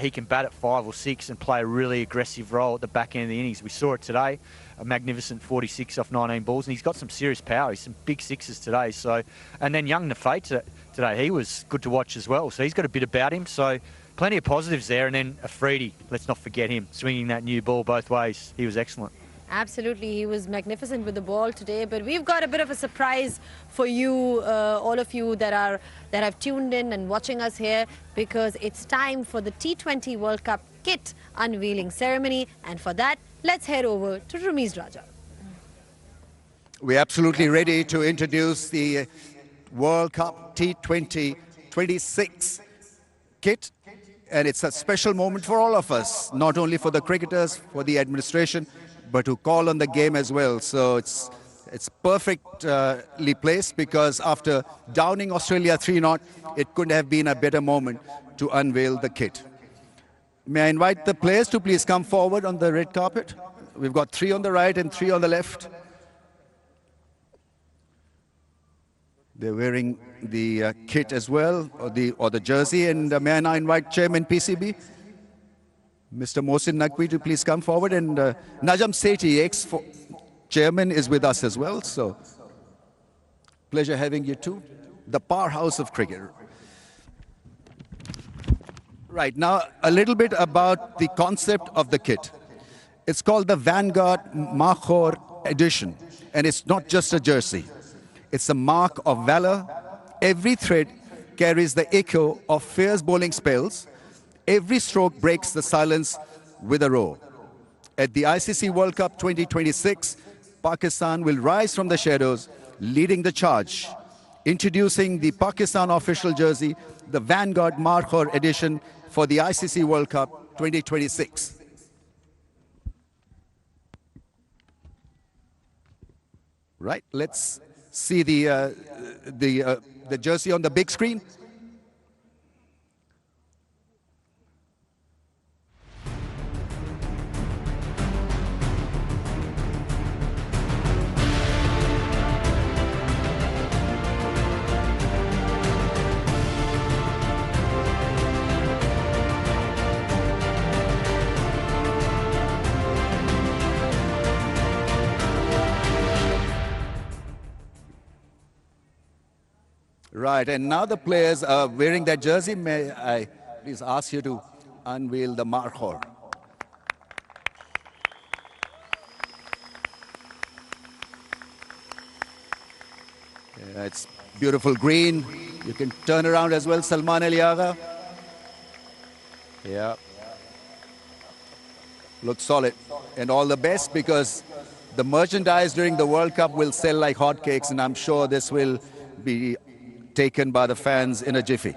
he can bat at 5 or 6 and play a really aggressive role at the back end of the innings. We saw it today, a magnificent 46 off 19 balls, and he's got some serious power. He's some big sixes today. So, and then young Nafate today, he was good to watch as well. So he's got a bit about him. So plenty of positives there. And then Afridi, let's not forget him, swinging that new ball both ways. He was excellent. Absolutely, he was magnificent with the ball today. But we've got a bit of a surprise for you, all of you that have tuned in and watching us here, because it's time for the T20 World Cup kit unveiling ceremony. And for that, let's head over to Rumiz Raja. We're absolutely ready to introduce the World Cup T20 26 kit. And it's a special moment for all of us, not only for the cricketers, for the administration, but to call on the game as well. So it's perfectly placed, because after downing Australia 3-0, it couldn't have been a better moment to unveil the kit. May I invite the players to please come forward on the red carpet? We've got 3 on the right and 3 on the left. They're wearing the kit as well, or the jersey. And may I now invite Chairman PCB, Mr. Mohsin Naqvi, to please come forward. And Najam Sethi, ex-chairman, is with us as well. So, pleasure having you too. The powerhouse of cricket. Right, now a little bit about the concept of the kit. It's called the Vanguard Markhor edition. And it's not just a jersey. It's a mark of valor. Every thread carries the echo of fierce bowling spells. Every stroke breaks the silence with a roar. At the ICC World Cup 2026, Pakistan will rise from the shadows, leading the charge. Introducing the Pakistan official jersey, the Vanguard Markhor edition for the ICC World Cup 2026. Right, let's see the jersey on the big screen. Right, and now the players are wearing that jersey. May I please ask you to unveil the Markhor? It's beautiful green. You can turn around as well, Salman Ali Agha. Yeah. Looks solid. And all the best, because the merchandise during the World Cup will sell like hotcakes, and I'm sure this will be taken by the fans in a jiffy.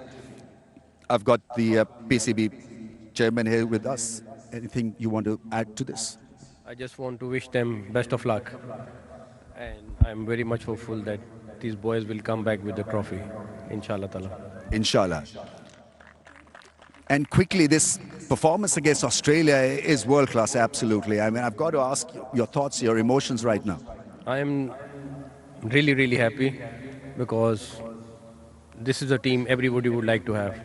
I've got the PCB chairman here with us. Anything you want to add to this? I just want to wish them best of luck. And I'm very much hopeful that these boys will come back with the trophy, inshallah ta'ala. Inshallah. And quickly, this performance against Australia is world-class, absolutely. I mean, I've got to ask your thoughts, your emotions right now. I am really, really happy because this is a team everybody would like to have.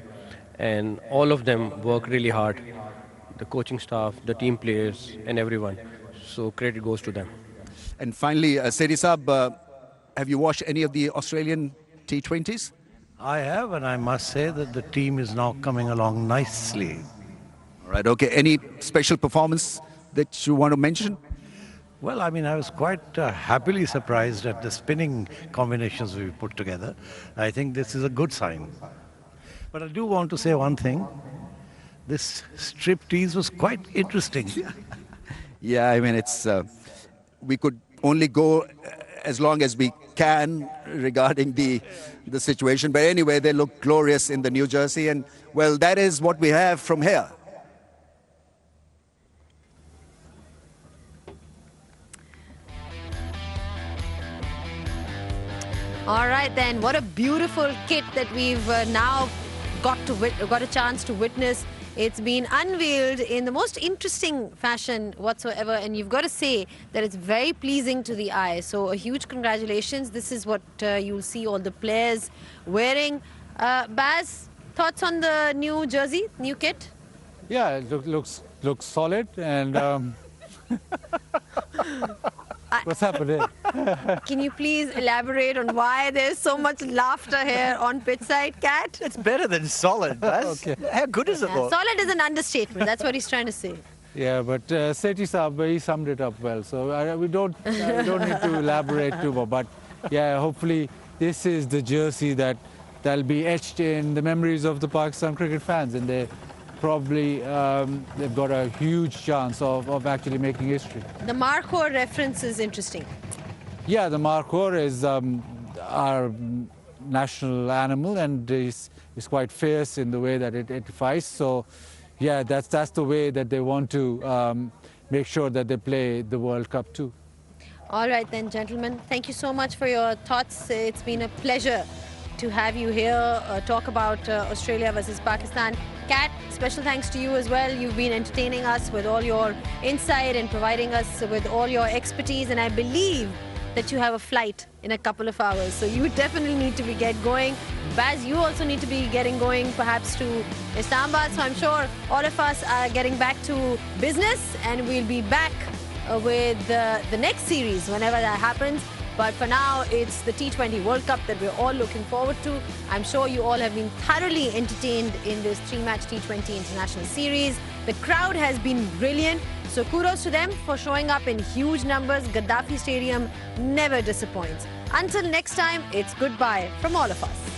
And all of them work really hard. The coaching staff, the team players, and everyone. So credit goes to them. And finally, Sedi Saab, have you watched any of the Australian T20s? I have, and I must say that the team is now coming along nicely. All right, okay. Any special performance that you want to mention? Well, I mean, I was quite happily surprised at the spinning combinations we put together. I think this is a good sign. But I do want to say one thing. This striptease was quite interesting. Yeah, I mean, it's we could only go as long as we can regarding the situation. But anyway, they look glorious in the New Jersey. And, well, that is what we have from here. All right, then. What a beautiful kit that we've now got a chance to witness. It's been unveiled in the most interesting fashion whatsoever, and you've got to say that it's very pleasing to the eye. So a huge congratulations. This is what you'll see all the players wearing. Baz, thoughts on the new jersey, new kit? Yeah, it looks solid, and what's happening? Can you please elaborate on why there's so much laughter here on pitchside, Kat? It's better than solid, Baz. Okay. How good is it look? Solid is an understatement. That's what he's trying to say. Yeah, but Seti Saab, he summed it up well. So we don't need to elaborate too much. But yeah, hopefully this is the jersey that'll be etched in the memories of the Pakistan cricket fans, and they probably they've got a huge chance of actually making history. The Markhor reference is interesting. Yeah, the Markhor is our national animal, and is quite fierce in the way that it fights. So, yeah, that's the way that they want to make sure that they play the World Cup too. All right then, gentlemen. Thank you so much for your thoughts. It's been a pleasure to have you here talk about Australia versus Pakistan. Kat, special thanks to you as well. You've been entertaining us with all your insight and providing us with all your expertise, and I believe that you have a flight in a couple of hours, so you definitely need to get going. Baz, you also need to be getting going, perhaps to Islamabad, so I'm sure all of us are getting back to business, and we'll be back with the next series whenever that happens. But for now, it's the T20 World Cup that we're all looking forward to. I'm sure you all have been thoroughly entertained in this 3-match T20 international series. The crowd has been brilliant, so kudos to them for showing up in huge numbers. Gaddafi Stadium never disappoints. Until next time, it's goodbye from all of us.